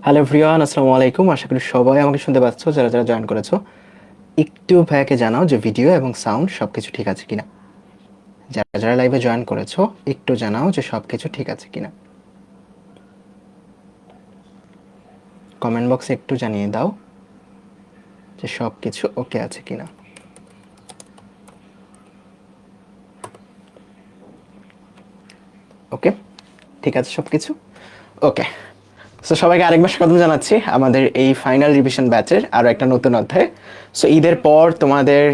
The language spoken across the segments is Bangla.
হ্যালো এভরিওয়ান, আসসালামু আলাইকুম। আশা করি সবাই আমাকে শুনতে পাচ্ছ। যারা যারা জয়েন করেছো, একটু ভাইয়াকে জানাও যে ভিডিও এবং সাউন্ড সব কিছু ঠিক আছে কিনা। যারা যারা লাইভে জয়েন করেছো, একটু জানাও যে সব কিছু ঠিক আছে কিনা। কমেন্ট বক্সে একটু জানিয়ে দাও যে সব কিছু ওকে আছে কিনা। ওকে, ঠিক আছে সব কিছু ওকে। সো সবাইকে আরেকবার স্বাগত জানাচ্ছি আমাদের এই ফাইনাল রিভিশন ব্যাচের আরও একটা নতুন অধ্যায়। সো ঈদের পর তোমাদের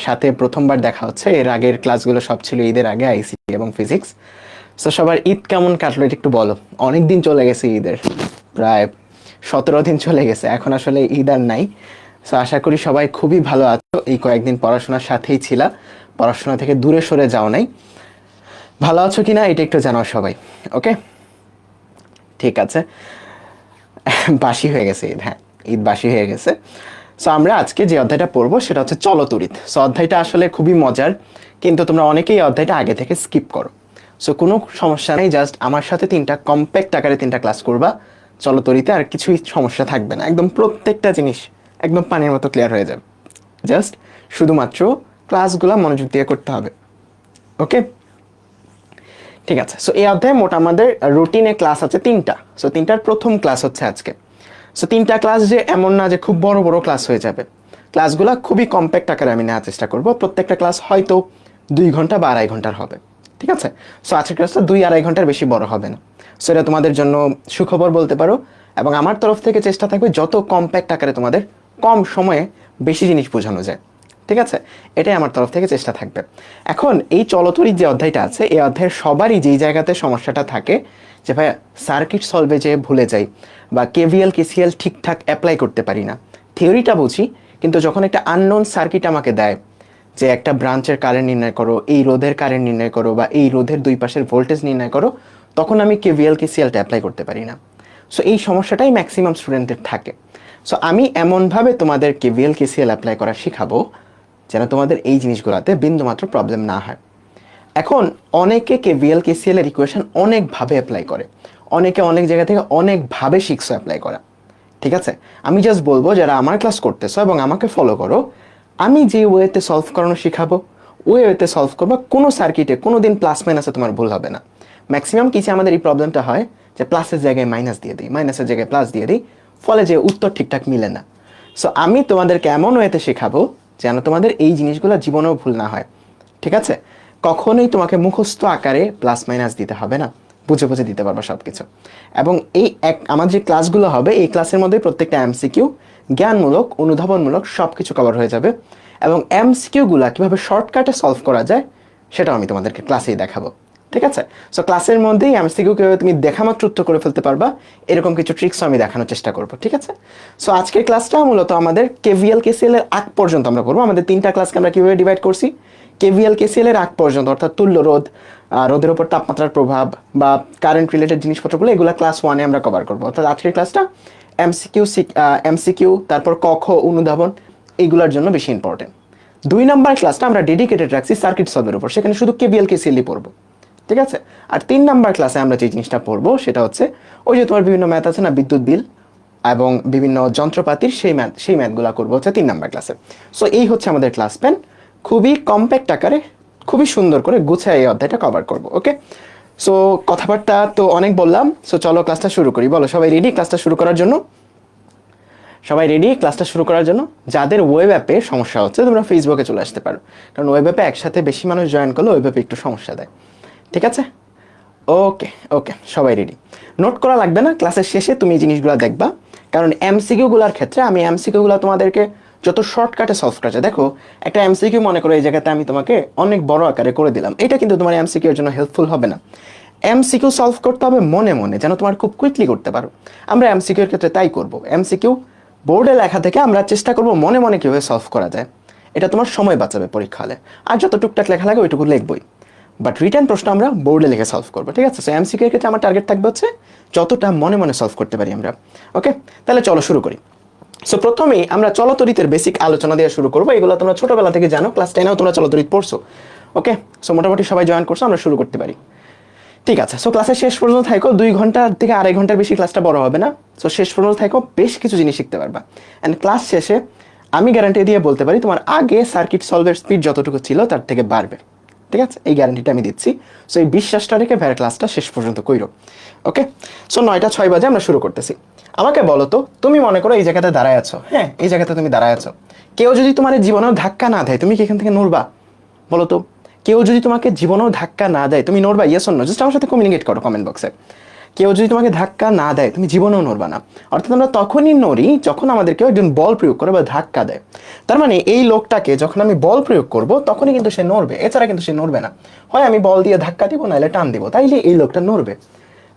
সাথে প্রথমবার দেখা হচ্ছে। এর আগের ক্লাসগুলো সব ছিল ঈদের আগে, আইসিটি এবং ফিজিক্স। সো সবার ঈদ কেমন কাটলো এটা একটু বলো। অনেক দিন চলে গেছে ঈদের, প্রায় 17 দিন চলে গেছে, এখন আসলে ঈদ আর নাই। সো আশা করি সবাই খুবই ভালো আছো। এই কয়েকদিন পড়াশোনার সাথেই ছিলা, পড়াশোনা থেকে দূরে সরে যাও নাই। ভালো আছো কিনা এটা একটু জানাও সবাই। ওকে, ঠিক আছে। বাসি হয়ে গেছে ঈদ, হ্যাঁ ঈদ বাসি হয়ে গেছে। সো আমরা আজকে যে অধ্যায়টা পড়বো সেটা হচ্ছে চলতরিৎ। সো অধ্যায়টা আসলে খুবই মজার, কিন্তু তোমরা অনেকেই অধ্যায়টা আগে থেকে স্কিপ করো। সো কোনো সমস্যা নেই, জাস্ট আমার সাথে কম্প্যাক্ট আকারে 3টা ক্লাস করবা চলতরিতে, আর কিছুই সমস্যা থাকবে না। একদম প্রত্যেকটা জিনিস একদম পানির মতো ক্লিয়ার হয়ে যাবে। জাস্ট শুধুমাত্র ক্লাসগুলো মনোযোগ দিয়ে করতে হবে। ওকে, ঠিক আছে। সো এই অধ্যায়ে মোট আমাদের রুটিনে ক্লাস আছে 3টা। সো 3টার প্রথম ক্লাস হচ্ছে আজকে। সো 3টা ক্লাস যে এমন না যে খুব বড় বড় ক্লাস হয়ে যাবে, ক্লাসগুলো খুবই কম্প্যাক্ট আকারে আমি নেওয়ার চেষ্টা করব। প্রত্যেকটা ক্লাস হয়তো 2 ঘন্টা বা 2.5 ঘন্টার হবে, ঠিক আছে। সো আজকের ক্লাসটা 2-2.5 ঘন্টার বেশি বড় হবে না। সো এটা তোমাদের জন্য সুখবর বলতে পারো, এবং আমার তরফ থেকে চেষ্টা থাকবে যত কম্প্যাক্ট আকারে তোমাদের কম সময়ে বেশি জিনিস বোঝানো যায়, ঠিক আছে। এটাই আমার তরফ থেকে চেষ্টা থাকবে। এখন এই চলতরিৎ যে অধ্যায়টা আছে, এই অধ্যায়ের সবারই যেই জায়গাতে সমস্যাটা থাকে যে ভাইয়া সার্কিট সলভে যে ভুলে যাই, বা কেভিএল কেসিএল ঠিকঠাক অ্যাপ্লাই করতে পারি না। থিওরিটা বুঝি, কিন্তু যখন একটা আননোন সার্কিট আমাকে দেয় যে একটা ব্রাঞ্চের কারেন্ট নির্ণয় করো, এই রোধের কারেন্ট নির্ণয় করো, বা এই রোধের দুই পাশের ভোল্টেজ নির্ণয় করো, তখন আমি কেভিএল কেসিএলটা অ্যাপ্লাই করতে পারি না। সো এই সমস্যাটাই ম্যাক্সিমাম স্টুডেন্টদের থাকে। সো আমি এমনভাবে তোমাদের কেভিএল কেসিএল অ্যাপ্লাই করা শেখাবো যেন তোমাদের এই জিনিসগুলোতে বিন্দুমাত্র প্রবলেম না হয়। এখন অনেকে কেভিএল কেসিএল এর ইকুয়েশন অনেকভাবে অ্যাপ্লাই করে, অনেকে অনেক জায়গা থেকে অনেকভাবে শিখছো অ্যাপ্লাই করা, ঠিক আছে। আমি জাস্ট বলবো যারা আমার ক্লাস করতেছো এবং আমাকে ফলো করো, আমি যে ওয়েতে সলভ করানো শিখাবো ওয়েতে সলভ করবা। কোনো সার্কিটে কোনো দিন প্লাস মাইনাসে তোমার ভুল হবে না। ম্যাক্সিমাম কিছু আমাদের এই প্রবলেমটা হয় যে প্লাসের জায়গায় মাইনাস দিয়ে দিই, মাইনাসের জায়গায় প্লাস দিয়ে দিই, ফলে যে উত্তর ঠিকঠাক মিলে না। সো আমি তোমাদেরকে এমন ওয়েতে শেখাবো যেন তোমাদের এই জিনিসগুলো জীবনেও ভুল না হয়, ঠিক আছে। কখনোই তোমাকে মুখস্থ আকারে প্লাস মাইনাস দিতে হবে না, বুঝে বুঝে দিতে পারবো সব কিছু। এবং এই আমার যে ক্লাসগুলো হবে, এই ক্লাসের মধ্যে প্রত্যেকটা এমসিকিউ জ্ঞানমূলক অনুধাবনমূলক সব কিছু কভার হয়ে যাবে। এবং এমসিকিউগুলো কীভাবে শর্টকাটে সলভ করা যায় সেটাও আমি তোমাদেরকে ক্লাসেই দেখাবো, ঠিক আছে। সো ক্লাসের মধ্যেই এমসিকিউ কীভাবে তুমি দেখা মাত্র উত্তর করে ফেলতে পারবা, এরকম কিছু ট্রিক্সও আমি দেখানোর চেষ্টা করবো, ঠিক আছে। সো আজকের ক্লাসটা মূলত আমাদের কেভিএল কেসিএল এর আগ পর্যন্ত আমরা করবো। আমাদের 3টা ক্লাসকে আমরা কীভাবে ডিভাইড করছি, কেভিএল কেসিএল এর আগ পর্যন্ত, অর্থাৎ তুল্য রোধ, রোধের উপর তাপমাত্রার প্রভাব বা কারেন্ট রিলেটেড জিনিসপত্রগুলো, এগুলো ক্লাস 1-এ আমরা কভার করবো। অর্থাৎ আজকের ক্লাসটা এমসিকিউ তারপর ক খ অনুধাবন এইগুলোর জন্য বেশি ইম্পর্টেন্ট। 2 নাম্বার ক্লাসটা আমরা ডেডিকেটেড রাখছি সার্কিট সলভের উপর, সেখানে শুধু কেভিএল কেসিএলই পড়বো, ঠিক আছে। আর 3 নাম্বার ক্লাসে আমরা যে জিনিসটা পড়বো সেটা হচ্ছে ওই যে তোমার বিভিন্ন ম্যাথ আছে না, বিদ্যুৎ বিল এবং বিভিন্ন যন্ত্রপাতির সেই ম্যাথগুলো করবো হচ্ছে 3 নাম্বার ক্লাসে। সো এই হচ্ছে আমাদের ক্লাস প্ল্যান, খুবই কম্প্যাক্ট আকারে খুবই সুন্দর করে গুছায় এই অধ্যায়টা কভার করবো। ওকে, সো কথাবার্তা তো অনেক বললাম। সো চলো ক্লাসটা শুরু করি। বলো সবাই রেডি ক্লাসটা শুরু করার জন্য? সবাই রেডি ক্লাসটা শুরু করার জন্য? যাদের ওয়েব অ্যাপে সমস্যা হচ্ছে তোমরা ফেসবুকে চলে আসতে পারো, কারণ ওয়েব অ্যাপে একসাথে বেশি মানুষ জয়েন করলে ওয়েব অ্যাপে একটু সমস্যা দেয়, ঠিক আছে। ওকে ওকে, সবাই রেডি। নোট করা লাগবে না, ক্লাসের শেষে তুমি এই জিনিসগুলো দেখবা, কারণ এমসিকিউগুলোর ক্ষেত্রে আমি এমসিকিউগুলো তোমাদেরকে যত শর্টকাটে সলভ করা যায়। দেখো একটা এমসিকিউ মনে করো এই জায়গাতে আমি তোমাকে অনেক বড় আকারে করে দিলাম, এটা কিন্তু তোমার এমসিকিউ এর জন্য হেল্পফুল হবে না। এমসিকিউ সলভ করতে হবে মনে মনে, যেন তোমার খুব কুইকলি করতে পারো। আমরা এমসিকিউ এর ক্ষেত্রে তাই করব। এমসিকিউ বোর্ডে লেখা থেকে আমরা চেষ্টা করব মনে মনে কীভাবে সলভ করা যায়, এটা তোমার সময় বাঁচাবে পরীক্ষা হলে। আর যত টুকটাক লেখা লাগে ওইটুকু লিখবই, বাট রিটার্ন প্রশ্ন আমরা বোর্ডে লিখে সলভ করবো, ঠিক আছে। সো এমসিকিউ এর ক্ষেত্রে আমার টার্গেট থাকবে হচ্ছে যতটা মনে মনে সলভ করতে পারি আমরা। ওকে, তাহলে চলো শুরু করি। সো প্রথমেই আমরা চলতরিতের বেসিক আলোচনা দিয়ে শুরু করবো। এগুলো তোমরা ছোটবেলা থেকে জানো, ক্লাস 10-এও তোমরা চলতরিত পড়ছো। ওকে, সো মোটামুটি সবাই জয়েন করছো, আমরা শুরু করতে পারি। ঠিক আছে, সো ক্লাসের শেষ পর্যন্ত থাকো, 2 ঘন্টা থেকে 2.5 ঘন্টার বেশি ক্লাসটা বড় হবে না। সো শেষ পর্যন্ত থাকো, বেশ কিছু জিনিস শিখতে পারবা। অ্যান্ড ক্লাস শেষে আমি গ্যারান্টি দিয়ে বলতে পারি তোমার আগে সার্কিট সলভের স্পিড যতটুকু ছিল তার থেকে বাড়বে। ঠিক আছে, এই গ্যারান্টিটা আমি দিচ্ছি। সো এই বিশ্বাসটা রেখে ভাইয়ের ক্লাসটা শেষ পর্যন্ত কইরো। ওকে, সো 9টা 6 বাজে আমরা শুরু করতেছি। আমাকে বলো তো, তুমি মনে করো এই জায়গাতে দাঁড়ায় আছো, হ্যাঁ এই জায়গাতে তুমি দাঁড়ায় আছো, কেউ যদি তোমার জীবনেও ধাক্কা না দেয় তুমি কি এখান থেকে নড়বা? বলো তো, কেউ যদি তোমাকে জীবনেও ধাক্কা না দেয় তুমি নড়বা? Yes or no? জাস্ট আমার সাথে কমিউনিকেট করো কমেন্ট বক্সে। কেউ যদি তোমাকে ধাক্কা না দেয় তুমি জীবনেও নড়বা না। অর্থাৎ আমরা তখনই নড়ি যখন আমাদের কেউ একজন বল প্রয়োগ করে বা ধাক্কা দেয়। তার মানে এই লোকটাকে যখন আমি বল প্রয়োগ করব তখনই কিন্তু সে নড়বে, এছাড়া কিন্তু সে নড়বে না। হয় আমি বল দিয়ে ধাক্কা দিব, নাহলে টান দিব, তাইলে এই লোকটা নড়বে।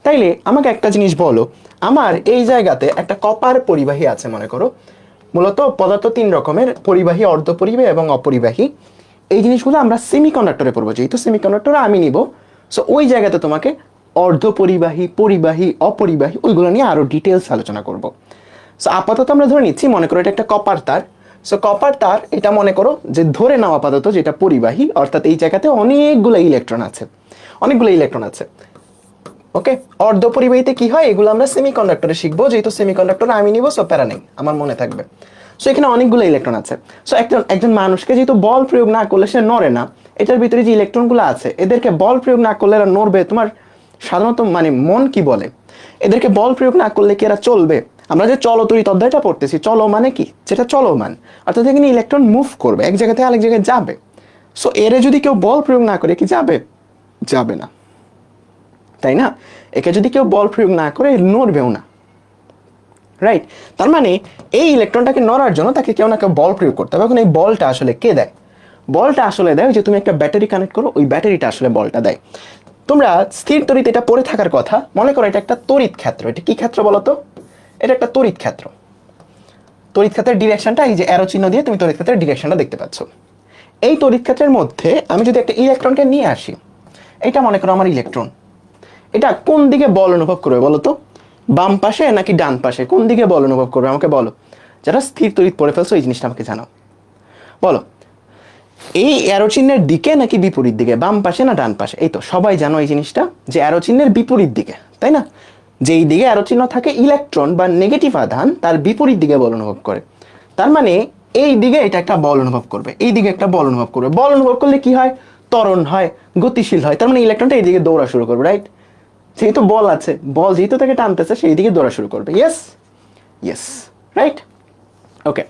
তাইলে আমাকে একটা জিনিস বলো, আমার এই জায়গাতে একটা কপার পরিবাহী আছে মনে করো। মূলত পদার্থ 3 রকমের, পরিবাহী, অর্ধপরিবাহী এবং অপরিবাহী। এই জিনিসগুলো আমরা সেমিকন্ডাক্টরে পড়বো, যেহেতু সেমিকন্ডাক্টর আমি নিব। সো ওই জায়গাতে তোমাকে অর্ধপরিবাহী, পরিবাহী, অপরিবাহী ওইগুলো নিয়ে আরো ডিটেলস আলোচনা করব। সো আপাতত আমরা ধরে নিচ্ছি, মনে করো এটা একটা কপার তার। সো কপার তার, এটা মনে করো যে ধরে নাও আপাতত যেটা পরিবাহী, অর্থাৎ এই জায়গাতে অনেকগুলো ইলেকট্রন আছে, অনেকগুলো ইলেকট্রন আছে। ওকে, অর্ধপরিবাহীতে কি হয় এগুলো আমরা সেমিকন্ডাক্টরে শিখবো, যেহেতু সেমিকন্ডাক্টর আমি নিব, সো প্যারা নেই, আমার মনে থাকবে। সো এখানে অনেকগুলো ইলেকট্রন আছে। সো একজন মানুষকে যেহেতু বল প্রয়োগ না করলে সে নড়ে না, এটার ভিতরে যে ইলেকট্রনগুলো আছে এদেরকে বল প্রয়োগ না করলে এরা নড়বে? তোমার সাধারণত মানে মন কি বলে? এদেরকে বল প্রয়োগ না করলে কি এরা চলবে? আমরা যে চলতরিত অধ্যায়টা পড়তেছি, চলো মানে কি, যেটা চলমান, অর্থাৎ এখানে ইলেকট্রন মুভ করবে, এক জায়গা থেকে আরেক জায়গায় যাবে। সো এরে যদি কেউ বল প্রয়োগ না করে কি যাবে? যাবে না, তাই না? একে যদি কেউ বল প্রয়োগ না করে নড়বেও না, রাইট? তার মানে এই ইলেকট্রনটাকে নড়ার জন্য তাকে কেউ না কেউ বল প্রয়োগ করতে হবে। এখন এই বলটা আসলে কে দেয়? বলটা আসলে দেয় যে তুমি একটা ব্যাটারি কানেক্ট করো, ওই ব্যাটারিটা আসলে বলটা দেয়। তোমরা স্থির তড়িৎ এটা পড়ে থাকার কথা, মনে করো এটা একটা তড়িৎ ক্ষেত্র। এটা কি ক্ষেত্র বলো তো? এটা একটা তড়িৎ ক্ষেত্র। তড়িৎ ক্ষেত্রের ডিরেকশনটা এই যে অ্যারো চিহ্ন দিয়ে তুমি তড়িৎ ক্ষেত্রের ডিরেকশনটা দেখতে পাচ্ছ। এই তড়িৎ ক্ষেত্রের মধ্যে আমি যদি একটা ইলেকট্রনকে নিয়ে আসি, এটা মনে করো আমার ইলেকট্রন, এটা কোন দিকে বল অনুভব করবে বলো তো? বাম পাশে নাকি ডান পাশে? কোন দিকে বল অনুভব করবে আমাকে বলো। যারা স্থির তড়িৎ পড়ে ফেলছো এই জিনিসটা আমাকে জানাও, বলো। এই অ্যারো চিহ্নের দিকে নাকি বিপরীত দিকে? বাম পাশে না ডান পাশে? এই তো সবাই জানো এই জিনিসটা, যে অ্যারো চিহ্নের বিপরীত দিকে, তাই না? যেই দিকে অ্যারো চিহ্ন থাকে ইলেকট্রন বা নেগেটিভ আধান তার বিপরীত দিকে বল অনুভব করে। তার মানে এই দিকে এটা একটা বল অনুভব করবে, এই দিকে একটা বল অনুভব করবে। বল অনুভব করলে কি হয়? ত্বরণ হয়, গতিশীল হয়। তার মানে ইলেকট্রনটা এই দিকে দৌড়া শুরু করবে, রাইট? যেহেতু বল আছে, বল যেহেতু তাকে টানতেছে সেই দিকে দৌড়া শুরু করবে। Yes, yes, right. ওকে,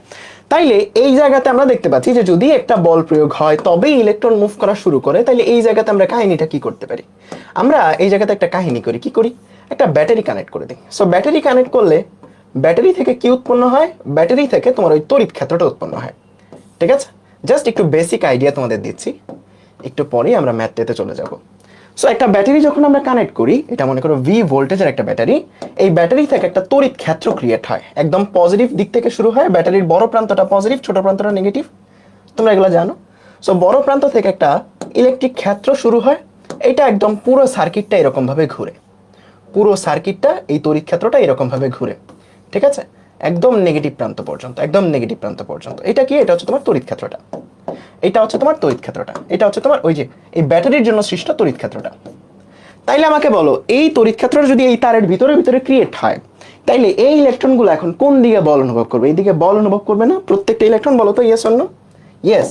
তাইলে এই জায়গাতে আমরা দেখতে পাচ্ছি যে যদি একটা বল প্রয়োগ হয় তবেই ইলেকট্রন মুভ করা শুরু করে। তাইলে এই জায়গাতে আমরা কাহিনীটা কি করতে পারি? আমরা এই জায়গাতে একটা কাহিনী করি। কি করি? একটা ব্যাটারি কানেক্ট করে দিই। সো ব্যাটারি কানেক্ট করলে ব্যাটারি থেকে কি উৎপন্ন হয়? ব্যাটারি থেকে তোমার ওই তড়িৎ ক্ষেত্রটা উৎপন্ন হয়। ঠিক আছে, জাস্ট একটু বেসিক আইডিয়া তোমাদের দিচ্ছি, একটু পরেই আমরা ম্যাথটাতে চলে যাব। সো একটা ব্যাটারি যখন আমরা কানেক্ট করি, এটা মনে করো ভি ভোল্টেজের একটা ব্যাটারি, এই ব্যাটারি থেকে একটা তড়িৎ ক্ষেত্র ক্রিয়েট হয়। একদম পজিটিভ দিক থেকে শুরু হয়, ব্যাটারির বড় প্রান্তটা পজিটিভ, ছোট প্রান্তটা নেগেটিভ, তোমরা এগুলো জানো। সো বড় প্রান্ত থেকে একটা ইলেকট্রিক ক্ষেত্র শুরু হয়, এটা একদম পুরো সার্কিটটা এরকম ভাবে ঘুরে, পুরো সার্কিটটা এই তড়িৎ ক্ষেত্রটা এরকম ভাবে ঘুরে। ঠিক আছে, একদম নেগেটিভ প্রান্ত পর্যন্ত, একদম নেগেটিভ প্রান্ত পর্যন্ত। এটা কি? এটা হচ্ছে তোমার তড়িৎ ক্ষেত্রটা, এটা হচ্ছে তোমার তড়িৎ ক্ষেত্রটা, এটা হচ্ছে তোমার ওই যে এই ব্যাটারির জন্য সৃষ্ট তড়িৎ ক্ষেত্রটা। তাইলে আমাকে বলো, এই তড়িৎ ক্ষেত্রটা যদি এই তারের ভিতরে ভিতরে ক্রিয়েট হয়, তাইলে এই ইলেকট্রনগুলো এখন কোন দিকে বল অনুভব করবে? এইদিকে বল অনুভব করবে না? প্রত্যেকটা ইলেকট্রন, বলো তো ইয়েস অর নো? ইয়েস,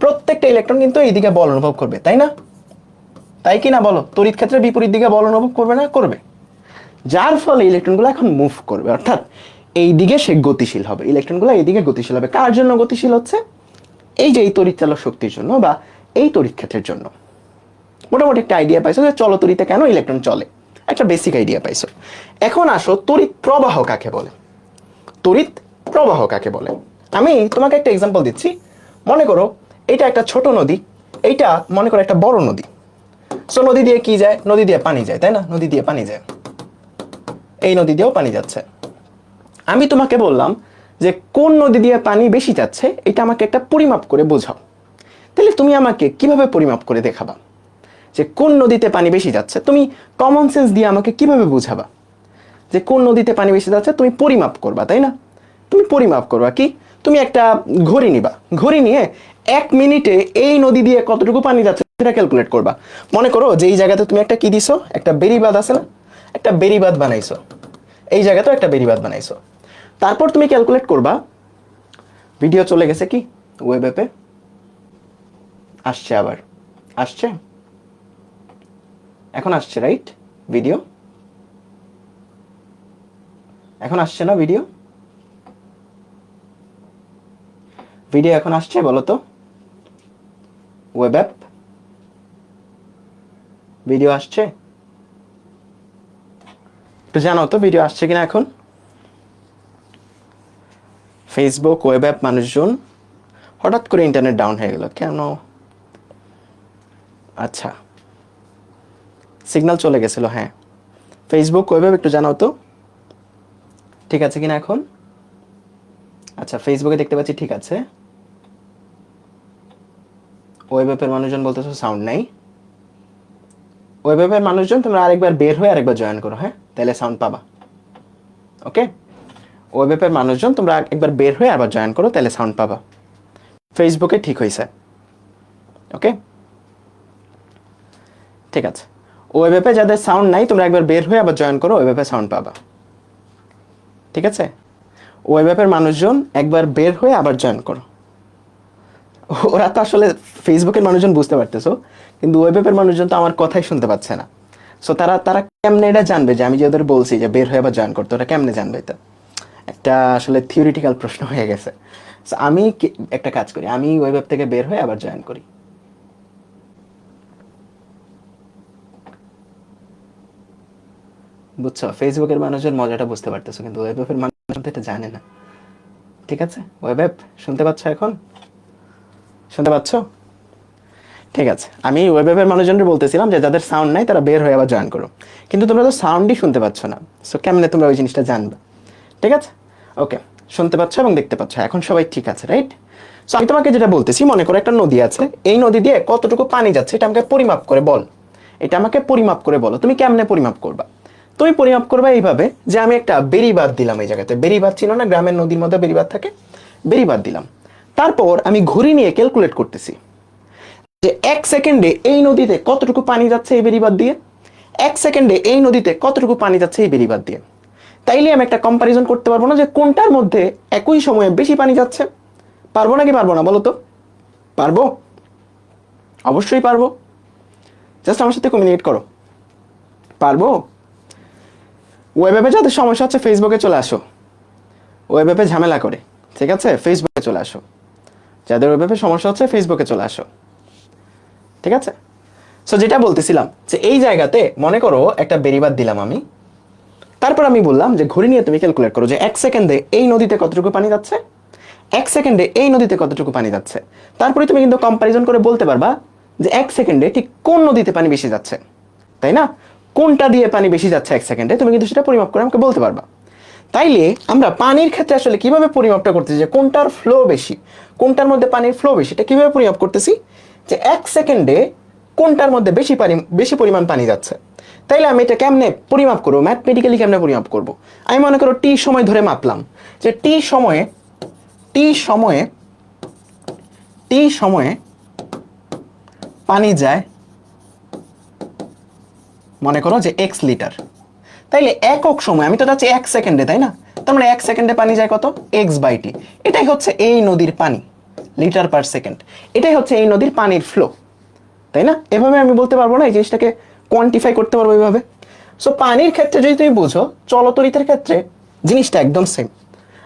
প্রত্যেকটা ইলেকট্রন কিন্তু এইদিকে বল অনুভব করবে, তাই না? তাই কি না বলো? তড়িৎ ক্ষেত্রের বিপরীত দিকে বল অনুভব করবে না? করবে। যার ফলে ইলেকট্রনগুলো এখন মুভ করবে, অর্থাৎ এই দিকে সে গতিশীল হবে, ইলেকট্রনগুলো এইদিকে গতিশীল হবে। কার জন্য গতিশীল হচ্ছে? এই যে এই তড়িৎচালক শক্তির জন্য বা এই তড়িৎ ক্ষেত্রের জন্য। মোটামুটি একটা আইডিয়া পাইছো যে চলতড়িতে কেন ইলেকট্রন চলে, একটা বেসিক আইডিয়া পাইছো। এখন আসো তড়িৎ প্রবাহ কাকে বলে? তড়িৎ প্রবাহ কাকে বলে? আমি তোমাকে একটা এক্সাম্পল দিচ্ছি। মনে করো এটা একটা ছোট নদী, এইটা মনে করো একটা বড় নদী। সো নদী দিয়ে কি যায়? নদী দিয়ে পানি যায়, তাই না? নদী দিয়ে পানি যায়, এই নদী দিয়েও পানি যাচ্ছে। আমি তোমাকে বললাম যে কোন নদী দিয়ে পানি বেশি যাচ্ছে এটা আমাকে একটা পরিমাপ করে বোঝাও। তাহলে তুমি আমাকে কিভাবে পরিমাপ করে দেখাবা যে কোন নদীতে পানি বেশি যাচ্ছে? তুমি কমন সেন্স দিয়ে আমাকে কিভাবে বুঝাবা যে কোন নদীতে পানি বেশি যাচ্ছে? তুমি পরিমাপ করবা, তাই না? তুমি পরিমাপ করবা কি? তুমি একটা ঘড়ি নিবা, ঘড়ি নিয়ে 1 মিনিটে এই নদী দিয়ে কতটুকু পানি যাচ্ছে কিনা ক্যালকুলেট করবা। মনে করো যে এই জায়গাতে তুমি একটা কি দিছো, একটা বেরিবাদ আছে না, একটা বেরিবাদ বানাইছো, এই জায়গাতেও একটা বেরিবাদ বানাইছো। তারপর তুমি ক্যালকুলেট করবা, ভিডিও চলে গেছে কি ওয়েব অ্যাপে, আসছে, আবার আসছে, এখন আসছে রাইট ভিডিও, এখন আসছে না ভিডিও, ভিডিও এখন আসছে বলো তো ওয়েব অ্যাপ, ভিডিও আসছে, একটু জানাও তো ভিডিও আসছে কিনা এখন। ফেসবুক, ওয়েব অ্যাপ, মানুষজন, হঠাৎ করে ইন্টারনেট ডাউন হয়ে গেল কেন? আচ্ছা, সিগন্যাল চলে গেছিল, হ্যাঁ। ফেসবুক, ওয়েব অ্যাপ একটু জানাও তো ঠিক আছে কিনা এখন। আচ্ছা, ফেসবুকে দেখতে পাচ্ছি ঠিক আছে, ওয়েব অ্যাপের মানুষজন বলতেছো সাউন্ড নাই। ওয়েব অ্যাপের মানুষজন তোমরা আরেকবার বের হয়ে আরেকবার জয়েন করো, হ্যাঁ, তাহলে সাউন্ড পাবা। ওকে, ওয়েব অ্যাপের মানুষজন তোমরা একবার বের হয়ে আবার জয়েন করো, তাহলে সাউন্ড পাবা। ফেসবুকে ঠিক হয়েছে, ওকে, ঠিক আছে। ওয়েব অ্যাপে যাদের সাউন্ড নাই তোমরা একবার বের হয়ে আবার জয়েন করো, ওয়েব অ্যাপে সাউন্ড পাবা, ঠিক আছে। ওয়েব অ্যাপের মানুষজন একবার বের হয়ে আবার জয়েন করো। ওরা তো আসলে ফেসবুকের মানুষজন বুঝতে পারতেছো, কিন্তু ওয়েব অ্যাপের মানুষজন তো আমার কথাই শুনতে পাচ্ছে না। সো তারা তারা কেমনে এটা জানবে যে আমি যে ওদের বলছি যে বের হয়ে আবার জয়েন করতে, ওরা কেমনে জানবে? এটা একটা আসলে থিওরিটিক্যাল প্রশ্ন হয়ে গেছে। সো আমি একটা কাজ করি, আমি ওয়েব অ্যাপ থেকে বের হয়ে আবার জয়েন করি। বুঝছো, ফেসবুকের মানুষের মজাটা বুঝতে পারতেছো, কিন্তু ওয়েব অ্যাপের মানুষ তো এটা জানে না। ঠিক আছে, ওয়েব অ্যাপ শুনতে পাচ্ছ এখন? শুনতে পাচ্ছ? ঠিক আছে, আমি ওয়েব অ্যাপের মানুষজনকে বলতেছিলাম যে যাদের সাউন্ড নাই তারা বের হয়ে আবার জয়েন করো, কিন্তু তোমরা তো সাউন্ডই শুনতে পাচ্ছ না। সো কেমনে তোমরা ওই জিনিসটা জানবে? ঠিক আছে, ওকে, শুনতে পাচ্ছ এবং দেখতে পাচ্ছ, এখন সবাই ঠিক আছে রাইট? সো আমি তোমাকে যেটা বলতেছি, মনে করো একটা নদী আছে, এই নদী দিয়ে কতটুকু পানি যাচ্ছে এটা আমাকে পরিমাপ করে বল, এটা আমাকে পরিমাপ করে বলো। তুমি কেমনে পরিমাপ করবা? তুমি পরিমাপ করবা এইভাবে যে আমি একটা বেড়িবাঁধ দিলাম, এই জায়গাতে বেড়িবাঁধ ছিল না, গ্রামের নদীর মধ্যে বেড়িবাঁধ থাকে, বেড়িবাঁধ দিলাম। তারপর আমি ঘুরি নিয়ে ক্যালকুলেট করতেছি যে 1 সেকেন্ডে এই নদীতে কতটুকু পানি যাচ্ছে এই বেড়িবাঁধ দিয়ে, 1 সেকেন্ডে এই নদীতে কতটুকু পানি যাচ্ছে এই বেড়িবাঁধ দিয়ে। তাইলে আমি একটা কম্পারিজন করতে পারবো না যে কোনটার মধ্যে একই সময়ে বেশি পানি যাচ্ছে? পারবো নাকি পারবো না বলো তো? পারবো, অবশ্যই পারবো। জাস্ট আমার সাথে কমিউনিকেট করো, পারবো। ওয়েব অ্যাপে যাদের সমস্যা হচ্ছে ফেসবুকে চলে আসো, ওয়েব অ্যাপে ঝামেলা করে, ঠিক আছে, ফেসবুকে চলে আসো। যাদের ওয়েব অ্যাপে সমস্যা হচ্ছে ফেসবুকে চলে আসো, ঠিক আছে। সো যেটা বলতেছিলাম যে এই জায়গাতে মনে করো একটা বেড়িবাঁধ দিলাম আমি, তারপর আমি বললাম যে ঘড়ি নিয়ে তুমি ক্যালকুলেট করো যে 1 সেকেন্ডে এই নদীতে কতটুকু পানি যাচ্ছে, 1 সেকেন্ডে এই নদীতে কতটুকু পানি যাচ্ছে। তারপরে তুমি কিন্তু কম্পারিজন করে বলতে পারবা যে 1 সেকেন্ডে ঠিক কোন নদীতে পানি বেশি যাচ্ছে, তাই না? কোনটা দিয়ে পানি বেশি যাচ্ছে 1 সেকেন্ডে, তুমি কিন্তু সেটা পরিমাপ করে আমাকে বলতে পারবা। তাইলে আমরা পানির ক্ষেত্রে আসলে কিভাবে পরিমাপটা করতেছি যে কোনটার ফ্লো বেশি, কোনটার মধ্যে পানির ফ্লো বেশি, এটা কিভাবে পরিমাপ করতেছি যে 1 সেকেন্ডে কোনটার মধ্যে বেশি পরিমাণ পানি যাচ্ছে। তাইলে আমি এটা কেমনে পরিমাপ করবো, ম্যাথমেটিক্যালি কেমনে পরিমাপ করব? আমি মনে করো টি সময় ধরে মাপলাম যে টি সময়ে পানি যায় মনে করো যে x লিটার। তাইলে একক সময়, আমি তো যাচ্ছি 1 সেকেন্ডে, তাই না? তার মানে 1 সেকেন্ডে পানি যায় কত, x/t। এটাই হচ্ছে এই নদীর পানি, লিটার পার সেকেন্ড। এটাই হচ্ছে এই নদীর পানির ফ্লো, তাই না? এভাবে আমি বলতে পারবো না, এই জিনিসটাকে কোয়ান্টিফাই করতে পারবো এইভাবে। সো পানির ক্ষেত্রে যদি তুমি বুঝো, চলতরিতের ক্ষেত্রে জিনিসটা একদম সেম।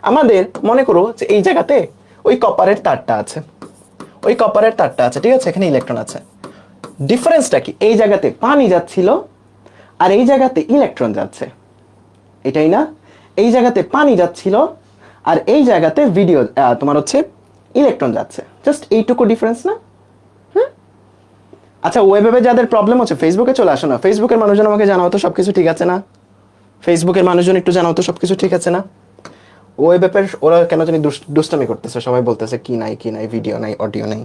আমাদের মনে করো যে এই জায়গাতে ওই কপারের তারটা আছে, ওই কপারের তারটা আছে, ঠিক আছে, এখানে ইলেকট্রন আছে। ডিফারেন্সটা কি? এই জায়গাতে পানি যাচ্ছিল আর এই জায়গাতে ইলেকট্রন যাচ্ছে, এটাই না? এই জায়গাতে পানি যাচ্ছিল আর এই জায়গাতে তোমার হচ্ছে ইলেকট্রন যাচ্ছে, জাস্ট এইটুকু ডিফারেন্স না? আচ্ছা, ওয়েবে যাদের প্রবলেম হচ্ছে ফেসবুকে চলে আসো না। ফেসবুকের মানুষজন আমাকে জানাও তো সবকিছু ঠিক আছে না? ফেসবুকের মানুষজন একটু জানাও তো সবকিছু ঠিক আছে না? ওয়েব অ্যাপের ওরা কেন জানি দুষ্টামি করতেছে, সবাই বলতেছে কি নাই কি নাই, ভিডিও নাই, অডিও নাই।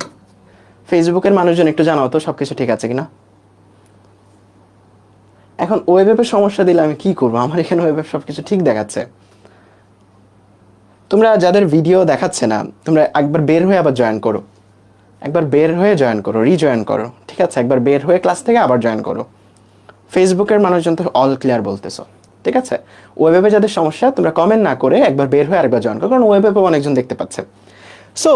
ফেসবুকের মানুষজন একটু জানাও তো সবকিছু ঠিক আছে কিনা। এখন ওয়েব অ্যাপের সমস্যা দিলে আমি কি করবো? আমার এখানে ওয়েব অ্যাপ সবকিছু ঠিক দেখাচ্ছে। তোমরা যাদের ভিডিও দেখাচ্ছে না, তোমরা একবার বের হয়ে আবার জয়েন করো, একবার বের হয়ে জয়েন করো, রিজয়েন করো, ঠিক আছে? একবার বের হয়ে ক্লাস থেকে আবার জয়েন করো। ফেসবুকের মানুষজন তো অল ক্লিয়ার বলতেছো, ঠিক আছে? ওয়েবে যাদের সমস্যা, তোমরা কমেন্ট না করে একবার বের হয়ে আরেকবার জয়েন করো, কারণ ওয়েবে অনেকজন দেখতে পাচ্ছে। সো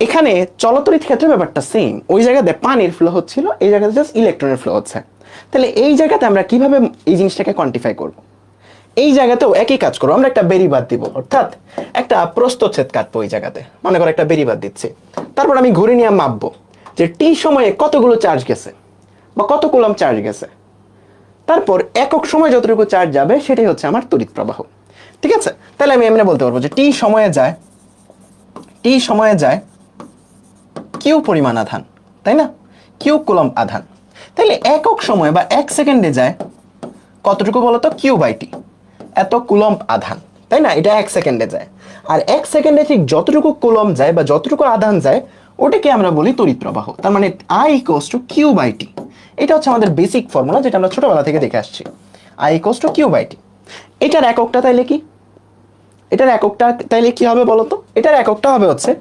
এখানে চলতরিৎ ক্ষেত্রে ব্যাপারটা সেম। ওই জায়গাতে পানির ফ্লো হচ্ছিল, এই জায়গাতে জাস্ট ইলেকট্রনের ফ্লো হচ্ছে। তাহলে এই জায়গাতে আমরা কিভাবে এই জিনিসটাকে কোয়ান্টিফাই করব? এই জায়গাতেও একই কাজ করবো, আমরা একটা বেরিবাদ দিব, অর্থাৎ একটা প্রস্থচ্ছেদ কাটবো। এই জায়গাতে মনে করো একটা বেরিবাদ দিচ্ছি, তারপর আমি ঘুরে নিয়ে মাপবো যে টি সময়ে কতগুলো চার্জ গেছে বা কত কুলম্ব চার্জ গেছে। তারপর একক সময় যতটুকু চার্জ যাবে সেটাই হচ্ছে আমার তড়িৎ প্রবাহ, ঠিক আছে? তাহলে আমি এমনি বলতে পারবো যে টি সময়ে যায় কিউ পরিমাণ আধান, তাই না? কিউ কুলম্ব আধান। তাহলে একক সময় বা এক সেকেন্ডে যায় কতটুকু বলতো? কিউ বাই টি, এত কুলম্ব আধান, তাই না? এটা এক সেকেন্ডে যায়। আর এক সেকেন্ডে ঠিক যতটুকু কুলম্ব যায় বা যতটুকু আধান যায় ওটাকে আমরা বলি তড়িৎ প্রবাহ। তার মানে I equals to Q by T. এটা হচ্ছে আমাদের বেসিক ফর্মুলা, যেটা আমরা ছোটবেলা থেকে দেখে আসছি। I equals to Q by T. এটার এককটা তাইলে কি? এটার এককটা তাইলে কি হবে বলতো? এটার এককটা হবে হচ্ছে,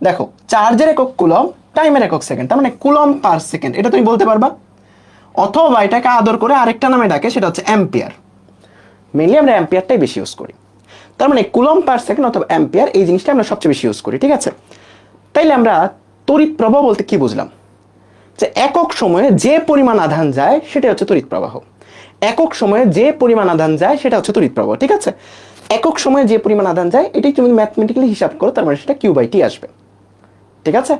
দেখো, চার্জের একক কুলম্ব, টাইমের একক সেকেন্ড, তার মানে কুলম্ব পার সেকেন্ড। এটা তুমি বলতে পারবা। অথবা এটাকে আদর করে আরেকটা নামে ডাকে, সেটা হচ্ছে অ্যাম্পিয়ার। মেনলি আমরা অ্যাম্পিয়ারটাই বেশি ইউজ করি। তার মানে কুলম্ব পার সেকেন্ড অথবা অ্যাম্পিয়ার, এই জিনিসটা আমরা সবচেয়ে বেশি ইউজ করি, ঠিক আছে? তাইলে আমরা তড়িৎ প্রবাহ বলতে কি বুঝলাম? যে একক সময়ে যে পরিমাণ আধান যায় সেটা হচ্ছে তড়িৎ প্রবাহ। একক সময়ে যে পরিমাণ আধান যায় সেটা হচ্ছে তড়িৎ প্রবাহ, ঠিক আছে? একক সময়ে যে পরিমাণ আধান যায় এটাই তুমি ম্যাথমেটিক্যালি হিসাব করো, তার মানে সেটা কিউ বাই টি আসবে, ঠিক আছে?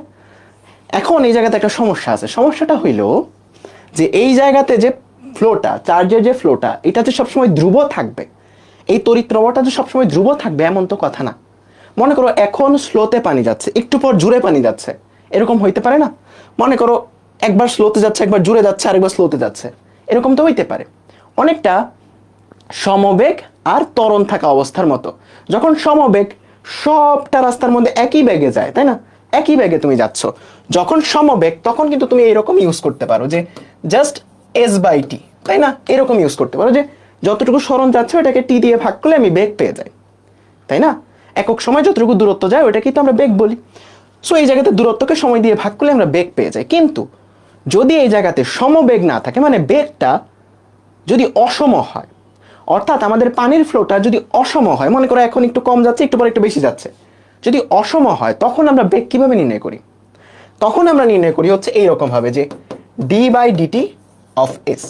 এখন এই জায়গাতে একটা সমস্যা আছে। সমস্যাটা হইল যে এই জায়গাতে যে ফ্লোটা, চার্জের যে ফ্লোটা, এটা যে সবসময় ধ্রুব থাকবে, এই তড়িৎ প্রবাহটা যে সবসময় ধ্রুব থাকবে এমন তো কথা না। মনে করো এখন স্লোতে পানি যাচ্ছে, একটু পর জুড়ে পানি যাচ্ছে, এরকম হইতে পারে না? মনে করো একবার স্লোতে যাচ্ছে, একবার জুড়ে যাচ্ছে, আরেকবার স্লোতে যাচ্ছে, এরকম তো হইতে পারে। অনেকটা সমবেগ আর ত্বরণ থাকা অবস্থার মতো। যখন সমবেগ সবটা রাস্তার মধ্যে একই বেগে যায়, তাই না? একই বেগে তুমি যাচ্ছ। যখন সমবেগ তখন কিন্তু তুমি এরকম ইউজ করতে পারো যে জাস্ট এস বাই টি, তাই না? এরকম ইউজ করতে পারো যে যতটুকু সরণ যাচ্ছে ওটাকে টি দিয়ে ভাগ করলে আমি বেগ পেয়ে যাই, তাই না? একক সময় যতটুকু দূরত্ব যায় ওটাকেই তো আমরা বেগ বলি। সো এই জায়গাতে দূরত্বকে সময় দিয়ে ভাগ করলে আমরা বেগ পেয়ে যাই। কিন্তু যদি এই জায়গাতে সমবেগ না থাকে, মানে বেগটা যদি অসম হয়, অর্থাৎ আমাদের পানির ফ্লোটা যদি অসম হয়, মনে করো এখন একটু কম যাচ্ছে, একটু পর একটু বেশি যাচ্ছে, যদি অসম হয় তখন আমরা বেগ কিভাবে নির্ণয় করি? তখন আমরা নির্ণয় করি হচ্ছে এইরকম ভাবে যে D by DT of S.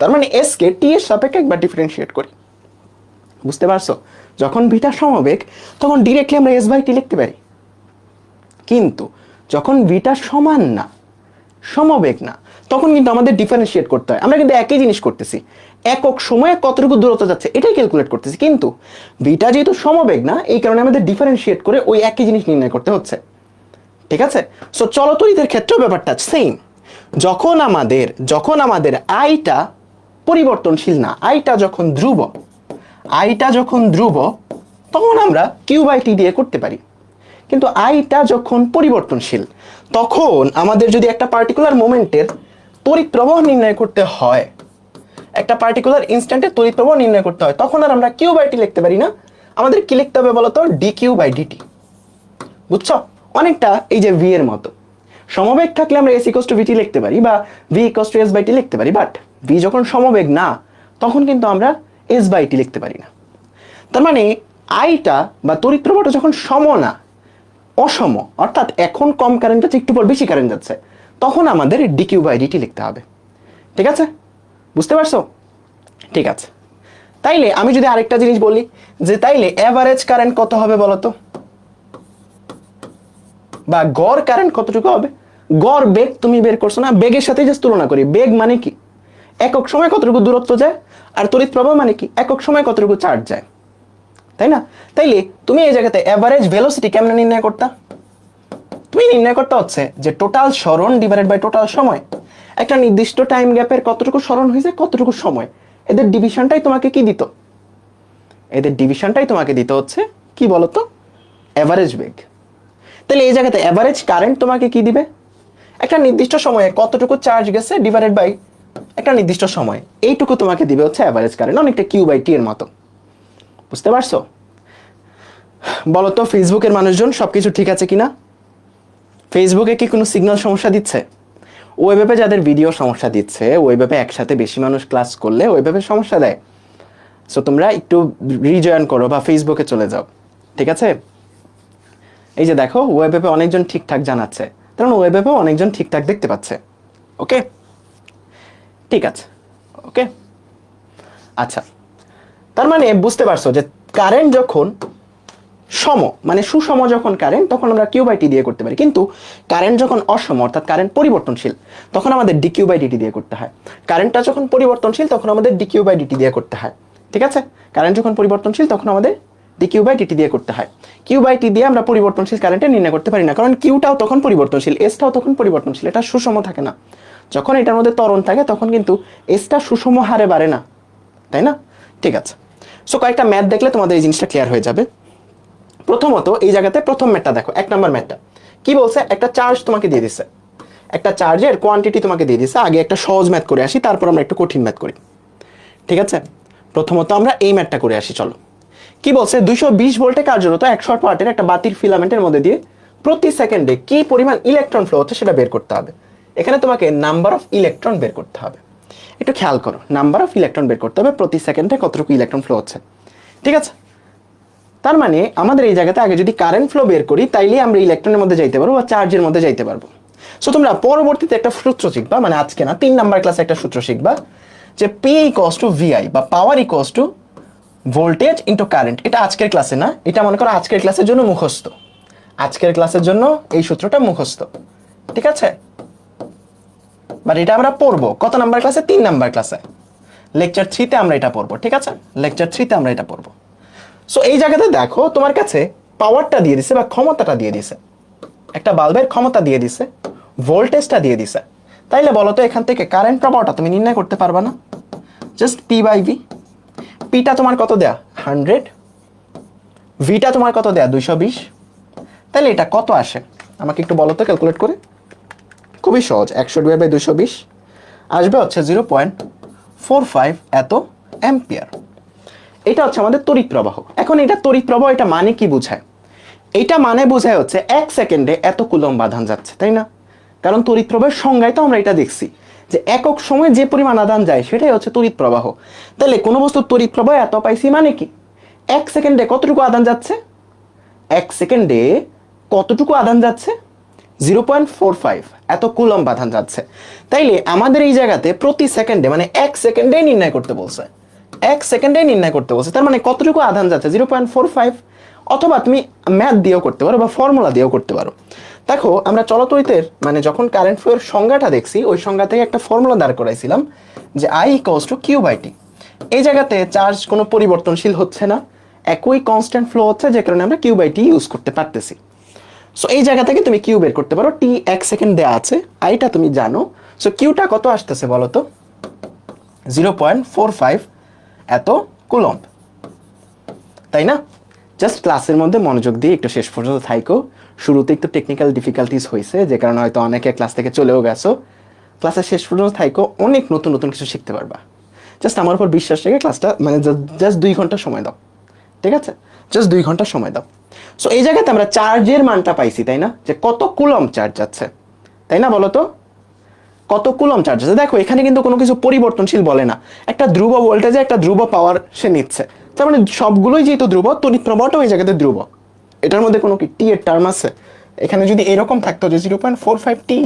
তার মানে এস কে টি এর সাপেক্ষে একবার ডিফারেন্সিয়েট করি, বুঝতে পারছো? যখন ভিটা সমবেগ তখন ডিরেক্টলি আমরা এস বাই টি লিখতে পারি। কিন্তু যখন ভিটা সমান না, সমবেগ না, তখন কিন্তু আমাদের ডিফারেন্সিয়েট করতে হয়। আমরা কিন্তু একই জিনিস করতেছি, একক সময়ে কতটুকু দূরত্ব যাচ্ছে এটাই ক্যালকুলেট করতেছি, কিন্তু ভিটা যেহেতু সমবেগ না, এই কারণে আমাদের ডিফারেন্সিয়েট করে ওই একই জিনিস নির্ণয় করতে হচ্ছে, ঠিক আছে? সো চলতরিতের ক্ষেত্রেও ব্যাপারটা সেম। যখন আমাদের আইটা পরিবর্তনশীল না, আইটা যখন ধ্রুব তখন আমরা কিউ বাই টি দিয়ে করতে পারি। কিন্তু আইটা যখন পরিবর্তনশীল, তখন আমাদের যদি একটা পার্টিকুলার মোমেন্টের তড়িৎ প্রবাহ নির্ণয় করতে হয়, একটা পার্টিকুলার ইনস্ট্যান্টে তড়িৎ প্রবাহ নির্ণয় করতে হয়, তখন আর আমরা কিউ বাই টি লিখতে পারি না। আমাদের কি লিখতে হবে বলতো? D Q by DT. বুঝছো? অনেকটা এই যে ভি এর মতো। সমবেগ থাকলে আমরা এস ইকুয়ালস টু ভিটি লিখতে পারি বা V equals to S by T লিখতে পারি, বাট ভি যখন সমবেগ না তখন কিন্তু আমরা এস বাই টি লিখতে পারি না। তার মানে আইটা বা তড়িৎ প্রবাহটা যখন সম না, অসম, অর্থাৎ এখন কম কারেন্ট যাচ্ছে, একটু পর বেশি কারেন্ট যাচ্ছে, তখন আমাদের ডিকিউ বাই ডিটি লিখতে হবে, ঠিক আছে? বুঝতে পারছো? ঠিক আছে। তাইলে আমি যদি আরেকটা জিনিস বলি যে তাইলে এভারেজ কারেন্ট কত হবে বলতো? বা গড় কারেন্ট কতটুকু হবে? গড় বেগ তুমি বের করছো না, বেগের সাথে জাস্ট তুলনা করি। বেগ মানে কি? একক সময় কতটুকু দূরত্ব যায়। আর তড়িৎ প্রবাহ মানে কি? একক সময় কতটুকু চার্জ যায়, তাই না? তাইলে তুমি এই জায়গাতে এভারেজ ভেলোসিটি কেমনে নির্ণয় করতা? তুমি নির্ণয় করতে হচ্ছে যে টোটাল সরণ ডিভাইডেড বাই টোটাল সময়। একটা নির্দিষ্ট টাইম গ্যাপের কতটুকু সরণ হয়েছে, কতটুকু সময়, এদের ডিভিশনটাই তোমাকে কি দিত? এদের ডিভিশনটাই তোমাকে দিতে হচ্ছে কি বলতো? এভারেজ বেগ। তাহলে এই জায়গাতে এভারেজ কারেন্ট তোমাকে কি দিবে? একটা নির্দিষ্ট সময়ে কতটুকু চার্জ গেছে ডিভাইডেড বাই একটা নির্দিষ্ট সময়, এইটুকু তোমাকে দিবে হচ্ছে এভারেজ কারেন্ট, অনেকটা কিউ বাই টি এর মতো। বুঝতে পারছো? বলতো ফেসবুকের মানুষজন সবকিছু ঠিক আছে কিনা? ফেসবুকে কি কোনো সিগন্যাল সমস্যা দিচ্ছে? ওয়েবে যাদের ভিডিও সমস্যা দিচ্ছে, ওয়েবে একসাথে বেশি মানুষ ক্লাস করলে ওয়েবে সমস্যা দেয়। সো তোমরা একটু রিজয়েন করো বা ফেসবুকে চলে যাও, ঠিক আছে? এই যে দেখো ওয়েবে অনেকজন ঠিকঠাক জানাচ্ছে, কারণ ওয়েবে অনেকজন ঠিকঠাক দেখতে পাচ্ছে। ওকে, ঠিক আছে, ওকে। আচ্ছা, তার মানে বুঝতে পারছো যে কারেন্ট যখন সম মানে সুষম যখন কারেন্ট, তখন আমরা কিউ বাই টি দিয়ে করতে পারি, কিন্তু কারেন্ট যখন অসম অর্থাৎ কারেন্ট পরিবর্তনশীল, তখন আমাদের ডি কিউ বাই ডিটি দিয়ে করতে হয়। কারেন্টটা যখন পরিবর্তনশীল তখন আমাদের ডি কিউ বাই ডিটি দিয়ে করতে হয়, ঠিক আছে? কারেন্ট যখন পরিবর্তনশীল তখন আমাদের ডি কিউ বাই ডিটি দিয়ে করতে হয়। কিউ বাই টি দিয়ে আমরা পরিবর্তনশীল কারেন্টে নির্ণয় করতে পারি না, কারণ কিউটাও তখন পরিবর্তনশীল, এসটাও তখন পরিবর্তনশীল, এটা সুষম থাকে না। যখন এটার মধ্যে ত্বরণ থাকে তখন কিন্তু এসটা সুষম হারে বাড়ে না, তাই না? ঠিক আছে, সো কয়েকটা ম্যাথ দেখলে তোমাদের এই জিনিসটা ক্লিয়ার হয়ে যাবে। প্রথমত এই জায়গাতে প্রথম ম্যাথটা দেখো, 1 নম্বর ম্যাথটা কি বলছে? একটা চার্জ তোমাকে দিয়ে দিছে, একটা চার্জের কোয়ান্টিটি তোমাকে দিয়ে দিছে। আগে একটা সহজ ম্যাথ করে আসি, তারপর আমরা একটু কঠিন ম্যাথ করি, ঠিক আছে? প্রথমত আমরা এই ম্যাথটা করে আসি, চলো। কি বলছে? 220 ভোল্টে কার্যরত 100 ওয়াটের একটা বাতির ফিলামেন্টের মধ্যে দিয়ে প্রতি সেকেন্ডে কি পরিমাণ ইলেকট্রন ফ্লো হচ্ছে সেটা বের করতে হবে। এখানে তোমাকে নাম্বার অফ ইলেকট্রন বের করতে হবে। একটু খেয়াল করো, নাম্বার অফ ইলেকট্রন বের করতে হবে, প্রতি সেকেন্ডে কতটুকু ইলেকট্রন ফ্লো হচ্ছে, ঠিক আছে? তার মানে আমাদের এই জায়গাতে আগে যদি কারেন্ট ফ্লো বের করি, তাইলে আমরা ইলেকট্রনের মধ্যে যাইতে পারবো বা চার্জের মধ্যে যাইতে পারবো। সো তোমরা পরবর্তীতে একটা সূত্র শিখবা, মানে আজকে না, 3 নাম্বার ক্লাসে একটা সূত্র শিখবা, যে পি ইকুয়ালস টু ভিআই বা power equals to voltage into current. এটা আজকের ক্লাসে না, এটা মনে করো আজকের ক্লাসের জন্য মুখস্থ, আজকের ক্লাসের জন্য এই সূত্রটা মুখস্থ, ঠিক আছে? বাট এটা আমরা পড়বো কত নাম্বার ক্লাসে? 3 নাম্বার ক্লাসে, লেকচার 3-তে আমরা এটা পড়বো, ঠিক আছে? লেকচার 3-তে আমরা এটা পড়বো। সো এই জায়গাতে দেখো তোমার কাছে পাওয়ারটা দিয়ে দিছে বা ক্ষমতাটা দিয়ে দিছে, একটা বাল্বের ক্ষমতা দিয়ে দিছে, ভোল্টেজটা দিয়ে দিছে। তাইলে বলো তো এখান থেকে কারেন্ট প্রবাহটা তুমি নির্ণয় করতে পারবা না? Just P by V. পিটা তোমার কত দেয়া? 100, ভিটা তোমার কত দেয়া? 220। তাহলে এটা কত আসে আমাকে একটু বলো তো ক্যালকুলেট করে। খুবই সহজ, 100/220 আসবে হচ্ছে 0.45 এত অ্যাম্পিয়ার। এটা হচ্ছে আমাদের তড়িৎ প্রবাহ। এখন এটা তড়িৎ প্রবাহ, এটা মানে কি বোঝায়? এটা মানে বোঝায় হচ্ছে 1 সেকেন্ডে এত কুলম্ব আধান যাচ্ছে, তাই না? কারণ তড়িৎ প্রবাহের সংজ্ঞায় তো আমরা এটা দেখছি যে একক সময়ে যে পরিমাণ আধান যায় সেটাই হচ্ছে তড়িৎ প্রবাহ। তাহলে কোনো বস্তুর তড়িৎ প্রবাহ এত পাইছি মানে কি? 1 সেকেন্ডে কতটুকু আধান যাচ্ছে? 1 সেকেন্ডে কতটুকু আধান যাচ্ছে? 0.45 এত কুলম্ব আধান যাচ্ছে। তাইলে আমাদের এই জায়গাতে প্রতি সেকেন্ডে মানে 1 সেকেন্ডে নির্ণয় করতে বলছে, 1 সেকেন্ডে নির্ণয় করতে বলছে। তার মানে কতটুকু আধান যাচ্ছে? 0.45। অথবা তুমি ম্যাথ দিয়েও করতে পারো বা ফর্মুলা দিয়েও করতে পারো। দেখো আমরা চলতড়িতের মানে যখন কারেন্ট ফ্লো এর সংজ্ঞাটা দেখছি, ওই সংজ্ঞা থেকে একটা ফর্মুলা দাঁড় করাইছিলাম যে I equals to Q by T. এই জায়গাতে চার্জ কোনো পরিবর্তনশীল হচ্ছে না, একই কনস্ট্যান্ট ফ্লো হচ্ছে, যে কারণে আমরা কিউ বাই টি ইউজ করতে পারতেছি। সো এই জায়গা থেকে তুমি কিউ বের করতে পারো, টি 1 সেকেন্ড দেওয়া আছে, আইটা তুমি জানো। সো কিউটা কত আসতেছে বলো তো? 0.45 এত কুলম্ব, তাই না? জাস্ট ক্লাসের মধ্যে মনোযোগ দিয়ে একটু শেষ পর্যন্ত থাইকো। শুরুতে একটু টেকনিক্যাল ডিফিকাল্টিস হয়েছে, যে কারণে হয়তো অনেকে ক্লাস থেকে চলেও গেছো। ক্লাসের শেষ পর্যন্ত থাইকো, অনেক নতুন নতুন কিছু শিখতে পারবা। জাস্ট আমার উপর বিশ্বাস রেখে ক্লাসটা মানে জাস্ট 2 ঘন্টা সময় দাও, ঠিক আছে? জাস্ট 2 ঘন্টা সময় দাও। সো এই জায়গাতে আমরা চার্জের মানটা পাইছি, তাই না? যে কত কুলম্ব চার্জ যাচ্ছে, তাই না? বলো তো কত কুলম্ব চার্জ আছে। দেখো এখানে কিন্তু কোনো কিছু পরিবর্তনশীল বলে না, একটা ধ্রুব ভোল্টেজে একটা ধ্রুব পাওয়ার সে নিচ্ছে। তার মানে সবগুলোই যেহেতু ধ্রুব, তড়িৎ প্রবাহটাও এই জায়গাতে ধ্রুব। এটার মধ্যে কোনো কি টি এর টার্ম আছে? এখানে যদি এরকম থাকতো যে 0.45 টি,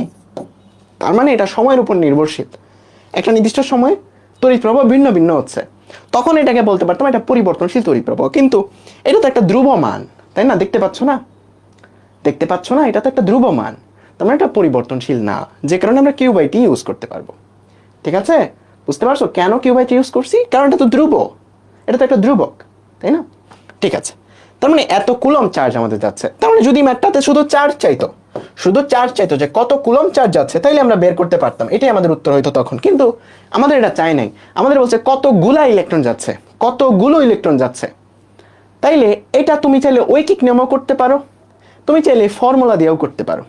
তার মানে এটা সময়ের উপর নির্ভরশীল, একটা নির্দিষ্ট সময়ে তড়িৎ প্রবাহ ভিন্ন ভিন্ন হচ্ছে, তখন এটাকে বলতে পারতাম এটা পরিবর্তনশীল তড়িৎ প্রবাহ। কিন্তু এটা তো একটা ধ্রুব মান, তাই না? দেখতে পাচ্ছ না? দেখতে পাচ্ছ না? এটা তো একটা ধ্রুব মান, তার মানে এটা পরিবর্তনশীল না, যে কারণে আমরা কিউ বাই টি ইউজ করতে পারবো। ঠিক আছে? বুঝতে পারছো কেন কিউ বাই টি ইউজ করছি? কারণ এটা তো ধ্রুব, এটা তো একটা ধ্রুবক, তাই না? ঠিক আছে, তার মানে এত কুলম্ব চার্জ আমাদের যাচ্ছে। তার মানে যদি ম্যাথটাতে শুধু চার্জ চাইতো, শুধু চার্জ চাইতো যে কত কুলম্ব চার্জ যাচ্ছে, তাইলে আমরা বের করতে পারতাম, এটাই আমাদের উত্তর হইতো তখন। কিন্তু আমাদের এটা চাই নাই, আমাদের বলছে কতগুলা ইলেকট্রন যাচ্ছে, কতগুলো ইলেকট্রন যাচ্ছে। তাইলে এটা তুমি চাইলে ঐকিক নিয়মও করতে পারো, তুমি চাইলে ফর্মুলা দিয়েও করতে পারো।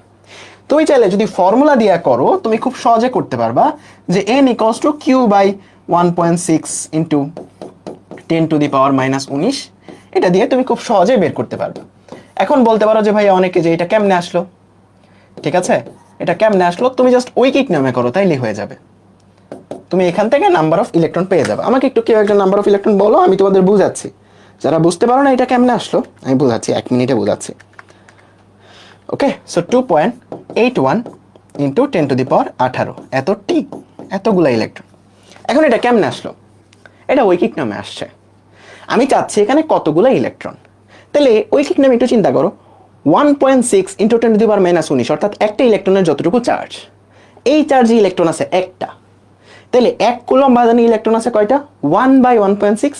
তুমি চাইলে যদি ফর্মুলা দিয়ে করো, তুমি খুব সহজে করতে পারবা যে n equals to Q by 1.6 into 10⁻⁻19, এটা দিয়ে তুমি খুব সহজে বের করতে পারবে। এখন বলতে পারো যে ভাই অনেকে যে এটা কেমনে আসলো, ঠিক আছে, এটা কেমনে আসলো তুমি জাস্ট ঐকিক নিয়মে করো, তাইলে হয়ে যাবে। তুমি এখান থেকে নাম্বার অফ ইলেকট্রন পেয়ে যাবে। আমাকে একটু কেউ একটা নাম্বার অফ ইলেকট্রন বলো, আমি তোমাদের বুঝাচ্ছি। যারা বুঝতে পারো না এটা কেমনে আসলো আমি বুঝাচ্ছি, 1 মিনিটে বুঝাচ্ছি। ওকে, সো 2.81 ইন্টু 10⁻18 এত টি, এতগুলা ইলেকট্রন। এখন এটা কেমনে আসলো? এটা ঐকিক নামে আসছে। আমি চাচ্ছি এখানে কতগুলা ইলেকট্রন, তাহলে ঐকিক নামে একটু চিন্তা করো। 1.6 ইন্টু 10⁻−19 অর্থাৎ একটা ইলেকট্রনের যতটুকু চার্জ, এই চার্জে ইলেকট্রন আছে একটা, তাহলে 1 কুলম্ব বাঁধানি ইলেকট্রন আছে কয়টা? 1/1.6।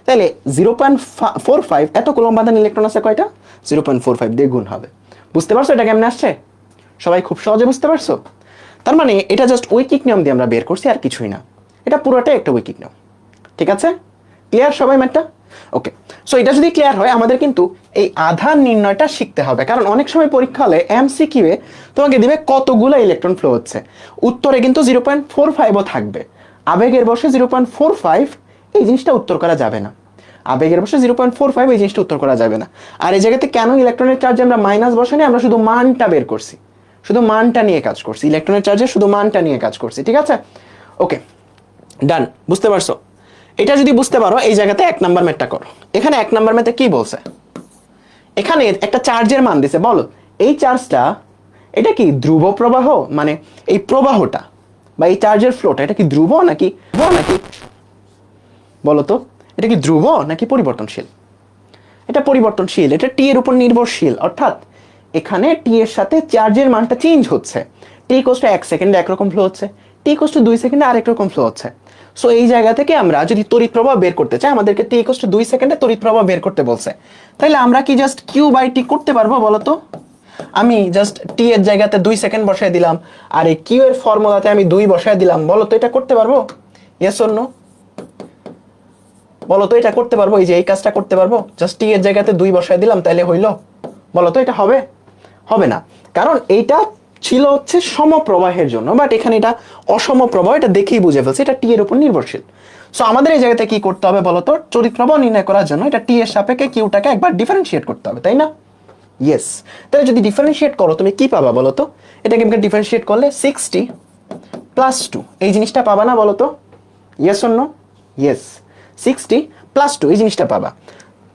তাহলে 0.45 এত কুলম্ব বাঁধানি ইলেকট্রন আছে কয়টা? 0.45 দিয়ে গুণ হবে। বুঝতে পারছো এটা কেমনে আসছে? সবাই খুব সহজে বুঝতে পারছো? তার মানে এটা জাস্ট ঐকিক নিয়ম দিয়ে আমরা বের করছি, আর কিছুই না। এটা পুরোটাই একটা ঐকিক নিয়ম। ঠিক আছে, ক্লিয়ার সবাই ম্যাটটা? ওকে, সো এটা যদি ক্লিয়ার হয় আমাদের কিন্তু এই আধান নির্ণয়টা শিখতে হবে, কারণ অনেক সময় পরীক্ষা হলে এমসিকিউ এ তোমাকে দিবে কতগুলো ইলেকট্রন ফ্লো হচ্ছে, উত্তরে কিন্তু 0.45ও থাকবে। আবেগের বসে 0.45 এই জিনিসটা উত্তর করা যাবে না। আবেগের বসে 0.45 এই জিনিসটা উত্তর করা যাবে না। আর এই জায়গাতে কেন ইলেকট্রনের চার্জে আমরা মাইনাস বসাইনি, আমরা শুধু মানটা বের করছি, শুধু মানটা নিয়ে কাজ করছি, ইলেকট্রনের চার্জে শুধু মানটা নিয়ে কাজ করছি। ঠিক আছে, ওকে ডান, বুঝতে পারছো? এটা যদি বুঝতে পারো এই জায়গাতে 1 নাম্বার ম্যাথটা করো। এখানে 1 নাম্বার ম্যাথে কি বলছে? এখানে একটা চার্জের মান দিছে, বলো এই চার্জটা এটা কি ধ্রুব প্রবাহ, মানে এই প্রবাহটা বা এই চার্জের ফ্লোটা এটা কি ধ্রুব নাকি বলো তো, এটা কি ধ্রুব নাকি পরিবর্তনশীল? এটা পরিবর্তনশীল, এটা টি এর উপর নির্ভরশীল, অর্থাৎ এখানে টি এর সাথে চার্জের মানটা চেঞ্জ হচ্ছে। টি ইকুয়ালস টু 1 সেকেন্ডে একরকম ফ্লো হচ্ছে, টি ইকুয়ালস টু 2 সেকেন্ডে আরেক রকম ফ্লো হচ্ছে। সো এই জায়গা থেকে আমরা যদি তড়িৎ প্রবাহ বের করতে চাই, আমাদেরকে টি ইকুয়ালস টু 2 সেকেন্ডে তড়িৎ প্রবাহ বের করতে বলছে। তাহলে আমরা কি জাস্ট কিউ বাই টি করতে পারবো বলো তো? আমি জাস্ট টি এর জায়গাতে 2 সেকেন্ড বসায় দিলাম, আর এই কিউ এর ফর্মুলাতে আমি 2 বসায় দিলাম, বলো তো এটা করতে পারবো? Yes or no? বলো তো এটা করতে পারবো? এই যে এই কাজটা করতে পারবো? জাস্ট টি এর জায়গাতে 2 বসায় দিলাম, তাহলে হইলো? বলো তো এটা হবে? হবে না, কারণ এইটা ছিল হচ্ছে সমপ্রবাহের জন্য, বাট এখানে এটা অসম প্রবাহ, এটা দেখেই বুঝে ফেলছে এটা টি এর উপর নির্ভরশীল। সো আমাদের এই জায়গাতে কি করতে হবে বলো তো? তড়িৎ প্রবাহ নির্ণয় করার জন্য এটা টি এর সাপেক্ষে কিউটাকে একবার ডিফারেন্সিয়েট করতে হবে, তাই না? ইয়েস, তাহলে যদি ডিফারেন্সিয়েট করো তুমি কি পাবা বলো তো? এটাকে ডিফারেন্সিয়েট করলে 60 প্লাস 2 এই জিনিসটা পাবা না বলো তো? Yes or no? Yes, 60 plus 2 এই জিনিসটা পাবা।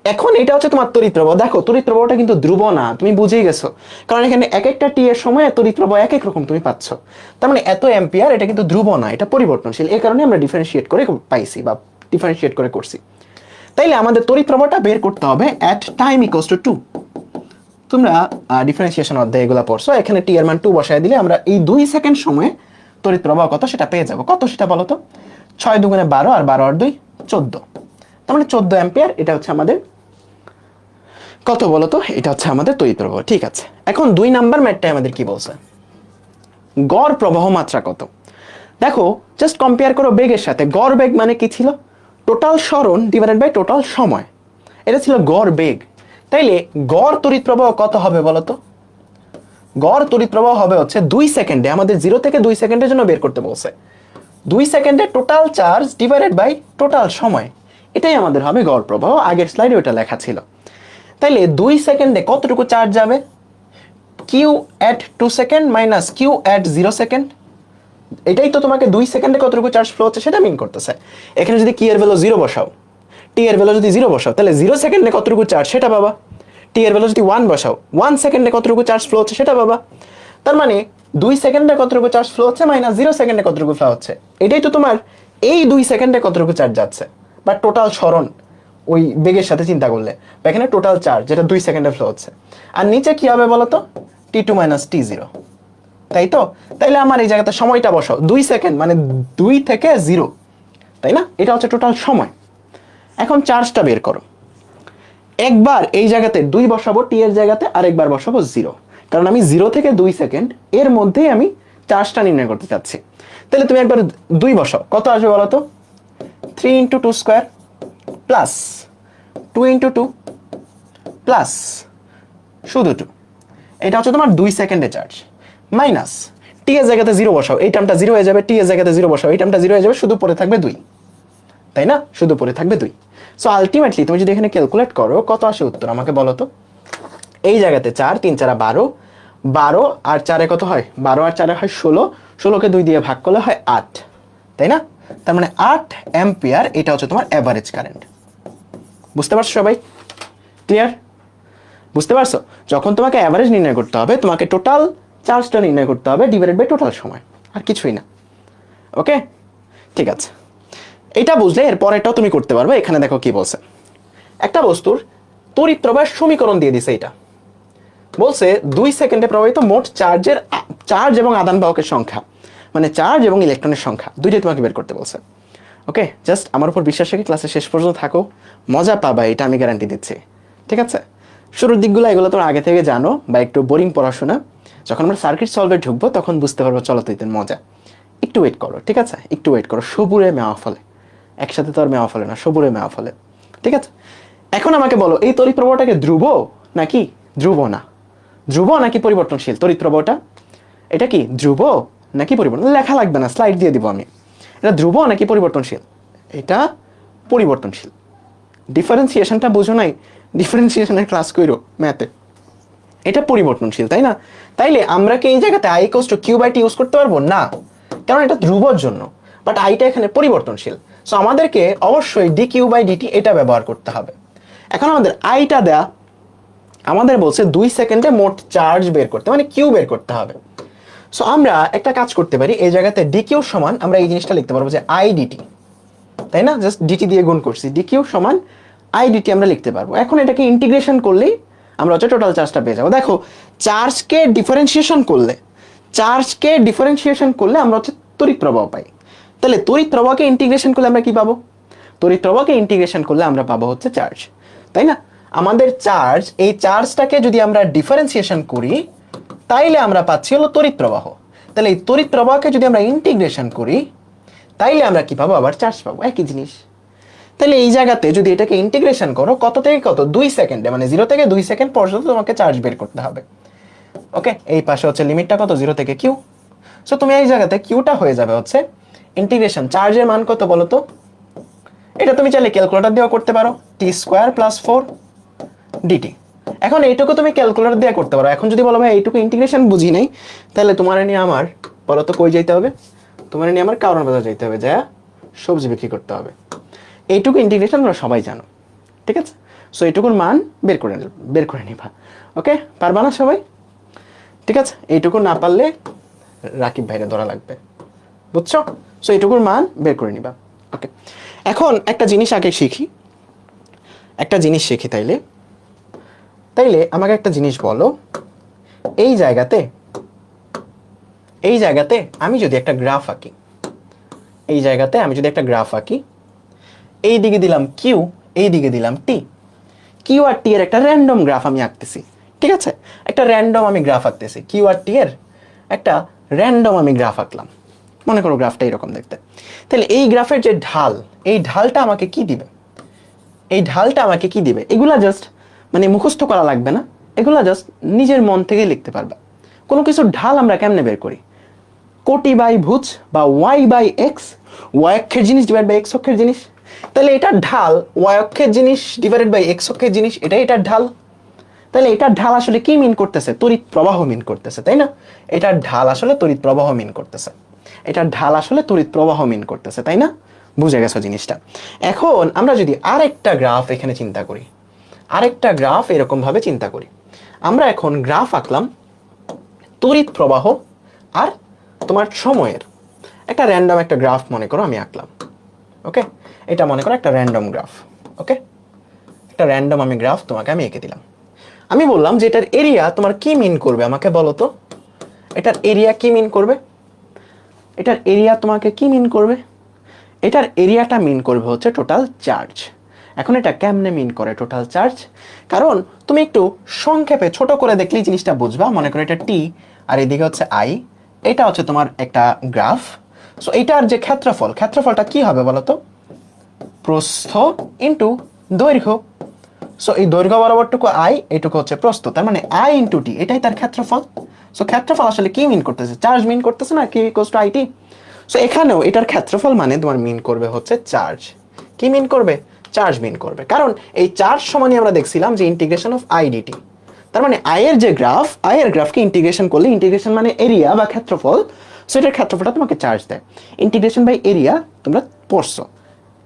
এখন এটা হচ্ছে তোমার তড়িৎ প্রবাহ। দেখো তড়িৎ প্রবাহটা কিন্তু ধ্রুব না, তুমি বুঝেই গেছো, কারণ এখানে এক একটা টি এর সময় তড়িৎ প্রবাহ এক এক রকম তুমি পাচ্ছ। তার মানে এত অ্যাম্পিয়ার, এটা কিন্তু ধ্রুব না, এটা পরিবর্তনশীল। এই কারণে আমরা ডিফারেন্সিয়েট করে পাইছি বা ডিফারেন্সিয়েট করে করছি। তাইলে আমাদের তড়িৎ প্রবাহটা বের করতে হবে অ্যাট টাইম ইকুয়ালস টু 2। তোমরা ডিফারেন্সিয়েশন অধ্যায় এগুলো পড়ছো, এখানে টি এর মান 2 বসায় দিলে আমরা এই 2 সেকেন্ড সময়ে তড়িৎ প্রবাহ কত সেটা পেয়ে যাব। কত সেটা বলো তো? 6 দুগুণে 12 আর 12 আর 2 14, তার মানে 14 অ্যাম্পিয়ার। এটা হচ্ছে আমাদের কত বলো তো? এটা হচ্ছে আমাদের তড়িৎ প্রবাহ। ঠিক আছে, এখন 2 নাম্বার ম্যাথটাই আমাদের কি বলছে? গড় প্রবাহ মাত্রা কত? দেখো জাস্ট কম্পেয়ার করো বেগের সাথে। গড় বেগ মানে কি ছিল? টোটাল সরণ ডিভাইডেড বাই টোটাল সময়, এটা ছিল গড় বেগ। তাইলে গড় তড়িৎ প্রবাহ কত হবে বলো তো? গড় তড়িৎ প্রবাহ হবে হচ্ছে 2 সেকেন্ডে, আমাদের 0 থেকে 2 সেকেন্ডের জন্য বের করতে বলছে। 2 সেকেন্ডে total charge divided by total সময়, এটাই আমাদের হবে গড় প্রবাহ। আগের স্লাইডে ওটা লেখা ছিল। তাইলে 2 সেকেন্ডে কতটুকু চার্জ যাবে? কিউ এট 2 সেকেন্ড মাইনাস কিউ এট 0 সেকেন্ড, এটাই তো তোমাকে 2 সেকেন্ডে কতটুকু চার্জ ফ্লো হচ্ছে সেটা মিন করতেছে। এখানে যদি কি এর ভ্যালু 0 বসাও, টি এর ভ্যালু যদি 0 বসাও, তাহলে 0 সেকেন্ডে কতটুকু চার্জ সেটা পাবা। টি এর ভ্যালু যদি 1 বসাও, 1 সেকেন্ডে কতটুকু চার্জ ফ্লো হচ্ছে সেটা পাবা। তার মানে 2 সেকেন্ডে কতটুকু চার্জ ফ্লো হচ্ছে মাইনাস 0 সেকেন্ডে কতটুকু ফ্লো হচ্ছে, এটাই তো তোমার এই 2 সেকেন্ডে কতটুকু চার্জ যাচ্ছে বা টোটাল সরণ ওই বেগের সাথে চিন্তা করলে, বা এখানে টোটাল চার্জ যেটা 2 সেকেন্ডে ফ্লো হচ্ছে। আর নিচে কি হবে বলো তো? T2 মাইনাস T0, তাই তো? তাইলে আমার এই জায়গাতে সময়টা বসাও, 2 সেকেন্ড মানে 2 থেকে 0, তাই না? এটা হচ্ছে টোটাল সময়। এখন চার্জটা বের করো। একবার এই জায়গাতে 2 বসাবো টি এর জায়গাতে, আর একবার বসাবো 0, কারণ আমি 0 থেকে 2 সেকেন্ড এর মধ্যেই আমি চার্জটা নির্ণয় করতে চাচ্ছি। তাহলে তুমি একবার 2 বসাও, কত আসবে বলো তো? 3 into 2 square plus 2 into 2 plus শুধু 2, এটা হচ্ছে তোমার 2 সেকেন্ডে চার্জ, মাইনাস টি এর জায়গাতে 0 বসাও, এই টার্মটা 0 হয়ে যাবে, টি এর জায়গাতে 0 বসাও, এই টার্মটা 0 হয়ে যাবে, শুধু পড়ে থাকবে 2, তাই না? শুধু পড়ে থাকবে 2। সো আলটিমেটলি তুমি যদি এখানে ক্যালকুলেট করো কত আসে উত্তর আমাকে বলো তো? এই জায়গাতে 4 3 4 12 12 আর 4 কত হয়? 12 আর 4 হয় 16, 16কে 2 দিয়ে ভাগ করলে হয় 8, তাই না? তার মানে 8 অ্যাম্পিয়ার, এটা হচ্ছে তোমার অ্যাভারেজ কারেন্ট। বুঝতে পারছো সবাই? ক্লিয়ার? বুঝতে পারছো? যখন তোমাকে অ্যাভারেজ নির্ণয় করতে হবে, তোমাকে টোটাল চার্জটা নির্ণয় করতে হবে ডিভাইডেড বাই টোটাল সময়, আর কিছুই না। ওকে, ঠিক আছে। এটা বুঝলে এর পরেরটাও তুমি করতে পারবে। এখানে দেখো কি বলছে, একটা বস্তুর তড়িৎ প্রবাহের সমীকরণ দিয়ে দিছে। এটা বলছে 2 সেকেন্ডে প্রবাহিত মোট চার্জ এবং আদান বাহকের সংখ্যা, মানে চার্জ এবং ইলেকট্রনের সংখ্যা, দুইটাই তোমাকে বের করতে বলছে। ওকে, জাস্ট আমার উপর বিশ্বাস রেখে ক্লাসের শেষ পর্যন্ত থাকো, মজা পাবা, এটা আমি গ্যারান্টি দিচ্ছি। ঠিক আছে? শুরুর দিকগুলো এগুলো তোমরা আগে থেকে জানো বা একটু বোরিং পড়াশোনা, যখন আমরা সার্কিট সলভে ঢুকবো তখন বুঝতে পারবো চলতইতের মজা। একটু ওয়েট করো, ঠিক আছে? একটু ওয়েট করো, সবুরে মেওয়া ফলে, একসাথে তো আর মেওয়া ফলে না, সবুরে মেওয়া ফলে। ঠিক আছে, এখন আমাকে বলো এই তড়িৎ প্রবাহটাকে ধ্রুব নাকি ধ্রুব না? ধ্রুব নাকি পরিবর্তনশীল তড়িৎ প্রবাহটা? এটা কি ধ্রুব নাকি পরিবর্তন? লেখা লাগবে না, স্লাইড দিয়ে দিব আমি। এটা ধ্রুব নাকি পরিবর্তনশীল? এটা পরিবর্তনশীল। ডিফারেন্সিয়েশনটা বুঝো নাই? ডিফারেন্সিয়েশনের ক্লাস কইরো ম্যাথে। এটা পরিবর্তনশীল, তাই না? তাইলে আমরা কি এই জায়গাতে i = q/t ইউজ করতে পারবো না, কারণ এটা ধ্রুবর জন্য, বাট আইটা এখানে পরিবর্তনশীল। সো আমাদেরকে অবশ্যই dq/dt এটা ব্যবহার করতে হবে। এখন আমাদের আইটা দেয়া, আমাদের বলছে 2 সেকেন্ডে মোট চার্জ বের করতে, মানে কিউ বের করতে হবে। সো আমরা একটা কাজ করতে পারি, এই জায়গাতে dq সমান আমরা এই জিনিসটা লিখতে পারবো যে i dt, তাই না? জাস্ট dt দিয়ে গুণ করছি, dq সমান i dt আমরা লিখতে পারবো। এখন এটাকে ইন্টিগ্রেশন করলেই আমরা হচ্ছে টোটাল চার্জটা পেয়ে যাবো। দেখো, চার্জকে ডিফারেন্সিয়েশন করলে আমরা হচ্ছে তড়িৎ প্রবাহ পাই। তাহলে তড়িৎ প্রবাহকে ইন্টিগ্রেশন করলে আমরা কি পাবো? তড়িৎ প্রবাহকে ইন্টিগ্রেশন করলে আমরা পাবো হচ্ছে চার্জ, তাই না? আমাদের চার্জ, এই চার্জটাকে যদি আমরা ডিফারেন্সিয়েশন করি তাইলে আমরা পাচ্ছি হলো তড়িৎ প্রবাহ। তাহলে এই তড়িৎ প্রবাহকে যদি আমরা ইন্টিগ্রেশন করি তাইলে আমরা কি পাবো? আবার চার্জ পাবো, একই জিনিস। তাহলে এই জায়গাতে যদি এটাকে ইন্টিগ্রেশন করো, কত থেকে কত? 2 সেকেন্ডে, মানে 0 থেকে 2 সেকেন্ড পর্যন্ত তোমাকে চার্জ বের করতে হবে। ওকে, এই পাশে হচ্ছে লিমিটটা কত? 0 থেকে q। সো তুমি এই জায়গাতে কিউটা হয়ে যাবে হচ্ছে ইন্টিগ্রেশন, চার্জের মান কত বলো তো? এটা তুমি চাইলে ক্যালকুলেটর দিয়েও করতে পারো, t² + 4 dt। এখন এইটুকু তুমি ক্যালকুলেটর দিয়ে করতে পারো। এখন যদি বলো ভাই এইটুকু ইন্টিগ্রেশন বুঝি নাই, তাহলে তোমার নিয়ে আমার বলো তো কই যাইতে হবে? তোমার নিয়ে আমার কারণ বাজার যাইতে হবে, যা সবজি বিক্রি করতে হবে। এইটুকু ইন্টিগ্রেশন তোমরা সবাই জানো, ঠিক আছে? সো এইটুকুর মান বের করে নিবা। ওকে, পারবা না সবাই? ঠিক আছে, এইটুকু না পারলে রাকিব ভাইরে ধরা লাগবে, বুঝছো? সো এইটুকুর মান বের করে নিবা। ওকে, এখন একটা জিনিস আগে শিখি, তাইলে আমাকে একটা জিনিস বলো, এই জায়গাতে আমি যদি একটা গ্রাফ আঁকি, এই দিকে দিলাম কিউ, এই দিকে দিলাম টি। কিউ আর টি এর একটা র্যান্ডম গ্রাফ আমি আঁকতেছি, ঠিক আছে? একটা র্যান্ডম আমি গ্রাফ আঁকতেছি, কিউ আর টি এর একটা র্যান্ডম আমি গ্রাফ আঁকলাম। মনে করো গ্রাফটা এরকম দেখতে। তাহলে এই গ্রাফের যে ঢাল, এই ঢালটা আমাকে কি দিবে? এগুলা জাস্ট মানে মুখস্থ করা লাগবে না, এগুলা জাস্ট নিজের মন থেকে লিখতে পারবে। কোনো কিছুর ঢাল আমরা কেমনে বের করি? কোটি বাই ভুজ বা y/x, y অক্ষের জিনিস ডিভাইড বাই x অক্ষের জিনিস। তাহলে এটার ঢাল y অক্ষের জিনিস ডিভাইডেড বাই x অক্ষের জিনিস, এটার ঢাল। তাহলে এটার ঢাল আসলে কি মিন করতেছে? তড়িৎ প্রবাহ মিন করতেছে, তাই না? এটার ঢাল আসলে তড়িৎ প্রবাহ মিন করতেছে, তাই না? বুঝে গেছো জিনিসটা? এখন আমরা যদি আরেকটা গ্রাফ এখানে চিন্তা করি, এরকম ভাবে চিন্তা করি, আমরা এখন গ্রাফ আঁকলাম তড়িৎ প্রবাহ আর তোমার সময়ের, একটা র্যান্ডম একটা গ্রাফ মনে করো আমি আঁকলাম। ওকে, এটা মনে করো একটা র্যান্ডম গ্রাফ। ওকে, একটা র্যান্ডম আমি গ্রাফ তোমাকে আমি এঁকে দিলাম। আমি বললাম যে এটার এরিয়া তোমার কি মিন করবে? আমাকে বলো তো, এটার এরিয়া কি মিন করবে? এটার এরিয়াটা মিন করবে হচ্ছে টোটাল চার্জ। এখন এটা কেমনে মিন করে টোটাল চার্জ? কারণ তুমি একটু সংক্ষেপে ছোট করে দেখলেই জিনিসটা বুঝবা। মনে করো এটা টি আর এদিকে হচ্ছে আই, এটা হচ্ছে তোমার একটা গ্রাফ। সো এটার যে ক্ষেত্রফলটা কি হবে বলো তো? প্রস্থ ইন্টু দৈর্ঘ্য। সো এই দৈর্ঘ্য বরাবরটুকু আই, এইটুকু হচ্ছে প্রস্থ, তার মানে আই ইন্টু টি, এটাই তার ক্ষেত্রফল। সো ক্ষেত্রফল আসলে কি মিন করতেছে? চার্জ মিন করতেছে না? Q equals to I T. So এখানেও এটার ক্ষেত্রফল মানে তোমার মিন করবে হচ্ছে চার্জ। কি মিন করবে? চার্জ মিন করবে। কারণ এই চার্জ সমানই আমরা দেখছিলাম যে ইন্টিগ্রেশন অফ আই ডিটি। তার মানে আয়ের যে গ্রাফ, আয়ের গ্রাফকে ইন্টিগ্রেশন করলে, ইন্টিগ্রেশন মানে এরিয়া বা ক্ষেত্রফল, সো এটার ক্ষেত্রফলটা তোমাকে চার্জ দেয়। ইন্টিগ্রেশন বাই এরিয়া তোমরা পড়ছো,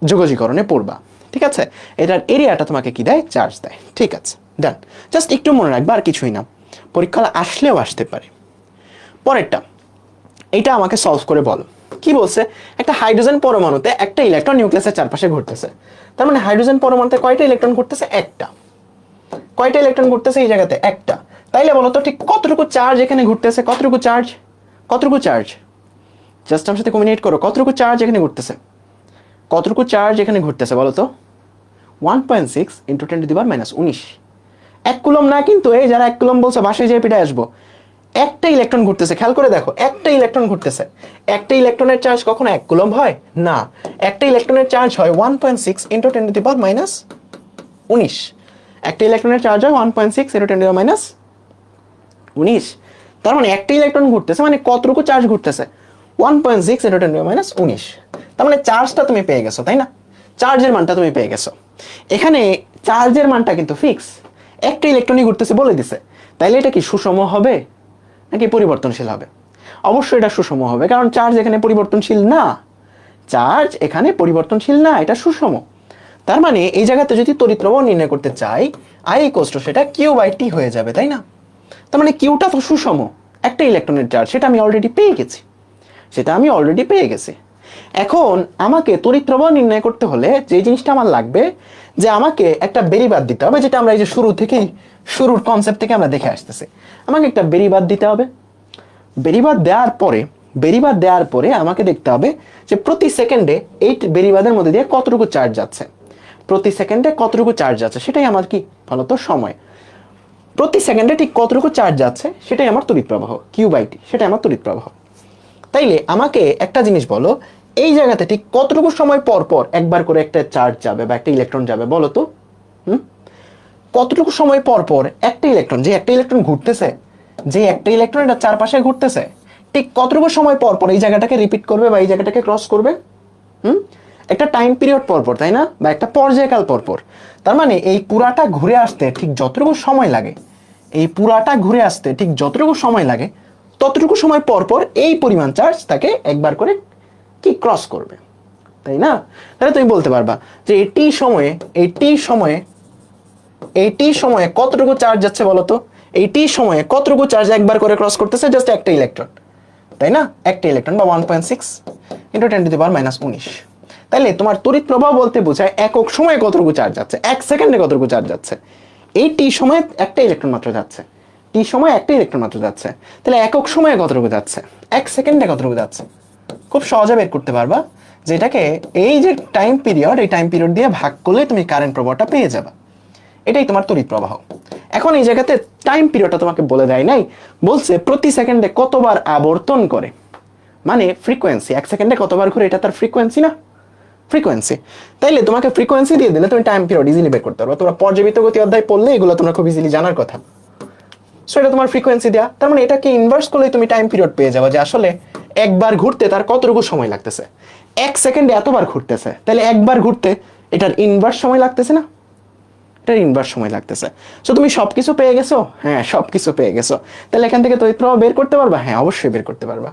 যোগজীকরণে পড়বা, ঠিক আছে? এটার এরিয়াটা তোমাকে কি দেয়? চার্জ দেয়। ঠিক আছে, ডান। জাস্ট একটু মনে রাখবা, আর কিছুই না, পরীক্ষা আসলেও আসতে পারে। পরেরটা, এটা আমাকে সলভ করে বলো। কি বলছে? একটা হাইড্রোজেন পরমাণুতে একটা ইলেকট্রন নিউক্লিয়াসের চারপাশে ঘুরতেছে। তার মানে হাইড্রোজেন পরমাণুতে কয়টা ইলেকট্রন ঘুরতেছে? একটা। কয়টা ইলেকট্রন ঘুরতেছে এই জায়গাতে? একটা। তাইলে বলো তো ঠিক কতটুকু চার্জ এখানে ঘুরতেছে? কতটুকু চার্জ? কতটুকু চার্জ? জাস্ট আমার সাথে কমিউনিকেট করো, কতটুকু চার্জ এখানে ঘুরতেছে? কতটুকু চার্জ এখানে ঘুরতেছে বলো তো? 1.6 ইন্টু 10⁻⁻19। 1 কুলম না কিন্তু, এই যারা 1 কুলম বলছো বাসায় যেয়ে পিটায় আসবো। একটা ইলেকট্রন ঘুরতেছে, খেয়াল করে দেখো, একটা ইলেকট্রন ঘুরতেছে। একটা ইলেকট্রনের চার্জ কখনো 1 কুলম হয় না, একটা ইলেকট্রনের চার্জ হয় 1.6 ইন্টু 10⁻⁻19। একটা ইলেকট্রনের চার্জ হয় 1.6 ইন্টু 10⁻⁻19। তার মানে একটা ইলেকট্রন ঘুরতেছে, মানে কতটুকু চার্জ ঘুরতেছে? 1.6 ইন্টু 10⁻⁻19। তার মানে চার্জটা তুমি পেয়ে গেছো, তাই না? চার্জের মানটা তুমি পেয়ে গেছো। এখানে চার্জের মানটা কিন্তু ফিক্স, একটা ইলেকট্রনই ঘুরতেছে বলে দিছে। তাইলে এটা কি সুষম হবে নাকি পরিবর্তনশীল হবে? অবশ্যই এটা সুষম হবে, কারণ চার্জ এখানে পরিবর্তনশীল না। চার্জ এখানে পরিবর্তনশীল না, এটা সুষম। তার মানে এই জায়গাতে যদি তড়িৎ প্রবাহ নির্ণয় করতে চাই, আই ইকুয়ালস টু সেটা কিউ বাই টি হয়ে যাবে, তাই না? তার মানে কিউটা তো সুষম, একটা ইলেকট্রনের চার্জ, সেটা আমি অলরেডি পেয়ে গেছি, সেটা আমি অলরেডি পেয়ে গেছি। এখন আমাকে তড়িৎ প্রবাহ নির্ণয় করতে হলে যে জিনিসটা আমার লাগবে, যে আমাকে একটা বেরিবাদ দিতে হবে, যেটা আমরা এই যে শুরুর কনসেপ্ট থেকে আমরা দেখে আসতেছি। আমাকে একটা বেরিবাদ দিতে হবে। বেরিবাদ দেওয়ার পরে আমাকে দেখতে হবে যে প্রতি সেকেন্ডে এই বেরিবাদের মধ্যে দিয়ে কতটুকু চার্জ যাচ্ছে। প্রতি সেকেন্ডে কতটুকু চার্জ যাচ্ছে সেটাই আমার কি বলতো? সময়। প্রতি সেকেন্ডে ঠিক কতটুকু চার্জ যাচ্ছে সেটাই আমার তড়িৎ প্রবাহ, কিউ বাই টি, সেটাই আমার তড়িৎ প্রবাহ। তাইলে আমাকে একটা জিনিস বলো, এই জায়গাতে ঠিক কতটুকু সময় পর পর একবার করে একটা চার্জ যাবে বা একটা ইলেকট্রন যাবে বলো তো? কতটুকু সময় পর পর একটা ইলেকট্রন, যে একটা ইলেকট্রন ঘুরতেছে, যে একটা ইলেকট্রন এটা চারপাশে ঘুরতেছে, ঠিক কতটুকু সময় পর পর এই জায়গাটাকে রিপিট করবে বা এই জায়গাটাকে ক্রস করবে? একটা টাইম পিরিয়ড পর পর, তাই না? বা একটা পর্যায়কাল পর পর। তার মানে এই পুরাটা ঘুরে আসতে ঠিক যতটুকু সময় লাগে, এই পুরাটা ঘুরে আসতে ঠিক যতটুকু সময় লাগে, ততটুকু সময় পর পর এই পরিমাণ চার্জ তাকে একবার করে কি ক্রস করবে, তাই না? তাহলে তুমি বলতে পারবা যে এই টি সময়ে কতটুকু চার্জ যাচ্ছে বলো তো? এই টি সময়ে কতটুকু চার্জ একবার করে ক্রস করতেছে? জাস্ট একটা ইলেকট্রন, তাই না? একটা ইলেকট্রন বা 1.6 ইন্টু 10⁻⁻19। তাহলে তোমার তড়িৎ প্রবাহ বলতে বোঝায় একক সময়ে কতটুকু চার্জ যাচ্ছে, এক সেকেন্ডে কতটুকু চার্জ যাচ্ছে। এই টি সময়ে একটা ইলেকট্রন মাত্র যাচ্ছে, টি সময়ে একটা ইলেকট্রন মাত্র যাচ্ছে। তাহলে একক সময়ে কতটুকু যাচ্ছে, এক সেকেন্ডে কতটুকু যাচ্ছে। খুব সহজে বের করতে পারবা, যেটাকে এই যে টাইম পিরিয়ড, এই টাইম পিরিয়ড দিয়ে ভাগ করলে তুমি কারেন্ট প্রবাহটা পেয়ে যাবে। এটাই তোমার তড়িৎ প্রবাহ। এখন এই জায়গাতে টাইম পিরিয়ডটা তোমাকে বলে দেয় নাই, বলছে প্রতি সেকেন্ডে কতবার আবর্তন করে, মানে ফ্রিকোয়েন্সি, এক সেকেন্ডে কতবার ঘুরে, এটা তার ফ্রিকোয়েন্সি না? ফ্রিকোয়েন্সি। তাইলে তোমাকে ফ্রিকোয়েন্সি দিয়ে দিলে তুমি টাইম পিরিয়ড ইজিলি বের করতে পারবে। তোমরা পর্যাবৃত্ত গতি অধ্যায় পড়লে এগুলো তোমরা খুব ইজিলি জানার কথা। সো এটা তোমার ফ্রিকোয়েন্সি দেয়া, তার মানে এটাকে ইনভার্স করলে তুমি টাইম পিরিয়ড পেয়ে যাবে, যে আসলে একবার ঘুরতে তার কতটুকু সময় লাগতেছে। এক সেকেন্ডে এতবার ঘুরতেছে, তাহলে একবার ঘুরতে এটার ইনভার্স সময় লাগতেছে না? এটার ইনভার্স সময় লাগতেছে। সো তুমি সবকিছু পেয়ে গেছো? হ্যাঁ, সবকিছু পেয়ে গেছো। তাহলে এখান থেকে তড়িৎ প্রবাহ বের করতে পারবা? হ্যাঁ, অবশ্যই বের করতে পারবা।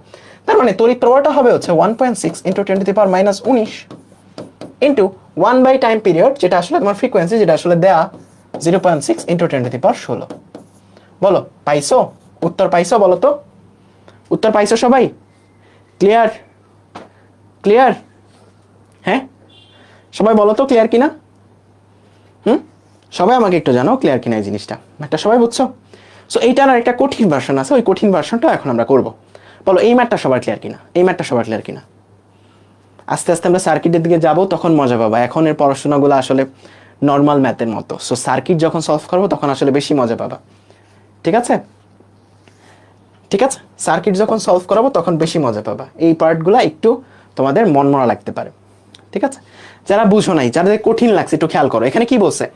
তার মানে তড়িৎ প্রবাহটা হবে হচ্ছে 1.6 into 10⁻⁻19 into 1 by time period, যেটা আসলে তোমার ফ্রিকোয়েন্সি, যেটা আসলে দেয়া 0.6 ইন্টু 10⁻16। বলো, পাইছো? উত্তর পাইছো? বলো তো, উত্তর পাইছো সবাই? ক্লিয়ার? ক্লিয়ার? হ্যাঁ, সবাই বলো তো ক্লিয়ার কিনা? সবাই আমাকে একটু জানাও ক্লিয়ার কিনা এই জিনিসটা, ম্যাথটা সবাই বুঝছো? সো এইটার আর একটা কঠিন ভার্সন আছে, ওই কঠিন ভার্সনটা এখন আমরা করব। বলো এই ম্যাথটা সবার ক্লিয়ার কিনা? এই ম্যাথটা সবার ক্লিয়ার কিনা? আস্তে আস্তে আমরা সার্কিটের দিকে যাব, তখন মজা পাবা। এখন এর পড়াশোনাগুলো আসলে নর্মাল ম্যাথের মতো, সো সার্কিট যখন সলভ করবো তখন আসলে বেশি মজা পাবা। ঠিক আছে? ঠিক আছে, সার্কিট যখন সলভ করাবো তখন বেশি মজা পাবা। এই পার্টগুলো একটু তোমাদের মনমরা লাগতে পারে। ঠিক আছে? যারা বুঝো নাই, যাদের কঠিন লাগছে, একটু খেয়াল করো। এখানে কি বলছে?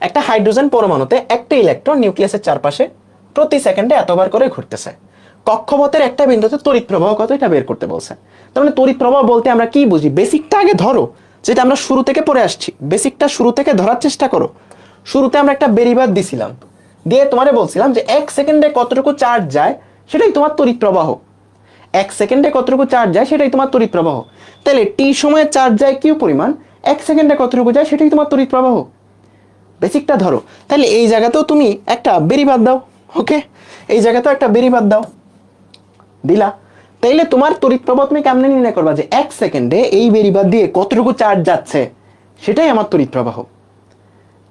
একটা হাইড্রোজেন পরমাণুতে একটা ইলেকট্রন নিউক্লিয়াসের চারপাশে প্রতি সেকেন্ডে এতবার করে ঘুরতেছে। কক্ষপথের একটা বিন্দুতে তড়িৎ প্রবাহ কত, এটা বের করতে বলছে। তার মানে তড়িৎ প্রবাহ বলতে আমরা কি বুঝি? বেসিকটা আগে ধরো, যেটা আমরা শুরু থেকে পড়ে আসছি। বেসিকটা শুরু থেকে ধরার চেষ্টা করো। শুরুতে আমরা একটা বেরিবাদ দিছিলাম, দিয়ে তোমারে বলছিলাম যে 1 সেকেন্ডে কতটুকু চার্জ যায় সেটাই তোমার তড়িৎ প্রবাহ। 1 সেকেন্ডে কতটুকু চার্জ যায় সেটাই তোমার তড়িৎ প্রবাহ। তাহলে টি সময়ে চার্জ যায় কিউ পরিমাণ, 1 সেকেন্ডে কতটুকু যায় সেটাই তোমার তড়িৎ প্রবাহ। বেসিকটা ধরো। তাহলে এই জায়গাতেও তুমি একটা বেরিবাদ দাও। ওকে, এই জায়গাতেও একটা বেরিবাদ দাও, দিলা। তাইলে তোমার তড়িৎ প্রবাহ তুমি কেমনে নির্ণয় করবা যে 1 সেকেন্ডে এই বেরিবাদ দিয়ে কতটুকু চার্জ যাচ্ছে সেটাই আমার তড়িৎ প্রবাহ,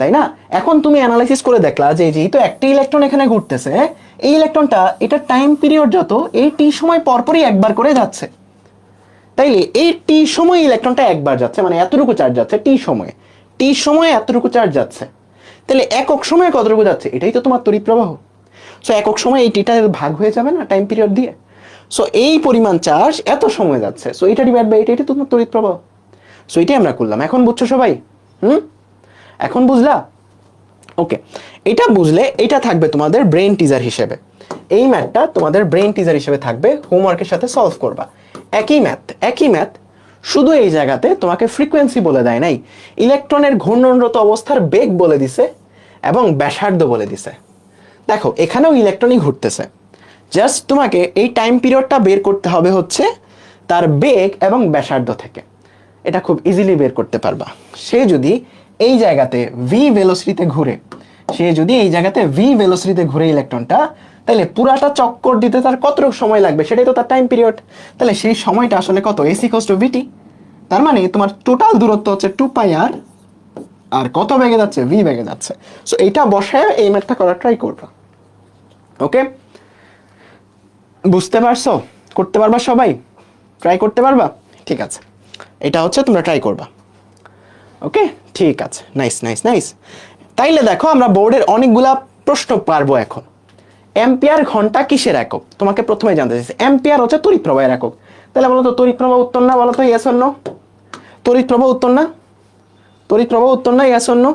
তাই না? এখন তুমি অ্যানালাইসিস করে দেখলা যে যেহেতু একটা ইলেকট্রন এখানে ঘুরতেছে, এই ইলেকট্রনটা এটা টাইম পিরিয়ড যত এই টি সময় পরপরই একবার করে যাচ্ছে। তাইলে এই টি সময় ইলেকট্রনটা একবার যাচ্ছে, মানে এতটুকু চার্জ যাচ্ছে টি সময়ে এতটুকু চার্জ যাচ্ছে। তাহলে একক সময়ে কতটুকু যাচ্ছে এটাই তো তোমার তড়িৎ প্রবাহ। সো একক সময় এই টিটা ভাগ হয়ে যাবে না টাইম পিরিয়ড দিয়ে। সো এই পরিমাণ চার্জ এত সময় যাচ্ছে, সো এটা ডিভাইড বাই এটা তোমার তড়িৎ প্রবাহ। সো এটাই আমরা করলাম। এখন বুঝছো সবাই? এখন বুঝলা? ওকে, এটা বুঝলে এটা থাকবে তোমাদের ব্রেন টিজার হিসেবে। এই ম্যাথটা তোমাদের ব্রেন টিজার হিসেবে থাকবে, হোমওয়ার্কের সাথে সলভ করবা। একই ম্যাথ, শুধু এই জায়গাতে তোমাকে ফ্রিকোয়েন্সি বলে দেয় নাই, ইলেকট্রনের ঘূর্ণনরত অবস্থার বেগ বলে দিছে এবং ব্যাসার্ধ বলে দিছে। দেখো এখানেও ইলেকট্রনই ঘুরতেছে, জাস্ট তোমাকে এই টাইম পিরিয়ডটা বের করতে হবে হচ্ছে তার বেগ এবং ব্যাসার্ধ থেকে। এটা খুব ইজিলি বের করতে পারবা। সে যদি এই জায়গাতে ভি ভেলোসিটিতে ঘুরে ইলেকট্রনটা, তাহলে পুরাটা চক্কর দিতে তার কতটুকু সময় লাগবে সেটাই তো তার টাইম পিরিয়ড। তাহলে সেই সময়টা আসলে কত? এস ইকুয়ালস টু ভিটি। তার মানে তোমার টোটাল দূরত্ব হচ্ছে 2πr, আর কত বেগে যাচ্ছে? ভি বেগে যাচ্ছে। সো এইটা বসায় এই ম্যাথটা করার ট্রাই করবা। ওকে, বুঝতে পারছো? করতে পারবা সবাই? ট্রাই করতে পারবা? ঠিক আছে, এটা হচ্ছে তোমরা ট্রাই করবা। ওকে, ঠিক আছে, নাইস। তাইলে দেখো আমরা বোর্ডের অনেকগুলা প্রশ্ন পারবো এখন। অ্যাম্পিয়ার ঘন্টা কিসের একক? তোমাকে প্রথমে জানতে চাইছে। অ্যাম্পিয়ার হচ্ছে তড়িৎ প্রবাহের একক। তাহলে বলো তো তড়িৎ প্রবাহ উত্তর না? বলো তো ইয়েস অর নো? তড়িৎ প্রবাহ উত্তর না? Yes or no?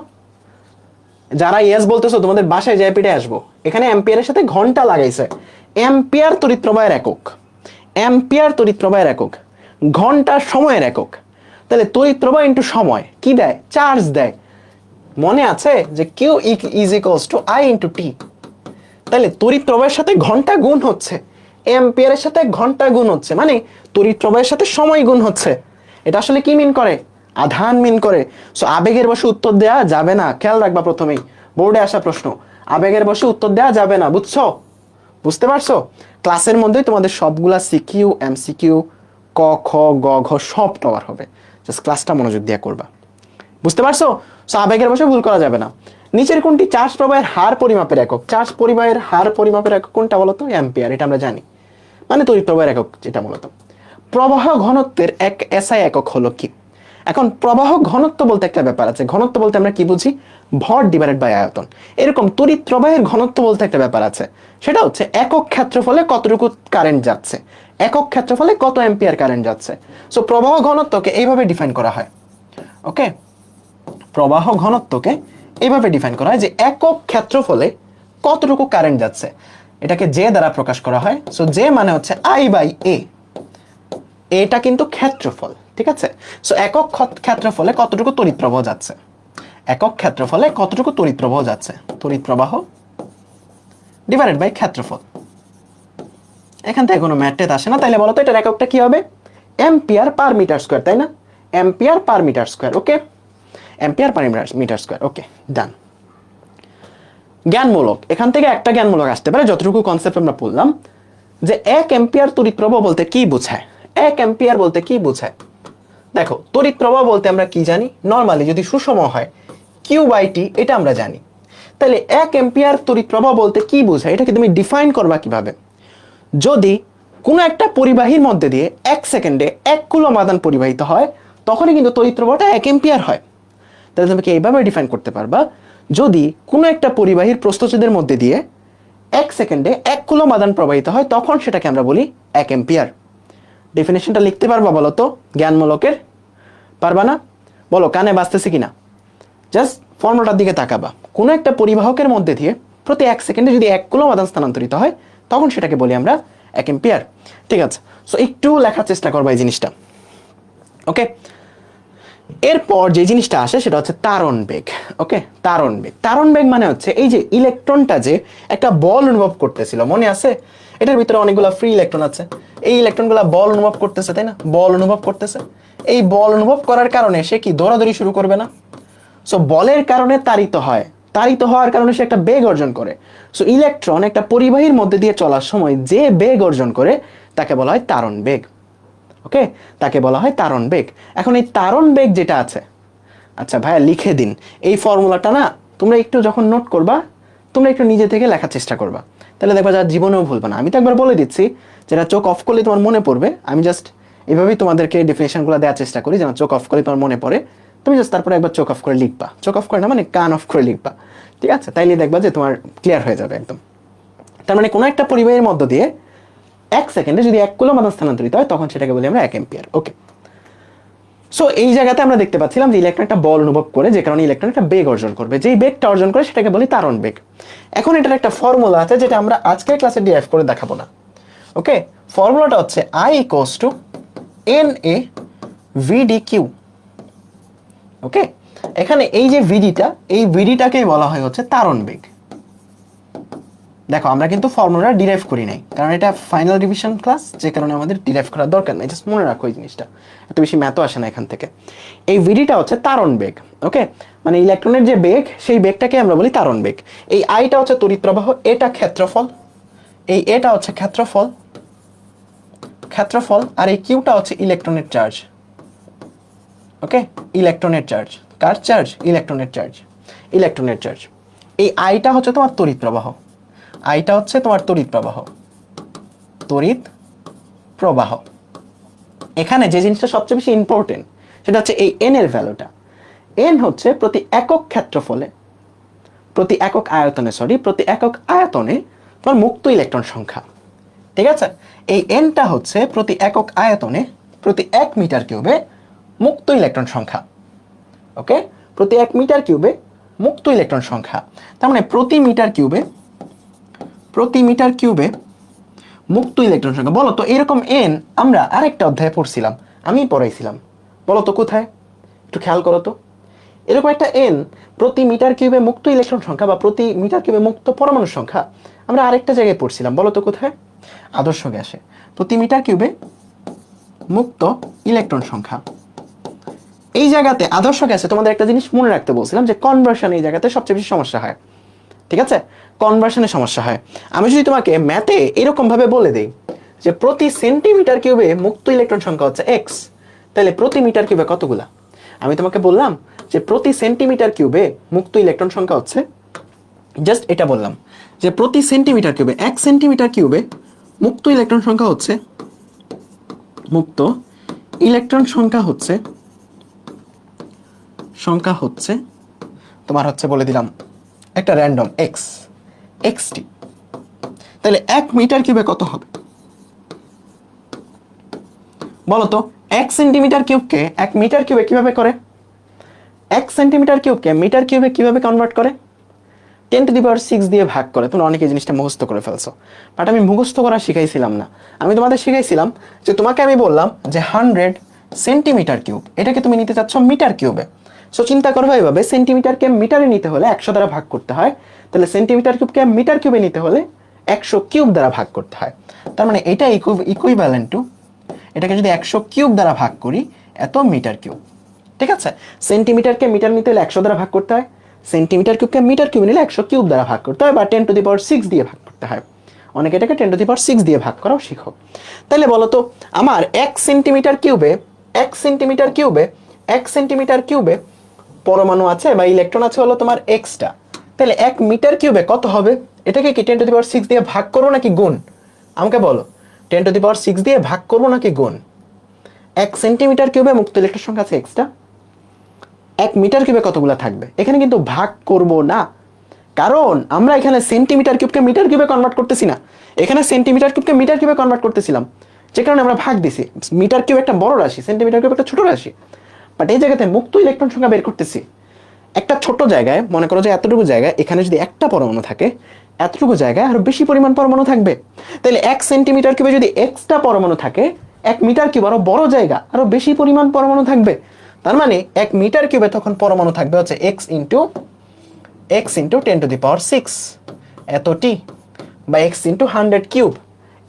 যারা ইয়েস বলতেছো তোমাদের বাসায় যায় পিঠে আসবো। এখানে অ্যাম্পিয়ারের সাথে ঘন্টা লাগাইছে। অ্যাম্পিয়ার তড়িৎ প্রবাহের একক, ঘন্টা সময়ের একক। তাহলে তড়িৎ প্রবাহ ইনটু সময় কি দেয়? চার্জ দেয়। মনে আছে যে Q is equals to I into T. তাহলে তড়িৎ প্রবাহের সাথে ঘন্টা গুণ হচ্ছে, অ্যাম্পিয়ারের সাথে ঘন্টা গুণ হচ্ছে, মানে তড়িৎ প্রবাহের সাথে সময় গুণ হচ্ছে। এটা আসলে কি মিন করে? আধান মিন করে। সো আবেগের বসে উত্তর দেওয়া যাবে না, খেয়াল রাখবা। প্রথমেই বোর্ডে আসা প্রশ্ন, আবেগের বসে উত্তর দেওয়া যাবে না। বুঝতে পারছো? ক্লাসের মধ্যেই তোমাদের সবগুলা সিকিউ, এমসিকিউ, ক খ গ ঘ সব কভার হবে। জাস্ট ক্লাসটা মনোযোগ দিয়ে করবা। বুঝতে পারছো? সো আবেগের বসে ভুল করা যাবে না। নিচের কোনটি চার্জ প্রবাহের হার পরিমাপের একক? চার্জ পরিবাহের হার পরিমাপের একক কোনটা বলতো? অ্যাম্পিয়ার। এটা আমরা জানি, মানে তড়িৎ প্রবাহের একক যেটা মূলত। প্রবাহ ঘনত্বের এক এসআই একক হলো কি? এখন প্রবাহ ঘনত্ব বলতে একটা ব্যাপার আছে। ঘনত্ব বলতে আমরা কি বুঝি? ভর ডিভাইডেড বাই আয়তন। এরকম তড়িৎ প্রবাহের ঘনত্ব বলতে একটা ব্যাপার আছে, সেটা হচ্ছে একক ক্ষেত্রফলে কতটুকু কারেন্ট যাচ্ছে, একক ক্ষেত্রফলে কত অ্যাম্পিয়ার কারেন্ট যাচ্ছে। সো প্রবাহ ঘনত্বকে এইভাবে ডিফাইন করা হয়। ওকে, প্রবাহ ঘনত্বকে এইভাবে ডিফাইন করা হয় যে একক ক্ষেত্রফলে কতটুকু কারেন্ট যাচ্ছে, এটাকে জে দ্বারা প্রকাশ করা হয়। সো জে মানে হচ্ছে আই বাই এ, এটা কিন্তু ক্ষেত্রফল, ঠিক আছে? সো একক ক্ষেত্রফলে কতটুকু তড়িৎ প্রবাহ যাচ্ছে, একক ক্ষেত্রফলে কতটুকু তড়িৎ প্রবাহ যাচ্ছে, তড়িৎ প্রবাহ ডিভাইডেড বাই ক্ষেত্রফল। এখান থেকে কোনো ম্যাথ আসে না। তাইলে বলো তো এটার এককটা কি হবে? অ্যাম্পিয়ার পার মিটার স্কয়ার, তাই না? Ampere per metre square. Okay, ampere per metre square. Okay, done. জ্ঞানমূলক, এখান থেকে একটা জ্ঞানমূলক আসতে পারে যতটুকু কনসেপ্ট আমরা বললাম, যে 1 অ্যাম্পিয়ার তড়িৎ প্রবাহ বলতে কি বোঝায়? 1 অ্যাম্পিয়ার বলতে কি বোঝায়? দেখো তড়িৎ প্রবাহ বলতে আমরা কি জানি? নরমালি যদি সুষম হয় কিউ বাই টি, এটা আমরা জানি। তাহলে 1 অ্যাম্পিয়ার তড়িৎ প্রবাহ বলতে কি বোঝায়, এটাকে তুমি ডিফাইন করবা কিভাবে? যদি কোনো একটা পরিবাহীর মধ্যে দিয়ে 1 সেকেন্ডে 1 কুলম্ব আধান পরিবাহিত হয়, তখনই কিন্তু তড়িৎ প্রবাহটা 1 অ্যাম্পিয়ার হয়। তাহলে তুমি এইভাবে ডিফাইন করতে পারবা, যদি কোনো একটা পরিবাহীর প্রস্থচ্ছেদের মধ্যে দিয়ে 1 সেকেন্ডে 1 কুলম্ব আধান প্রবাহিত হয়, তখন সেটাকে আমরা বলি 1 অ্যাম্পিয়ার। ডেফিনেশনটা লিখতে পারবা বলো তো জ্ঞানমূলকের? পারবা না? বলো কানে বাজতেছে কিনা? জাস্ট ফর্মুলাটার দিকে তাকাবা। কোনো একটা পরিবাহকের মধ্যে দিয়ে প্রতি 1 সেকেন্ডে যদি 1 কুলম্ব আধান স্থানান্তরিত হয়, তখন সেটাকে বলি আমরা 1 অ্যাম্পিয়ার। ঠিক আছে, সো একটু লেখার চেষ্টা করবা এই জিনিসটা। ওকে, এরপর যে জিনিসটা আসে সেটা হচ্ছে তারণ বেগ। ওকে, তারণ বেগ। তারণ বেগ মানে হচ্ছে এই যে ইলেকট্রনটা যে একটা বল অনুভব করতেছিল, মনে আছে? এটার ভিতরে অনেকগুলো ফ্রি ইলেকট্রন আছে, এই ইলেকট্রনগুলো বল অনুভব করতেছে, তাই না? বল অনুভব করতেছে। এই বল অনুভব করার কারণে সে কি দৌড়াদৌড়ি শুরু করবে না? সো বলের কারণে তাড়িত হয়, তাড়িত হওয়ার কারণে সে একটা বেগ অর্জন করে। সো ইলেকট্রন একটা পরিবাহীর মধ্যে দিয়ে চলার সময় যে বেগ অর্জন করে তাকে বলা হয় তারণ বেগ। ওকে, তাকে বলা হয় তারণ বেগ। এখন এই তারণ বেগ যেটা আছে, আচ্ছা ভাইয়া লিখে দিন এই ফর্মুলাটা, না তোমরা একটু যখন নোট করবা তোমরা একটু নিজে থেকে লেখার চেষ্টা করবা, তাহলে দেখবা যা জীবনেও ভুলবা না। আমি তো একবার বলে দিচ্ছি, যেটা চোখ অফ করলে তোমার মনে পড়বে। আমি জাস্ট এইভাবেই তোমাদেরকে ডেফিনেশনগুলো দেওয়ার চেষ্টা করি, যেন চোখ অফ করে তোমার মনে পড়ে। তুমি জাস্ট তারপরে একবার চোখ অফ করে লিখবা, চোখ অফ করে না মানে কান অফ করে লিখবা, ঠিক আছে? তাইলে দেখবা যে তোমার ক্লিয়ার হয়ে যাবে একদম। তার মানে কোনো একটা পরিবাহীর মধ্য দিয়ে 1 সেকেন্ডে যদি 1 কুলম্ব আধান স্থানান্তরিত হয় তখন সেটাকে বলি আমরা 1 অ্যাম্পিয়ার। ওকে, সো এই জায়গাতে আমরা দেখতে পাচ্ছিলাম যে ইলেকট্রন একটা বল অনুভব করে, যে কারণে ইলেকট্রন একটা বেগ অর্জন করবে, যেই বেগটা অর্জন করে সেটাকে বলি তারণ বেগ। এখন এটার একটা ফর্মুলা আছে যেটা আমরা আজকের ক্লাসে ডিরাইভ করে দেখাবো না। ওকে, ফর্মুলাটা হচ্ছে I = NA VDQ। ওকে, এখানে এই যে ভিডিটা, এই ভিডিটাকেই বলা হয় হচ্ছে তারণ বেগ। দেখো আমরা কিন্তু ফর্মুলা ডিরাইভ করি নাই, কারণ এটা ফাইনাল রিভিশন ক্লাস, যে কারণে আমাদের ডিরাইভ করার দরকার নাই। জাস্ট মনে রাখো এই জিনিসটা, এত বেশি ম্যাথও আসে না এখান থেকে। এই ভিডিটা হচ্ছে তারণ বেগ। ওকে, মানে ইলেকট্রনের যে বেগ, সেই বেগটাকে আমরা বলি তারণ বেগ। এই আইটা হচ্ছে তড়িৎ প্রবাহ, এটা ক্ষেত্রফল, এই এটা হচ্ছে ক্ষেত্রফল, ক্ষেত্রফল, আর এই কিউটা হচ্ছে ইলেকট্রনের চার্জ। ওকে, ইলেকট্রনের চার্জ। কার চার্জ? ইলেকট্রনের চার্জ, ইলেকট্রনের চার্জ। এই আইটা হচ্ছে তোমার তড়িৎ প্রবাহ, আইটা হচ্ছে তোমার তড়িৎ প্রবাহ, তড়িৎ প্রবাহ। এখানে যে জিনিসটা সবচেয়ে বেশি ইম্পর্টেন্ট সেটা হচ্ছে এই এন এর ভ্যালুটা। এন হচ্ছে প্রতি একক ক্ষেত্রফলে, প্রতি একক আয়তনে, প্রতি একক আয়তনে তোমার মুক্ত ইলেকট্রন সংখ্যা। ঠিক আছে, এই এনটা হচ্ছে প্রতি একক আয়তনে প্রতি 1 মিটার কিউবে মুক্ত ইলেকট্রন সংখ্যা। ওকে, প্রতি 1 মিটার কিউবে মুক্ত ইলেকট্রন সংখ্যা। তার মানে প্রতি মিটার কিউবে, প্রতি মিটার কিউবে মুক্ত ইলেকট্রন সংখ্যা। বলো তো এরকম এন আমরা আরেকটা অধ্যায়ে পড়ছিলাম, আমি পড়াইছিলাম, বলো তো কোথায়? একটু খেয়াল করো তো। এরকম একটা এন প্রতি মিটার কিউবে মুক্ত ইলেকট্রন সংখ্যা বা প্রতি মিটার কিউবে মুক্ত পরমাণু সংখ্যা আমরা আরেকটা জায়গায় পড়ছিলাম, বলো তো কোথায়? আদর্শ গ্যাসে প্রতি মিটার কিউবে মুক্ত ইলেকট্রন সংখ্যা। এই জায়গাতে আদর্শ গ্যাসে তোমাদের একটা জিনিস মনে রাখতে বলছিলাম, যে কনভার্সন এই জায়গাতে সবচেয়ে বেশি সমস্যা হয়। ঠিক আছে, কনভার্সনের সমস্যা হয়। আমি যদি তোমাকে ম্যাথে এরকম ভাবে বলে দেই যে প্রতি সেন্টিমিটার কিউবে মুক্ত ইলেকট্রন সংখ্যা হচ্ছে এক্স, তাহলে প্রতি মিটার কিউবে কতগুলা? আমি তোমাকে বললাম যে প্রতি সেন্টিমিটার কিউবে মুক্ত ইলেকট্রন সংখ্যা হচ্ছে, জাস্ট এটা বললাম যে প্রতি সেন্টিমিটার কিউবে 1 সেন্টিমিটার কিউবে মুক্ত ইলেকট্রন সংখ্যা হচ্ছে, মুক্ত ইলেকট্রন সংখ্যা হচ্ছে, সংখ্যা হচ্ছে তোমার হচ্ছে বলে দিলাম একটা র্যান্ডম এক্স, এক্সটি। তাহলে 1 মিটার কিউবে কত হবে বলো তো? 1 সেন্টিমিটার কিউবকে 1 মিটার কিউবে কিভাবে করে? 1 সেন্টিমিটার কিউবকে মিটার কিউবে কিভাবে কনভার্ট করে? 10⁶ দিয়ে ভাগ করে। তোমরা অনেকে জিনিসটা মুখস্থ করে ফেলছো, বাট আমি মুখস্থ করা শিখাইছিলাম না। আমি তোমাদের শিখাইছিলাম যে তোমাকে আমি বললাম যে 100 সেন্টিমিটার কিউব, এটাকে তুমি নিতে চাচ্ছ মিটার কিউবে। সো চিন্তা করবে এইভাবে, সেন্টিমিটারকে মিটারে নিতে হলে 100 দ্বারা ভাগ করতে হয়, তাহলে সেন্টিমিটার কিউবকে মিটার কিউবে নিতে হলে 100 কিউব দ্বারা ভাগ করতে হয়। তার মানে এটা ইকুইভ্যালেন্ট টু, এটাকে যদি 100 কিউব দ্বারা ভাগ করি এত মিটার কিউব। ঠিক আছে, সেন্টিমিটারকে মিটার নিতে হলে 100 দ্বারা ভাগ করতে হয়, সেন্টিমিটার কিউবকে মিটার কিউব নিলে 100 কিউব দ্বারা ভাগ করতে হয়, বা 10⁶ দিয়ে ভাগ করতে হয়। অনেকে এটাকে 10⁶ দিয়ে ভাগ করাও শিখো। তাহলে বলো তো আমার 1 সেন্টিমিটার কিউবে, 1 সেন্টিমিটার কিউবে, 1 সেন্টিমিটার কিউবে পরমাণু আছে বা ইলেকট্রন আছে হলো তোমার এক্সটা, তাহলে 1 মিটার কিউবে কত হবে? এটাকে কি 10⁶ দিয়ে ভাগ করবো নাকি গুণ? আমাকে বলো, 10⁶ দিয়ে ভাগ করবো নাকি গুণ? 1 সেন্টিমিটার কিউবে মুক্ত ইলেকট্রন সংখ্যা আছে এক্সটা, 1 মিটার কিউবে কতগুলো থাকবে? এখানে কিন্তু ভাগ করব না, কারণ আমরা এখানে সেন্টিমিটার কিউবকে মিটার কিউবে কনভার্ট করতেছি না, এখানে সেন্টিমিটার কিউবকে মিটার কিউবে কনভার্ট করতেছিলাম, যে কারণে আমরা ভাগ দিছি। মিটার কিউব একটা বড় রাশি, সেন্টিমিটার কিউব একটা ছোট রাশি, বাট এই জায়গাতে মুক্ত ইলেকট্রন সংখ্যা বের করতেছি। একটা ছোট জায়গায় মনে করো যে এতটুকু জায়গায় এখানে যদি একটা পরমাণু থাকে, এতটুকু জায়গায় আরো বেশি পরিমাণ পরমাণু থাকবে। তাহলে 1 সেন্টিমিটার কিউবে যদি এক্সটা পরমাণু থাকে, 1 মিটার কিউব আরো বড় জায়গা, আরো বেশি পরিমাণ পরমাণু থাকবে। তার মানে 1 মিটার কিউবে তখন পরমাণু থাকবে হচ্ছে x ইন্টু 10⁶ এতটি, বা x ইন্টু 100 কিউব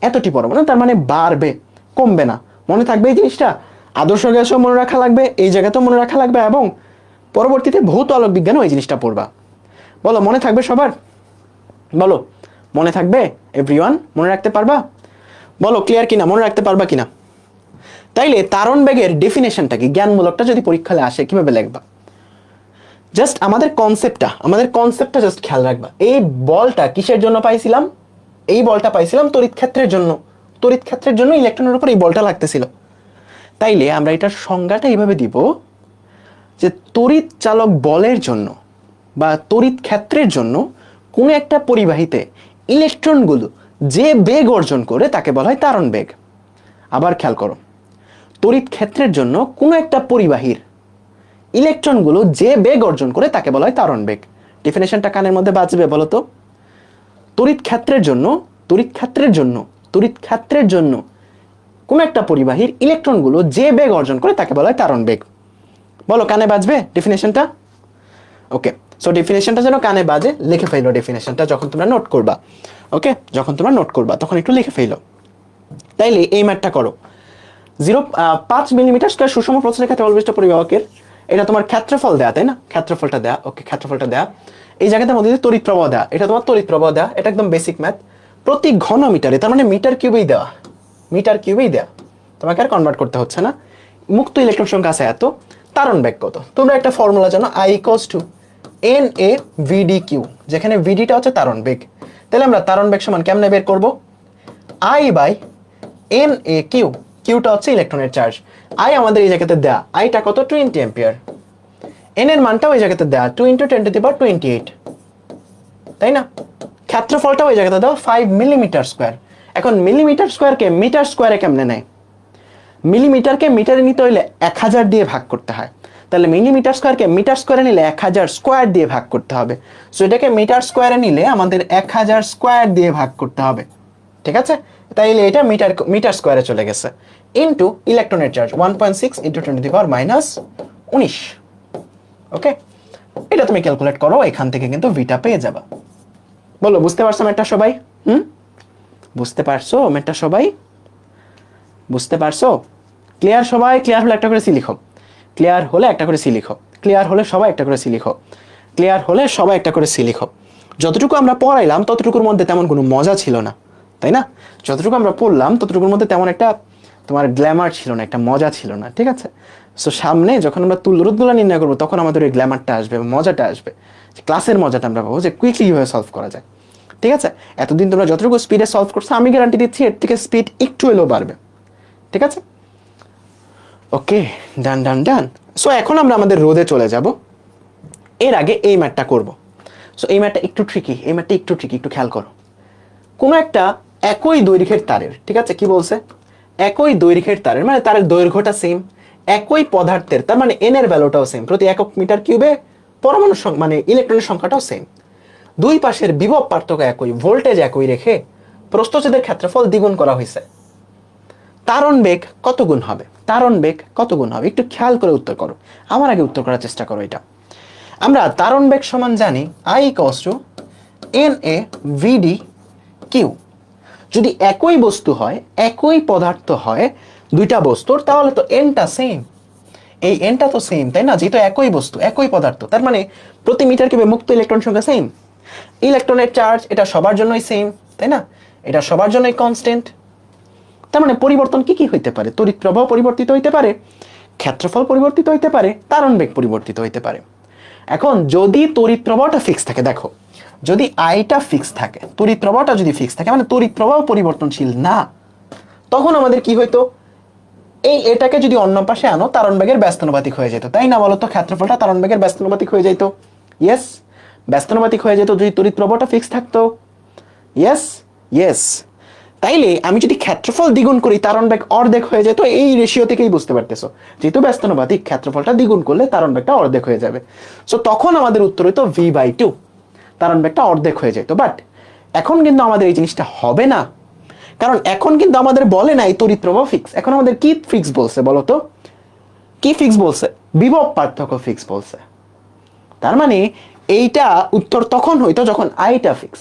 এতটি পরমাণু। তার মানে বাড়বে, কমবে না। মনে থাকবে এই জিনিসটা? আদর্শ গ্যাসও মনে রাখা লাগবে, এই জায়গাতেও মনে রাখা লাগবে, এবং পরবর্তীতে ভৌত আলোক বিজ্ঞানও এই জিনিসটা পড়বা। বলো মনে থাকবে সবার? বলো মনে থাকবে এভরিওয়ান? মনে রাখতে পারবা? বলো ক্লিয়ার কিনা, মনে রাখতে পারবা কিনা? তাইলে তারণ বেগের ডেফিনেশনটা কি, জ্ঞানমূলকটা যদি পরীক্ষায় আসে কিভাবে লিখবা? জাস্ট আমাদের কনসেপ্টটা জাস্ট খেয়াল রাখবা। এই বলটা কিসের জন্য পাইছিলাম? এই বলটা পাইছিলাম তড়িৎ ক্ষেত্রের জন্য। তড়িৎ ক্ষেত্রের জন্য ইলেকট্রনের উপর এই বলটা লাগতেছিল। তাইলে আমরা এটার সংজ্ঞাটা এইভাবে দিব যে তড়িৎ চালক বলের জন্য বা তড়িৎ ক্ষেত্রের জন্য কোনো একটা পরিবাহীতে ইলেকট্রনগুলো যে বেগ অর্জন করে তাকে বলা হয় তারণ বেগ। আবার খেয়াল করো, তড়িৎ ক্ষেত্রের জন্য কোনো একটা পরিবাহীর ইলেকট্রনগুলো যে বেগ অর্জন করে তাকে বলা হয় তারণ বেগ। ডেফিনেশনটা কানের মধ্যে বাজবে বলো তো? তড়িৎ ক্ষেত্রের জন্য কোন একটা পরিবাহীর ইলেকট্রনগুলো যে বেগ অর্জন করে তাকে বলা হয় তারণ বেগ। বলো কানে বাজবে ডেফিনেশনটা? ওকে, সো ডেফিনেশনটা যেন কানে বাজে, লিখে ফেলো ডেফিনেশনটা যখন তোমরা নোট করবা। ওকে, যখন তোমরা নোট করবা তখন একটু লিখে ফেলো। তাইলে এই ম্যাথটা করো। 0.5 মিলিমিটার স্কয়ার সুষম প্রস্থরেখা অবশিষ্ট পরিবাহকের, এটা তোমার ক্ষেত্রফল দেয়া, তাই না? ক্ষেত্রফলটা দেয়া, ওকে ক্ষেত্রফলটা দেয়া। এই জায়গাটার মধ্যে তড়িৎ প্রবাহ দেয়া, এটা তোমার তড়িৎ প্রবাহ দেয়া, এটা একদম বেসিক ম্যাথ। প্রতি ঘন মিটারে, তার মানে মিটার কিউবেই দেওয়া, তোমাকে আর কনভার্ট করতে হচ্ছে না। মুক্ত ইলেকট্রন সংখ্যা আছে এত, তারণ বেগ কত? তোমরা একটা ফর্মুলা জানো, I = NA VDQ, যেখানে ভিডিটা হচ্ছে তারণ বেগ। তাহলে আমরা তারণ বেগ সমান কেমনে বের করব? I/NAQ, কিউটা হচ্ছে ইলেকট্রনের চার্জ। I আমাদের এই জায়গাতে দেয়া, আইটা কত? 20 অ্যাম্পিয়ার। এন এর মানটাও এই জায়গাতে দেয়া 2 × 10⁻28, তাই না? ক্ষেত্রফলটাও এই জায়গাতে দাও 5 মিলিমিটার স্কয়ার। এখন মিলিমিটার স্কয়ারকে মিটার স্কয়ারে কেমনে নেয়? মিলিমিটারকে মিটারে নিতে হইলে 1000 দিয়ে ভাগ করতে হয়। তাহলে মিলিমিটার স্কয়ারকে মিটার স্কয়ারে নিলে 1000 স্কয়ার দিয়ে ভাগ করতে হবে। সো এটাকে মিটার স্কয়ারে নিলে আমাদের 1000 স্কয়ার দিয়ে ভাগ করতে হবে, ঠিক আছে? তাইলে এটা মিটার স্কয়ারে চলে গেছে। ইনটু ইলেকট্রনের চার্জ 1.6 × 10⁻19। ওকে, এটা তুমি ক্যালকুলেট করো, এখান থেকে কিন্তু ভিটা পেয়ে যাবা। বলো বুঝতে পারছো ম্যাথটা সবাই? বুঝতে পারছো ম্যাথটা সবাই? বুঝতে পারছো? ক্লিয়ার সবাই? ক্লিয়ার হলে একটা করে সি লিখো। ক্লিয়ার হলে একটা করে সি লিখো। ক্লিয়ার হলে সবাই একটা করে সি লিখো। ক্লিয়ার হলে সবাই একটা করে সি লিখো। যতটুকু আমরা পড়াইলাম ততটুকুর মধ্যে তেমন কোনো মজা ছিল না, তাই না? যতটুকু আমরা পড়লাম ততটুকুর মধ্যে তেমন একটা তোমার গ্ল্যামার ছিল না, একটা মজা ছিল না, ঠিক আছে? সো সামনে যখন আমরা তুল্যরোধগুলো নির্ণয় করবো তখন আমাদের ওই গ্ল্যামারটা আসবে, মজাটা আসবে, ক্লাসের মজাটা আমরা পাবো, যে কুইকলি কীভাবে সলভ করা যায়, ঠিক আছে? এতদিন তোমরা যতটুকু স্পিডে সলভ করছো আমি গ্যারান্টি দিচ্ছি এর থেকে স্পিড একটু এলেও বাড়বে, ঠিক আছে? ওকে, ডান ডান ডান। সো এখন আমরা আমাদের রোধে চলে যাব। এর আগে এই ম্যাথটা করব। সো এই ম্যাথটা একটু ট্রিকি, একটু খেয়াল করো। কোনো একটা একই দৈর্ঘ্যের তারের, ঠিক আছে? কি বলছে? একই দৈর্ঘ্যের তারের, মানে তারের দৈর্ঘ্যটা সেম, একই পদার্থের, তার মানে এন এর ভ্যালুটাও সেম, প্রতি একক মিটার কিউবে পরমাণু মানে ইলেকট্রনের সংখ্যাটাও সেম। দুই পাশের বিভব পার্থক্য একই, ভোল্টেজ একই রেখে প্রস্থচ্ছেদের ক্ষেত্রফল দ্বিগুণ করা হয়েছে। তারণ বেগ কত গুণ হবে? একটু খেয়াল করে উত্তর করো, আমার আগে উত্তর করার চেষ্টা করো। এটা আমরা তারণ বেগ সমান জানি I = NA VDQ। যদি একই বস্তু হয়, একই পদার্থ হয় দুইটা বস্তুর, তাহলে তো এনটা সেম, এই এনটা তো সেম, তাই না? যেহেতু একই বস্তু একই পদার্থ, তার মানে প্রতি মিটার কিউবে মুক্ত ইলেকট্রন সংখ্যা সেম। ইলেকট্রনের চার্জ এটা সবার জন্যই সেম, তাই না? এটা সবার জন্যই কনস্ট্যান্ট। তার মানে পরিবর্তন কি কি হইতে পারে? তড়িৎ প্রবাহ পরিবর্তিত হইতে পারে, ক্ষেত্রফল পরিবর্তিত হইতে পারে, তারণ বেগ পরিবর্তিত হইতে পারে। এখন যদি তড়িৎ প্রবাহটা ফিক্স থাকে, দেখো যদি আইটা ফিক্স থাকে, তড়িৎ প্রবাহটা যদি ফিক্স থাকে, মানে তড়িৎ প্রবাহ পরিবর্তনশীল না, তখন আমাদের কি হইতো? এই এটাকে যদি অন্য পাশে আনো তারণ বেগের ব্যস্তানুপাতিক হয়ে যেত, তাই না? বলো তো, ক্ষেত্রফলটা তারণ বেগের ব্যস্তানুপাতিক হয়ে যেত। ইয়েস, ব্যস্তানুপাতিক হয়ে যেত যদি তড়িৎ প্রবাহটা ফিক্স থাকতো। Yes yes. তাইলে আমি যদি ক্ষেত্রফল দ্বিগুণ করি তারণ বেগ অর্ধেক হয়ে যেত। এই রেশিও থেকেই বুঝতে পারতেছো, যেহেতু ব্যস্তানুপাতিক, ক্ষেত্রফলটা দ্বিগুণ করলে তারণ বেগটা অর্ধেক হয়ে যাবে। সো তখন আমাদের উত্তর হইতো V/2, তারণ বেগটা অর্ধেক হয়ে যেত। বাট এখন কিন্তু আমাদের এই জিনিসটা হবে না, কারণ এখন কিন্তু আমাদের বলে নাই তড়িৎ প্রবাহ ফিক্স। এখন আমাদের কি ফিক্স বলছে বলো তো? কি ফিক্স বলছে? বিভব পার্থক্য ফিক্স বলছে। তার মানে এইটা উত্তর তখন হইতো যখন আইটা ফিক্স,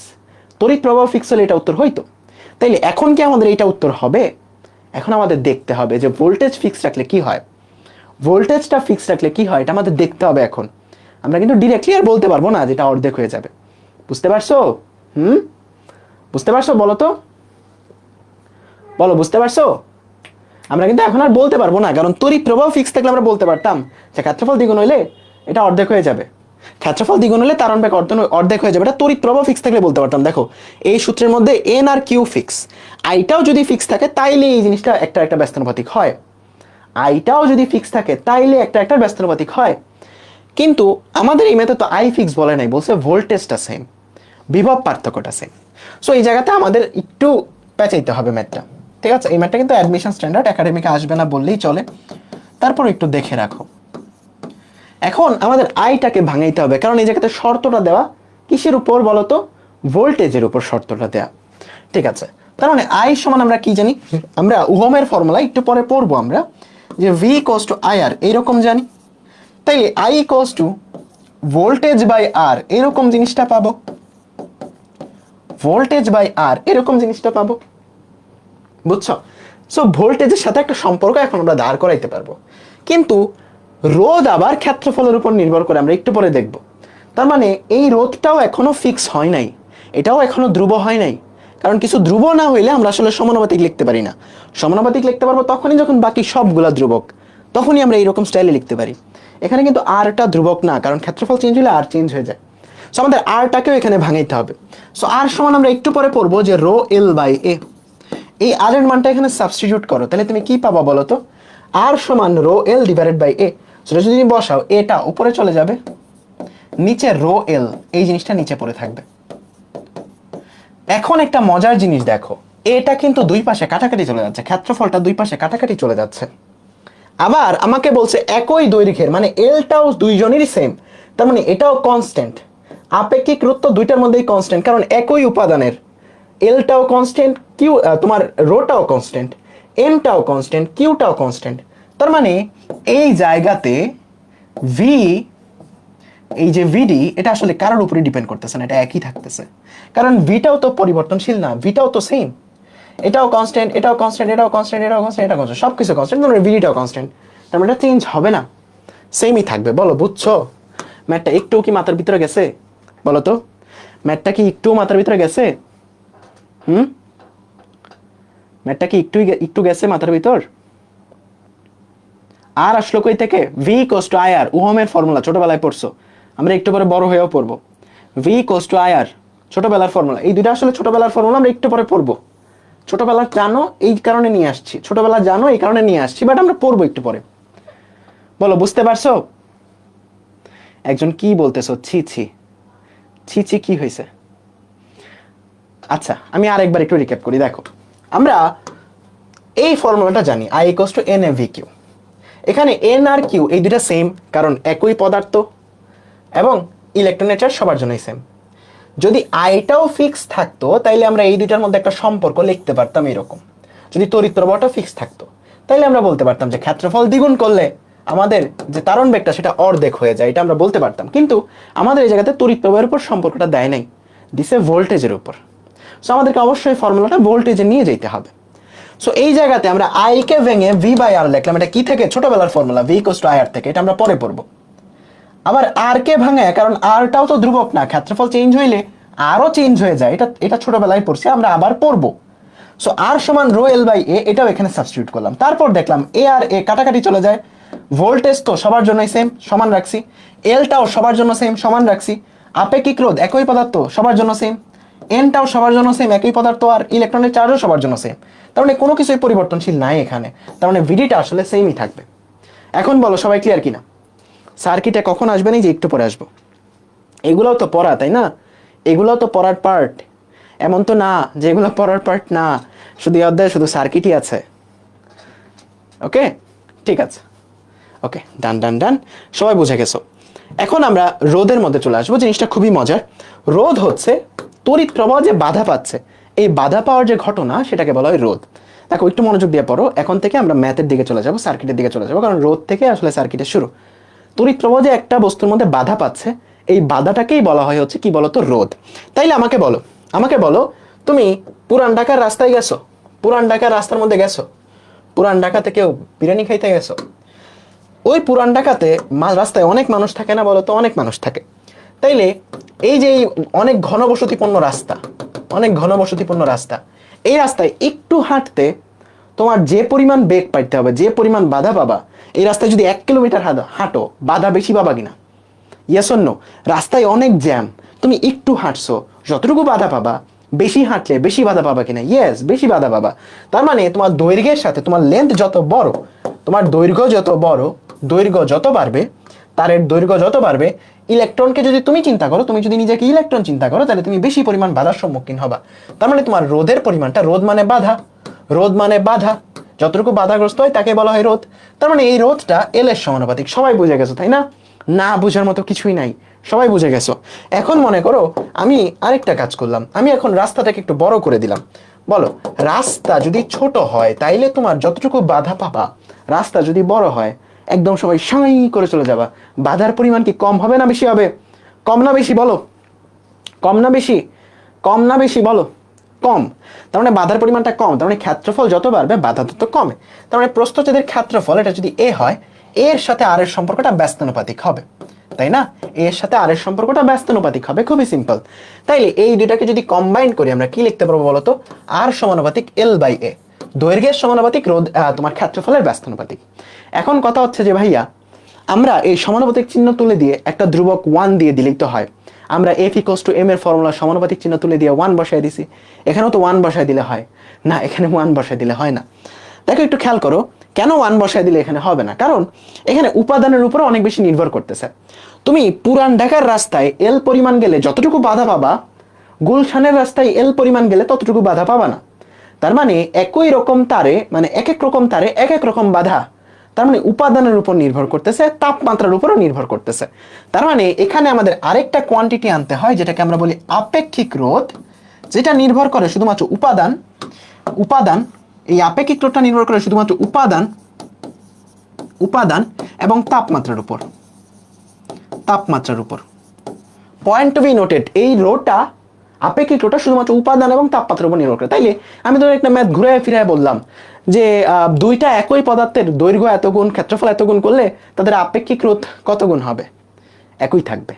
তড়িৎ প্রবাহ ফিক্স হলে এটা উত্তর হইতো। তাইলে এখন কি আমাদের এইটা উত্তর হবে? এখন আমাদের দেখতে হবে যে ভোল্টেজ ফিক্স রাখলে কি হয়, ভোল্টেজটা ফিক্স রাখলে কি হয়, এটা আমাদের দেখতে হবে। এখন আমরা কিন্তু ডিরেক্টলি আর বলতে পারবো না যেটা অর্ধেক হয়ে যাবে। বুঝতে পারছো? বুঝতে পারছো? বলো তো, বলো বুঝতে পারছো? আমরা কিন্তু এখন আর বলতে পারবো না, কারণ তড়িৎ প্রবাহ ফিক্স থাকলে আমরা বলতে পারতাম যে ক্ষেত্রফল দ্বিগুণ হইলে এটা অর্ধেক হয়ে যাবে, ক্ষেত্রফল দ্বিগুণ হলে তারণ বেগ অর্ধেক হয়ে যাবে। এটা তড়িৎ প্রবাহ ফিক্স থাকলে বলতে পারতাম। দেখো এই সূত্রের মধ্যে এন আর কিউ ফিক্স, আইটাও যদি ফিক্স থাকে তাইলে এই জিনিসটা একটা একটা ব্যস্তানুপাতিক হয়, আইটাও যদি ফিক্স থাকে তাইলে একটা একটা ব্যস্তানুপাতিক হয়। কিন্তু আমাদের এই মেথড তো আই ফিক্স বলে নাই, বলছে ভোল্টেজটা সেম, বিভব পার্থক্যটা সেম। সো এই জায়গাতে আমাদের একটু পেঁচাইতে হবে ম্যাথটা। ঠিক আছে, এই ম্যাথটা কিন্তু অ্যাডমিশন স্ট্যান্ডার্ড, একাডেমিকে আসবে না বললেই চলে, তারপর একটু দেখে রাখো। এখন আমাদের আইটাকে ভাঙাইতে হবে, কারণ এই জায়গাতে শর্তটা দেওয়া কিসের উপর বলো তো? ভোল্টেজের উপর শর্তটা দেওয়া। ঠিক আছে, তার মানে আই সমান আমরা কি জানি? আমরা ওহমের ফর্মুলা একটু পরে পড়বো আমরা, যে V equals to I R এইরকম জানি। তাইলে I equals to voltage by R এরকম জিনিসটা পাবো, ভোল্টেজ বাই আর এরকম জিনিসটা পাবো। বুঝছো? সো ভোল্টেজের সাথে একটা সম্পর্ক এখন আমরা দাঁড় করাইতে পারবো, কিন্তু রোধ আবার ক্ষেত্রফলের উপর নির্ভর করে, আমরা একটু পরে দেখব। তার মানে এই রোধটাও এখনো ফিক্স হয় নাই, এটাও এখনো ধ্রুব হয় নাই, কারণ কিছু ধ্রুব না হইলে আমরা আসলে সমানুপাতিক লিখতে পারি না। সমানুপাতিক লিখতে পারবো তখনই যখন বাকি সবগুলা ধ্রুবক, তখনই আমরা এইরকম স্টাইলে লিখতে পারি। এখানে কিন্তু আরটা ধ্রুবক না, কারণ ক্ষেত্রফল চেঞ্জ হলে আর চেঞ্জ হয়ে যায়। সো আমাদের আরটাকেও এখানে ভাঙাইতে হবে। সো আর সমান আমরা একটু পরে পড়বো যে রো এল বাই এ, এই আর এর মানটা এখানে সাবস্টিটিউট করো, তাহলে তুমি কি পাবা বলো তো? আর সমান রো এল ডিভাইডেড বাই এ। সেটা যদি তুমি বসাও, এটা উপরে চলে যাবে, নিচে রো এল এই জিনিসটা নিচে পড়ে থাকবে। এখন একটা মজার জিনিস দেখো, এটা কিন্তু দুই পাশে কাটাকাটি চলে যাচ্ছে, ক্ষেত্রফলটা দুই পাশে কাটাকাটি চলে যাচ্ছে। আবার আমাকে বলছে একই দৈর্ঘ্যের, মানে এলটাও দুইজনেরই সেম, তার মানে এটাও কনস্ট্যান্ট। আপেক্ষিক গুরুত্ব দুইটার মধ্যেই কনস্ট্যান্ট, কারণ একই উপাদানের এলটাও কনস্ট্যান্ট, কিউ তোমার রোটাও কনস্ট্যান্ট, এনটাও কনস্ট্যান্ট, কিউটাও কনস্ট্যান্ট। তার মানে এই জায়গাতে ভি, এই যে ভিডি, এটা আসলে কারোর উপরে ডিপেন্ড করতেছে না, এটা একই থাকতেছে, কারণ ভিটাও তো পরিবর্তনশীল না, ভিটাও তো সেম, এটাও কনস্ট্যান্ট, এটাও কনস্ট্যান্ট, এটাও কনস্ট্যান্ট, এটাও কনস্ট্যান্ট, এটা কনস্ট্যান্ট, সবকিছু কনস্ট্যান্ট, মানে ভিডিটাও কনস্ট্যান্ট, তার মানে এটা চেঞ্জ হবে না, সেমই থাকবে। বলো বুঝছো? ম্যাথটা একটু কি মাথার ভিতরে গেছে? বলো তো, ম্যাথটা কি একটু মাথার ভিতরে গেছে? ম্যাথটা কি একটু গেছে মাথার ভিতর? আর আসলো কই থেকে? ভি ইকুয়ালস টু আই আর, ওহমের ফর্মুলা ছোটবেলায় পড়ছো, আমরা একটু পরে বড় হয়েও পড়বো। ভি ইকুয়ালস টু আই আর ছোটবেলার ফর্মুলা, এই দুইটা আসলে ছোটবেলার ফর্মুলা, আমরা একটু পরে পড়বো। ছোটবেলা জানো এই কারণে নিয়ে আসছি, ছোটবেলা জানো এই কারণে নিয়ে আসছি, বাট আমরা পড়বো একটু পরে। বলো বুঝতে পারছো? একজন কি বলতেছো? ছি ছি ছি ছি, কি হয়েছে? আচ্ছা আমি আরেকবার একটু রিক্যাপ করি। দেখো আমরা এই ফর্মুলাটা জানি, I equals to N A V Q. এখানে এন আর কিউ এই দুইটা সেম, কারণ একই পদার্থ এবং ইলেকট্রনের চার্জ সবার জন্যই সেম। যদি আইটাও ফিক্স থাকতো তাইলে আমরা এই দুইটার মধ্যে একটা সম্পর্ক লিখতে পারতাম এরকম। যদি তড়িৎ প্রবাহটা ফিক্স থাকতো তাইলে আমরা বলতে পারতাম যে ক্ষেত্রফল দ্বিগুণ করলে আমাদের যে তারণ বেগটা সেটা অর্ধেক হয়ে যায়, এটা আমরা বলতে পারতাম। কিন্তু আমাদের এই জায়গাতে তড়িৎ প্রবাহের উপর সম্পর্কটা দেয় নাই, দিছে ভোল্টেজের উপর। সো আমাদেরকে অবশ্যই ফর্মুলাটা ভোল্টেজে নিয়ে যেতে হবে। সো এই জায়গাতে আমরা আই কে ভেঙে ভি বাই আর লিখলাম, এটা কি থেকে? ছোটবেলার formula, V equals to I R থেকে, এটা আমরা পরে পড়বো। আবার আর কে ভাঙে, কারণ আরটাও তো ধ্রুবক না, ক্ষেত্রফল চেঞ্জ হইলে আরও চেঞ্জ হয়ে যায়, এটা ছোটবেলায় পড়ছি, আমরা আবার পড়বো। সো আর সমান রো এল বাই এ, এটাও এখানে সাবস্টিটিউট করলাম। তারপর দেখলাম এ আর এ কাটাকাটি চলে যায়, ভোল্টেজ তো সবার জন্যই সেম, সমান রাখছি, এলটাও সবার জন্য সেম, সমান রাখছি, আপেক্ষিক রোধ একই পদার্থ সবার জন্য সেম, এনটাও সবার জন্য সেম, একই পদার্থ, আর ইলেকট্রনের চার্জও সবার জন্য সেম। তার মানে কোনো কিছুই পরিবর্তনশীল নাই এখানে, তার মানে ভিডিটা আসলে সেমই থাকবে। এখন বলো সবাই ক্লিয়ার কিনা? সার্কিটে কখন আসবেন? এই যে একটু পরে আসবো। এগুলোও তো পড়া, তাই না? এগুলোও তো পড়ার পার্ট, এমন তো না যে এগুলো পড়ার পার্ট না, শুধু এই অধ্যায়ে শুধু সার্কিটই আছে। ওকে ঠিক আছে, ওকে ডান ডান ডান, সবাই বুঝে গেছো। এখন আমরা রোধের মধ্যে চলে আসবো, জিনিসটা খুবই মজার। রোধ হচ্ছে তড়িৎ প্রবাহ যে বাধা পাচ্ছে, এই বাধা পাওয়ার যে ঘটনা সেটাকে বলা হয় রোধ। দেখো একটু মনোযোগ দিয়ে পড়ো, এখন থেকে আমরা ম্যাথের দিকে চলে যাব, সার্কিটের দিকে চলে যাব, কারণ রোধ থেকে আসলে সার্কিটের শুরু। তড়িৎ প্রবাহ যে একটা বস্তুর মধ্যে বাধা পাচ্ছে, এই বাধাটাকেই বলা হয় হচ্ছে কি বলতো, রোধ। তাইলে আমাকে বলো তুমি পুরান ঢাকার রাস্তায় গেছো, পুরান ঢাকার রাস্তার মধ্যে গেছো, পুরান ঢাকাতে কেউ বিরিয়ানি খাইতে গেছো, ওই পুরান ঢাকাতে রাস্তায় অনেক মানুষ থাকে না বলো তো? অনেক মানুষ থাকে। তাইলে এই যে অনেক ঘনবসতিপূর্ণ রাস্তা, অনেক ঘনবসতিপূর্ণ রাস্তা, এই রাস্তায় একটু হাঁটতে তোমার যে পরিমাণ বেগ পাইতে হবে, যে পরিমাণ বাধা পাবা, এই রাস্তায় যদি 1 কিলোমিটার হাঁটো, বাধা বেশি পাবা কিনা? Yes or no? রাস্তায় অনেক জ্যাম, তুমি একটু হাঁটছো, যতটুকু বাধা পাবা, বেশি হাঁটলে বেশি বাধা পাবা কিনা? ইয়েস, বেশি বাধা পাবা। তার মানে তোমার দৈর্ঘ্যের সাথে তোমার লেন্থ যত বড়, তোমার দৈর্ঘ্য যত বড়, দৈর্ঘ্য যত বাড়বে, তারের দৈর্ঘ্য যত বাড়বে, ইলেকট্রনকে যদি তুমি চিন্তা করো, তুমি যদি নিজেকে ইলেকট্রন চিন্তা করো, তাহলে তুমি বেশি পরিমাণ বাধার সম্মুখীন হবা। তার মানে তোমার রোধের পরিমাণটা, রোধ মানে বাধা, রোধ মানে বাধা, যতটুকু বাধাগ্রস্ত হয় তাকে বলা হয় রোধ। তার মানে এই রোধটা এল এর সমানুপাতিক। সবাই বুঝে গেছো তাই না? না বুঝার মতো কিছুই নাই, সবাই বুঝে গেছো। এখন মনে করো আমি আরেকটা কাজ করলাম, আমি এখন রাস্তাটাকে একটু বড় করে দিলাম। বলো, রাস্তা যদি ছোট হয় তাইলে তোমার যতটুকু বাধা পাবা, রাস্তা যদি বড় হয় একদম সবাই সাই করে চলে যাবা, বাধার পরিমাণ কি কম হবে না বেশি হবে? কম না বেশি বলো? কম না বেশি? কম না বেশি বলো? কম। তার মানে বাধার পরিমাণটা কম, তার মানে ক্ষেত্রফল যত বাড়বে বাধা তত কমে। তার মানে প্রস্থচ্ছেদের ক্ষেত্রফল এটা যদি এ হয়, এর সাথে আর এর সম্পর্কটা ব্যস্তানুপাতিক হবে, তাই না? এর সাথে আর এর সম্পর্কটা ব্যস্তানুপাতিক হবে, খুবই সিম্পল। তাইলে এই দুটাকে যদি কম্বাইন করি আমরা কি লিখতে পারবো বলতো? আর সমানুপাতিক এল বাই এ, দৈর্ঘ্যের সমানুপাতিক রোধ তোমার ক্ষেত্রফলের ব্যস্তানুপাতিক। এখন কথা হচ্ছে যে ভাইয়া, আমরা এই সমানুপাতিক চিহ্ন তুলে দিয়ে একটা ধ্রুবক 1 দিয়ে দিলেই তো হয়। আমরা F ইকুয়ালস টু M এর ফর্মুলা সমানুপাতিক চিহ্ন তুলে দিয়ে 1 বসায় দিছি, এখানেও তো 1 বসায় দিলে হয় না? এখানে 1 বসায় দিলে হয় না। দেখো একটু খেয়াল করো, কেন 1 বসায় দিলে এখানে হবে না? কারণ এখানে উপাদানের উপর অনেক বেশি নির্ভর করতেছে। তুমি পুরান ঢাকার রাস্তায় এল পরিমাণ গেলে যতটুকু বাধা পাবা, গুলশানের রাস্তায় এল পরিমাণ গেলে ততটুকু বাধা পাবা না। তার মানে একই রকম তারে, মানে এক এক রকম তারে এক এক রকম বাধা। তার মানে উপাদানের উপর নির্ভর করতেছে, তাপমাত্রার উপরও নির্ভর করতেছে। তার মানে এখানে আমাদের আরেকটা কোয়ান্টিটি আনতে হয়, যেটাকে আমরা বলি আপেক্ষিক রোধ, যেটা নির্ভর করে শুধুমাত্র উপাদান, উপাদান, এই আপেক্ষিক রোধটা নির্ভর করে শুধুমাত্র উপাদান, উপাদান এবং তাপমাত্রার উপর, তাপমাত্রার উপর। পয়েন্ট টু বি নোটেড, এই রোধটা, আপেক্ষিক রোধটা শুধুমাত্র উপাদান এবং তাপমাত্রার উপর নির্ভর করে। তাইলে আমি ধরো একটা ম্যাথ ঘুরে ফিরে বললাম যে দুইটা একই পদার্থের দৈর্ঘ্য এত গুণ, ক্ষেত্রফল এত গুণ করলে তাদের আপেক্ষিক রোধ কত গুণ হবে? একই থাকবে,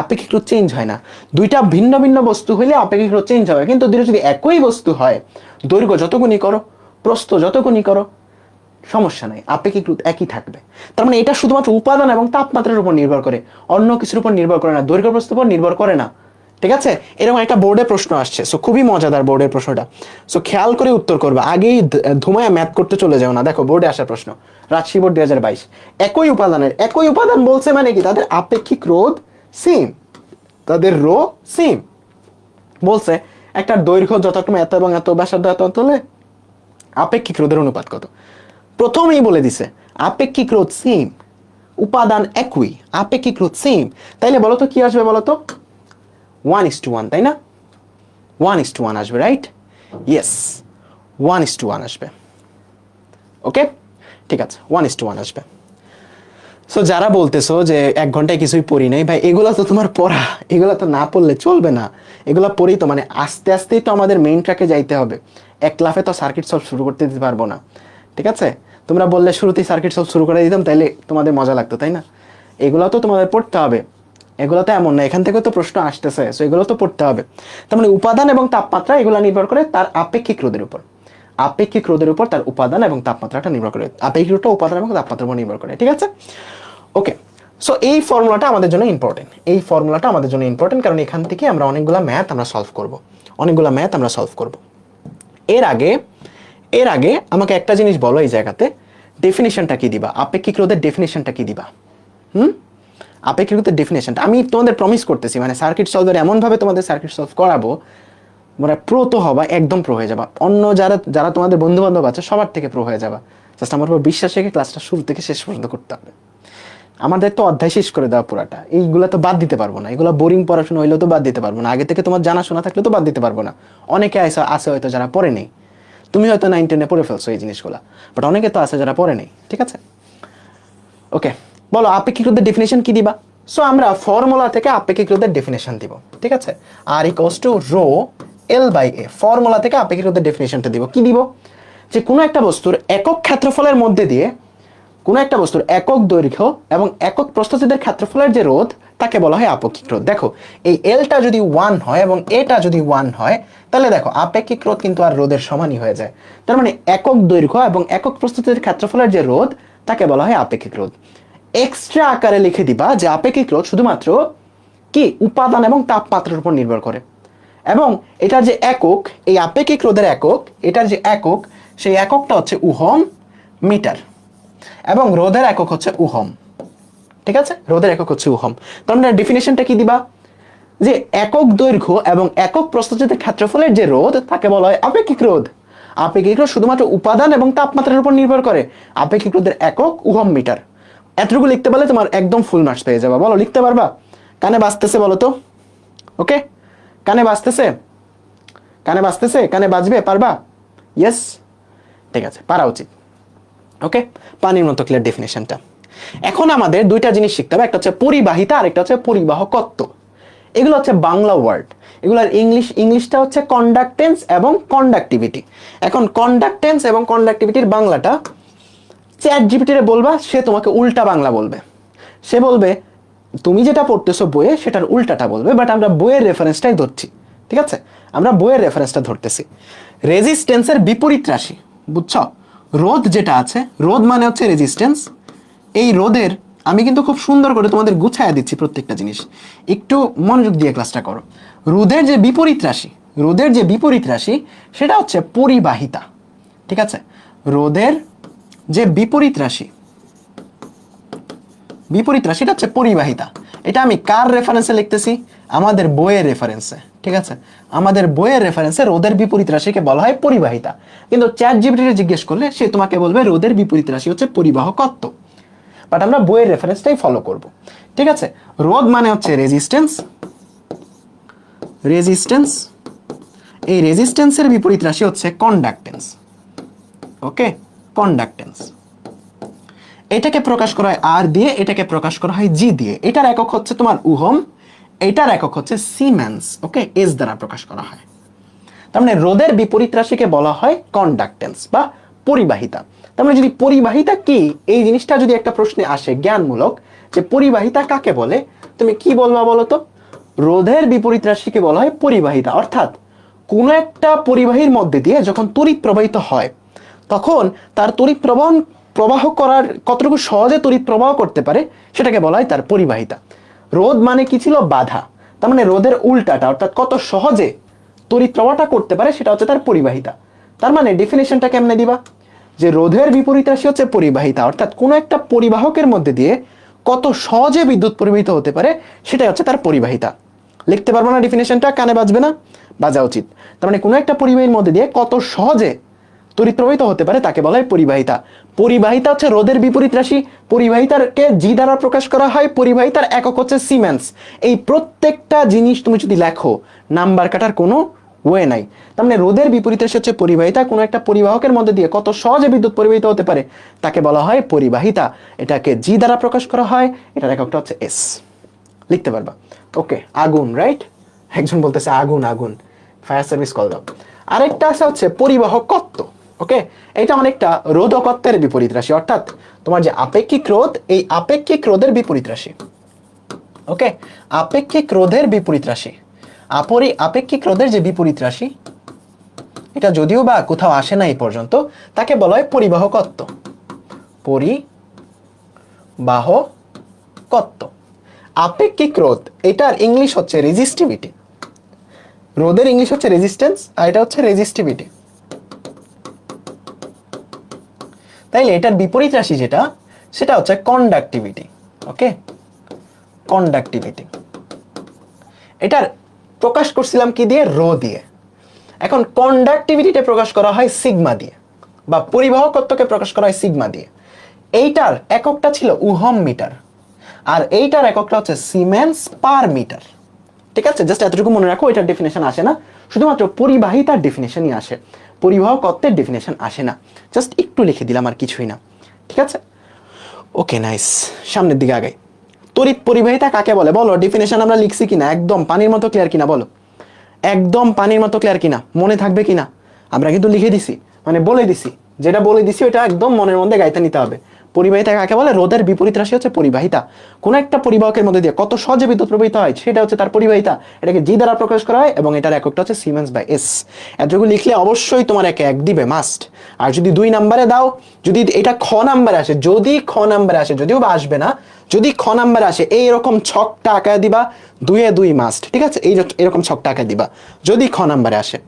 আপেক্ষিক রোধ চেঞ্জ হয় না। দুইটা ভিন্ন ভিন্ন বস্তু হইলে আপেক্ষিক রোধ চেঞ্জ হবে, কিন্তু দুটো যদি একই বস্তু হয়, দৈর্ঘ্য যত গুণই করো, প্রস্থ যত গুণই করো, সমস্যা নাই, আপেক্ষিক রোধ একই থাকবে। তার মানে এটা শুধুমাত্র উপাদান এবং তাপমাত্রার উপর নির্ভর করে, অন্য কিছুর উপর নির্ভর করে না, দৈর্ঘ্য প্রস্থের উপর নির্ভর করে না। ঠিক আছে? এরকম একটা বোর্ডে প্রশ্ন আসছে, সো খুবই মজাদার বোর্ডের প্রশ্নটা, সো খেয়াল করে উত্তর করবে, আগেই ধুমায়া ম্যাথ করতে চলে যাও না। দেখো বোর্ডে আসা প্রশ্ন, রাজশাহী বোর্ড 2022, একই উপাদানের, একই উপাদান বলছে মানে কি? তাদের আপেক্ষিক রোধ সেম, তাদের রো সেম। বলছে একটা দৈর্ঘ্য যথাক্রমে এত এবং এত, ব্যাসার্ধ এত হলে আপেক্ষিক রোধের অনুপাত কত? প্রথমেই বলে দিছে আপেক্ষিক রোধ সেম, উপাদান একই, আপেক্ষিক রোধ সেম। তাইলে বলো তো কি আসবে বলো তো? 1:1, তাই না? 1:1 আসবে, রাইট? ইয়েস, 1:1 আসবে। ওকে, ঠিক আছে, 1:1 আসবে। সো যারা বলতেছো যে 1 ঘন্টায় কিছুই পড়ি নাই, ভাই এগুলো তো তোমার পড়া, এগুলো তো না পড়লে চলবে না। এগুলো পড়েই তো, মানে আস্তে আস্তেই তো আমাদের মেইন ট্র্যাকে যাইতে হবে। এক লাফে তো সার্কিট সলভ শুরু করতে দিতে পারবো না। ঠিক আছে? তোমরা বললে শুরুতেই সার্কিট সলভ শুরু করে দিতাম, তাইলে তোমাদের মজা লাগতো, তাই না? এগুলো তো তোমাদের পড়তে হবে, এগুলো তো এমন না এখান থেকে তো প্রশ্ন আসতেছে, সো এগুলো তো পড়তে হবে। তার মানে উপাদান এবং তাপমাত্রা এগুলো নির্ভর করে তার আপেক্ষিক রোধের উপর, আপেক্ষিক রোধের উপর তার উপাদান এবং তাপমাত্রাটা নির্ভর করে, আপেক্ষিক রোধটা উপাদান এবং তাপমাত্রার উপর নির্ভর করে। ঠিক আছে? ওকে, সো এই ফর্মুলাটা আমাদের জন্য ইম্পর্টেন্ট, এই ফর্মুলাটা আমাদের জন্য ইম্পর্টেন্ট, কারণ এখান থেকে আমরা অনেকগুলো ম্যাথ আমরা সলভ করব, অনেকগুলো ম্যাথ আমরা সলভ করব। এর আগে আমাকে একটা জিনিস বলো, এই জায়গাতে ডেফিনিশনটা কি দিবা? আপেক্ষিক রোধের ডেফিনিশনটা কি দিবা? আপেক্ষিক রোধের ডেফিনিশনটা আমি তোমাদের প্রমিস করতেছি, মানে সার্কিট সলভার এমনভাবে তোমাদের সার্কিট সলভ করাবো, মানে প্রো তো হবা, একদম প্রো হয়ে যাবা, অন্য যারা যারা তোমাদের বন্ধু বান্ধব আছে সবার থেকে প্রো হয়ে যাবা। জাস্ট আমার উপর বিশ্বাস রেখে ক্লাসটা শুরু থেকে শেষ পর্যন্ত করতে হবে। আমাদের তো অধ্যায় শেষ করে দেওয়া পুরাটা, এইগুলো তো বাদ দিতে পারবো না, এগুলো বোরিং পড়াশোনা হইলেও তো বাদ দিতে পারবো না, আগে থেকে তোমার জানাশোনা থাকলে তো বাদ দিতে পারবো না। অনেকে আছে হয়তো যারা পড়ে নেই, তুমি হয়তো 9-10-এ পড়ে ফেলছো এই জিনিসগুলো, বাট অনেকে তো আছে যারা পড়ে নেই, ঠিক আছে? ওকে, বলো আপেক্ষিক রোধের ডেফিনেশন কি দিবা? সো আমরা ফর্মুলা থেকে আপেক্ষিক রোধের ডেফিনেশন দিব, ঠিক আছে? R equals to rho L by A, formula থেকে আপেক্ষিক রোধের ডেফিনেশনটা দিব। কি দিব? যে কোনো একটা বস্তুর একক ক্ষেত্রফলের মধ্যে দিয়ে কোনো একটা বস্তুর একক দৈর্ঘ্য এবং একক প্রস্থচ্ছেদের ক্ষেত্রফলের যে রোধ তাকে বলা হয় আপেক্ষিক রোধ। দেখো এই এলটা যদি 1 হয় এবং এটা যদি 1 হয়, তাহলে দেখো আপেক্ষিক রোধ কিন্তু আর রোধের সমানই হয়ে যায়। তার মানে একক দৈর্ঘ্য এবং একক প্রস্থচ্ছেদের ক্ষেত্রফলের যে রোধ তাকে বলা হয় আপেক্ষিক রোধ। এক্সট্রা আকারে লিখে দিবা যে আপেক্ষিক রোধ শুধুমাত্র কি উপাদান এবং তাপমাত্রার উপর নির্ভর করে, এবং এটার যে একক, এই আপেক্ষিক রোধের একক, এটার যে একক সেই এককটা হচ্ছে ওহম মিটার, এবং রোধের একক হচ্ছে ওহম, ঠিক আছে? রোধের একক হচ্ছে ওহম। তার মানে ডেফিনেশনটা কি দিবা? যে একক দৈর্ঘ্য এবং একক প্রস্থচ্ছেদের ক্ষেত্রফলের যে রোধ তাকে বলা হয় আপেক্ষিক রোধ। আপেক্ষিক রোধ শুধুমাত্র উপাদান এবং তাপমাত্রার উপর নির্ভর করে। আপেক্ষিক রোধের একক ওহম মিটার। এতটুকু লিখতে পারলে তোমার একদম ফুল মার্কস পেয়ে যাবা। বলো লিখতে পারবা? কানে বাজতেছে বলো তো? ওকে, কানে বাজতেছে? কানে বাজতেছে? কানে বাজবে? পারবা? ইয়েস, ঠিক আছে, পারা উচিত। ওকে, পানির মতো ক্লিয়ার ডেফিনেশনটা। এখন আমাদের দুইটা জিনিস শিখতে হবে, একটা হচ্ছে পরিবাহিতা আর একটা হচ্ছে পরিবাহকত্ব। এগুলো হচ্ছে বাংলা ওয়ার্ড, এগুলোর ইংলিশটা হচ্ছে কন্ডাক্টেন্স এবং কন্ডাক্টিভিটি। এখন কন্ডাক্টেন্স এবং কন্ডাক্টিভিটির বাংলাটা চ্যাট জিপিটিরে বলবা, সে তোমাকে উল্টা বাংলা বলবে। সে বলবে তুমি যেটা পড়তেছো বইয়ে সেটার উল্টাটা বলবে, বাট আমরা বইয়ের রেফারেন্সটাই ধরছি, ঠিক আছে? আমরা বইয়ের রেফারেন্সটা ধরতেছি। রেজিস্ট্যান্সের বিপরীত রাশি, বুঝছো? রোধ যেটা আছে, রোধ মানে হচ্ছে রেজিস্ট্যান্স। এই রোধের আমি কিন্তু খুব সুন্দর করে তোমাদের গুছায়া দিচ্ছি প্রত্যেকটা জিনিস, একটু মনোযোগ দিয়ে ক্লাসটা করো। রোধের যে বিপরীত রাশি, রোধের যে বিপরীত রাশি সেটা হচ্ছে পরিবাহিতা, ঠিক আছে? রোধের যে বিপরীত রাশি, বিপরীত রাশিটা হচ্ছে পরিবাহিতা। এটা আমি কার রেফারেন্সে লিখতেছি? আমাদের বইয়ের রেফারেন্সে, ঠিক আছে? আমাদের বইয়ের রেফারেন্সে রোধের বিপরীত রাশিকে বলা হয় পরিবাহিতা, কিন্তু চ্যাট জিপিটিকে জিজ্ঞেস করলে সে তোমাকে বলবে রোধের বিপরীত রাশি হচ্ছে পরিবাহকত্ব। বাট আমরা বইয়ের রেফারেন্সটাই ফলো করব, ঠিক আছে? রোধ মানে হচ্ছে রেজিস্ট্যান্স, রেজিস্ট্যান্স, এই রেজিস্ট্যান্সের বিপরীত রাশি হচ্ছে কন্ডাক্টেন্স। ওকে, কন্ডাক্টেন্স। এটাকে প্রকাশ করা হয় আর দিয়ে, এটাকে প্রকাশ করা হয় জি দিয়ে। এটার একক হচ্ছে তোমার ওহম, এটার একক হচ্ছে সিমেন্স। ওকে, এস দ্বারা প্রকাশ করা হয়। তার মানে রোধের বিপরীত রাশিকে বলা হয় কন্ডাক্টেন্স বা পরিবাহিতা। তার মানে যদি পরিবাহিতা কি, এই জিনিসটা যদি একটা প্রশ্নে আসে জ্ঞানমূলক, যে পরিবাহিতা কাকে বলে, তুমি কি বলবা বলো তো? রোধের বিপরীত রাশিকে বলা হয় পরিবাহিতা। অর্থাৎ কোন একটা পরিবাহীর মধ্যে দিয়ে যখন তড়িৎ প্রবাহিত হয়, তখন তার তড়িৎ প্রবাহ করার কতটুকু সহজে তড়িৎ প্রবাহ করতে পারে সেটাকে বলা হয় তার পরিবাহিতা। রোধ মানে কি ছিল? বাধা। তার মানে রোধের উল্টাটা, অর্থাৎ কত সহজে তড়িৎ প্রবাহটা করতে পারে সেটা হচ্ছে তার পরিবাহিতা। তার মানে ডেফিনেশনটা কেমনে দিবা? যে রোধের বিপরীত রাশি হচ্ছে পরিবাহিতা, অর্থাৎ কোন একটা পরিবাহকের মধ্যে দিয়ে কত সহজে বিদ্যুৎ পরিবাহিত হতে পারে সেটাই হচ্ছে তার পরিবাহিতা। লিখতে পারবো না ডেফিনেশনটা? কানে বাজবে না? বাজা উচিত। তার মানে কোনো একটা পরিবাহীর মধ্যে দিয়ে কত সহজে তড়িৎ প্রবাহিত হতে পারে তাকে বলা হয় পরিবাহিতা। পরিবাহিতা হচ্ছে রোধের বিপরীত রাশি। পরিবাহিতাকে জি দ্বারা প্রকাশ করা হয়। পরিবাহিতার একক হচ্ছে সিমেন্স। এই প্রত্যেকটা জিনিস তুমি যদি লেখো, নাম্বার কাটার কোনো ওয়ে নাই। তার মানে রোধের বিপরীত রাশি হচ্ছে পরিবাহিতা। কোনো একটা পরিবাহকের মধ্যে দিয়ে কত সহজে বিদ্যুৎ পরিবাহিত হতে পারে তাকে বলা হয় পরিবাহিতা। এটাকে জি দ্বারা প্রকাশ করা হয়। এটার এককটা হচ্ছে এস। লিখতে পারবা? ওকে, আগুন, রাইট? একজন বলতেছে আগুন, আগুন, ফায়ার সার্ভিস কল দাও। আরেকটা আছে হচ্ছে পরিবাহকত্ব। ওকে, এটা অনেকটা রোধকত্বের বিপরীত রাশি, অর্থাৎ তোমার যে আপেক্ষিক রোধ, এই আপেক্ষিক রোধের বিপরীত রাশি। ওকে, আপেক্ষিক রোধের বিপরীত রাশি, আপেক্ষিক রোধের যে বিপরীত রাশি, এটা যদিও বা কোথাও আসে না এই পর্যন্ত, তাকে বলা হয় পরিবাহকত্ব। পরিবাহকত্ব। আপেক্ষিক রোধ, এটার ইংলিশ হচ্ছে রেজিস্টিভিটি। রোধের ইংলিশ হচ্ছে রেজিস্ট্যান্স, আর এটা হচ্ছে রেজিস্টিভিটি। তাইলে এটার বিপরীত রাশি যেটা, সেটা হচ্ছে কন্ডাক্টিভিটি। ওকে, কন্ডাক্টিভিটি। এটার প্রকাশ করছিলাম কি দিয়ে? রো দিয়ে। এখন কন্ডাক্টিভিটিতে প্রকাশ করা হয় সিগমা দিয়ে, বা পরিবাহকত্বকে প্রকাশ করা হয় সিগমা দিয়ে। এইটার এককটা ছিল ওহম মিটার, আর এইটার এককটা হচ্ছে সিমেন্স পার মিটার। ঠিক আছে, জাস্ট এতটুকু মনে রাখো। এটার ডেফিনেশন আসে না, শুধুমাত্র পরিবাহিতার ডেফিনেশনই আসে। পরিবাহক তত্ত্বের ডেফিনেশন আসে না। জাস্ট একটু লিখে দিলাম, আর কিছুই না। ঠিক আছে, ওকে নাইস, সামনের দিকে আগাই। তড়িৎ পরিবাহিতা কাকে বলে বলো? ডেফিনেশন আমরা লিখছি কিনা? একদম পানির মতো ক্লিয়ার কিনা বলো? একদম পানির মতো ক্লিয়ার কিনা? মনে থাকবে কিনা? আমরা কিন্তু লিখে দিছি, মানে বলে দিছি, যেটা বলে দিছি ওটা একদম মনের মধ্যে গাইতে নিতে হবে। পরিবাহিতা কাকে বলে? রোধের বিপরীত রাশি হচ্ছে পরিবাহিতা। কোন একটা পরিবাহকের মধ্যে দিয়ে কত সহজে বিদ্যুৎ প্রবাহিত হয় সেটা হচ্ছে তার পরিবাহিতা। এটাকে জি দ্বারা প্রকাশ করা হয় এবং এটার এককটা হচ্ছে সিমেন্স বাই এস। এতটুকু লিখলে অবশ্যই তোমার একে এক দিবে, মাস্ট। আর যদি 2 নম্বরে দাও, যদি এটা খ নাম্বারে আসে, যদি খ নাম্বারে আসে, যদিও বা আসবে না, যদি খ নাম্বারে আসে এইরকম ছকটা আঁকায় দিবা, 2 এ 2 মাস্ট। ঠিক আছে, এরকম ছকটা আঁকায় দিবা যদি খ নাম্বারে আসে।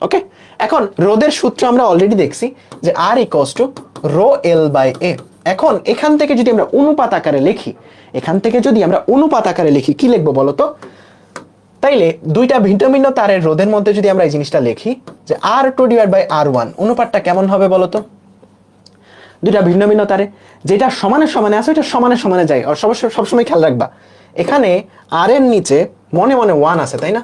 ওকে, এখন রোধের সূত্র আমরা অলরেডি দেখছি যে R equals to rho L by A. এখন এখান থেকে যদি আমরা অনুপাত আকারে লিখি, এখান থেকে যদি আমরা অনুপাত আকারে লিখি, কি লিখবো বলো তো? তাইলে দুইটা ভিন্ন ভিন্ন তারের রোধের মধ্যে যদি আমরা এই জিনিসটা লিখি যে R2 ডিভাইড বাই R1, অনুপাতটা কেমন হবে বলো তো? দুইটা ভিন্ন ভিন্ন তারে যেটা সমানে সমানে আছে ওইটা সমানে সমানে যায়। আর সবসময় খেয়াল রাখবা এখানে আর এর নিচে মনে মনে 1 আছে, তাই না?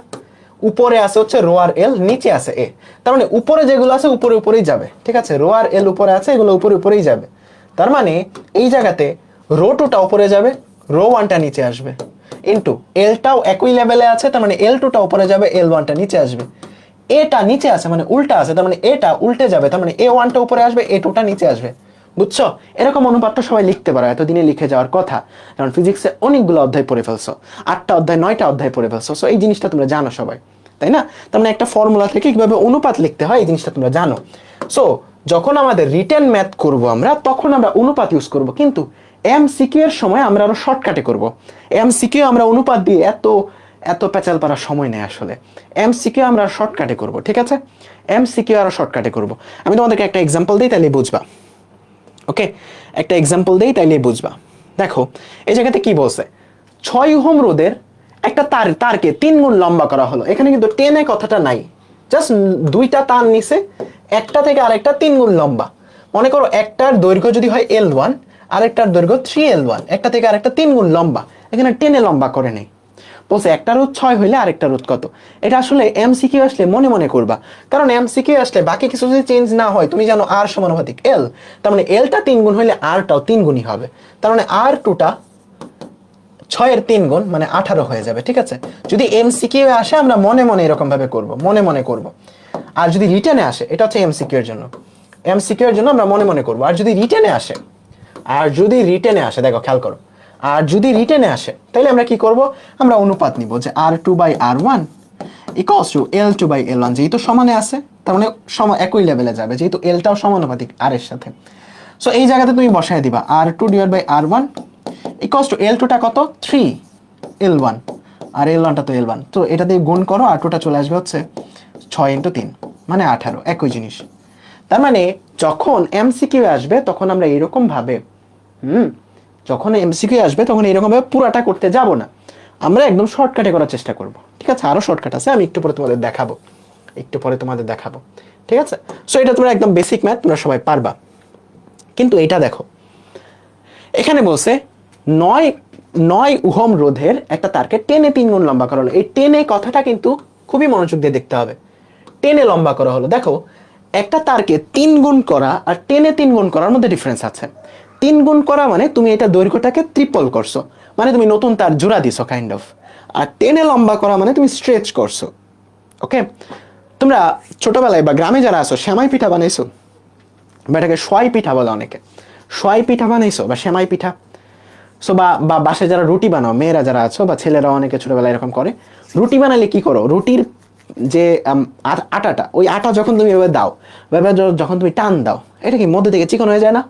উপরে আছে হচ্ছে রো আর এল, নিচে আছে এ। তার মানে উপরে যেগুলো আছে উপরে উপরেই যাবে। ঠিক আছে, রো আর এল উপরে আছে, এগুলো উপরে উপরেই যাবে। তার মানে এই জায়গাতে রো 2টা উপরে যাবে, রো 1টা নিচে আসবে, ইনটু এলটাও একই লেভেলে আছে, তার মানে এল 2টা উপরে যাবে, এল 1টা নিচে আসবে। এটা নিচে আছে মানে উল্টা আছে, তার মানে এটা উল্টে যাবে, তার মানে এ 1টা উপরে আসবে, এ 2টা নিচে আসবে। বুঝছো? এরকম অনুপাতটা সবাই লিখতে পারো, এতদিনে লিখে যাওয়ার কথা, কারণ ফিজিক্সে অনেকগুলো অধ্যায় পড়ে ফেলছো, 8টা অধ্যায় 9টা অধ্যায় পড়ে ফেলছো। সো এই জিনিসটা তোমরা জানো সবাই, তাই না? তার মানে একটা ফর্মুলা থেকে কিভাবে অনুপাত লিখতে হয় এই জিনিসটা তোমরা জানো। সো যখন আমাদের রিটেন ম্যাথ করব আমরা, তখন আমরা অনুপাত ইউজ করব, কিন্তু এমসিকিউ এর সময় আমরা আরো শর্টকাটে করব। এমসিকিউ আমরা অনুপাত দিয়ে এত পেঁচাল পারার সময় নেই আসলে। এমসিকিউ আমরা শর্টকাটে করব, ঠিক আছে? এমসিকিউ আরো শর্টকাটে করব। আমি তোমাদেরকে একটা এক্সাম্পল দিই, তাহলে বুঝবা। ওকে, একটা এক্সাম্পল দেই, তাইলে বুঝবা। দেখো এই জায়গাতে কি বলছে, 6 ওহম রোধের একটা তারকে 3 গুণ লম্বা করা হলো। এখানে কিন্তু টেনে কথাটা নাই, জাস্ট দুইটা তার নিচে একটা থেকে আরেকটা 3 গুণ লম্বা। মনে করো একটার দৈর্ঘ্য যদি হয় L1, আরেকটার দৈর্ঘ্য 3L1, একটা থেকে আরেকটা 3 গুণ লম্বা। এখানে টেনে লম্বা করে নেই, বলছে একটা রোধ 6 হইলে আরেকটা রোধ কত। এটা আসলে এমসিকিউ আসলে মনে মনে করবা, কারণ এমসিকিউ আসলে বাকি কিছু যদি চেঞ্জ না হয়, তুমি জানো আর সমানুপাতিক এল, তার মানে এলটা 3 গুণ হইলে আরটাও 3 গুণই হবে। তার মানে আর 2টা 6 এর 3 গুণ মানে 18 হয়ে যাবে। ঠিক আছে, যদি এমসিকিউ আসে আমরা মনে মনে এরকম ভাবে করব, মনে মনে করব। আর যদি রিটেনে আসে, এটা হচ্ছে এমসিকিউ এর জন্য, এমসিকিউ এর জন্য আমরা মনে মনে করব। আর যদি রিটেনে আসে, দেখো খেয়াল করো, আর যদি রিটেনে আসে তাহলে আমরা কি করব, আমরা অনুপাত নিব যে R2 by R1 equals two L2 by L1। যেহেতু সমানে আছে তার মানে একই লেভেলে যাবে, যেহেতু এলটাও সমানুপাতিক আর এর সাথে। সো এই জায়গাতে তুমি বসায় দিবা R2 divide by R1 equals to L2টা কত 3L1, আর L1টা তো L1, তো এটা দিয়ে গুণ করো, R2টা চলে আসবে হচ্ছে 6 × 3 মানে 18, একই জিনিস। তার মানে যখন এমসিকিউ আসবে তখন আমরা এরকম ভাবে যখন এমসিকিউ আসবে তখন এরকম ভাবে পুরাটা করতে যাব না, আমরা একদম শর্টকাটে করার চেষ্টা করব। ঠিক আছে, আরো শর্টকাট আছে, আমি একটু পরে তোমাদের দেখাবো। ঠিক আছে, সো এটা তোমরা একদম বেসিক ম্যাথ, তোমরা সবাই পারবা। কিন্তু এটা দেখো, এখানে বলছে 9 ওহম রোধের একটা তারকে টেনে 3 গুণ লম্বা করা হলো। এই টেনে কথাটা কিন্তু খুবই মনোযোগ দিয়ে দেখতে হবে, টেনে লম্বা করা হলো। দেখো একটা তারকে 3 গুণ করা আর টেনে 3 গুণ করার মধ্যে ডিফারেন্স আছে। 3 গুণ করা মানে তুমি এটা দৈর্ঘ্যটাকে ট্রিপল করছো, মানে তুমি নতুন তার জোড়া দিছো কাইন্ড অফ। আর টেনে লম্বা করা মানে তুমি স্ট্রেচ করছো। ওকে, তোমরা ছোটবেলায় বা গ্রামে যারা আছো সেমাই পিঠা বানাইছো, বা এটাকে সোয়াই পিঠা বলে অনেকে, সোয়াই পিঠা বানাইছো বা সেমাই পিঠা। সো বা বাসায় যারা রুটি বানাও, মেয়েরা যারা আছো বা ছেলেরা অনেকে ছোটবেলায় এরকম করে, রুটি বানালে কি করো, রুটির যে আটাটা, ওই আটা যখন তুমি এভাবে দাও, যখন তুমি টান দাও, এটা কি মধ্যে থেকে চিকন হয়ে যায় না?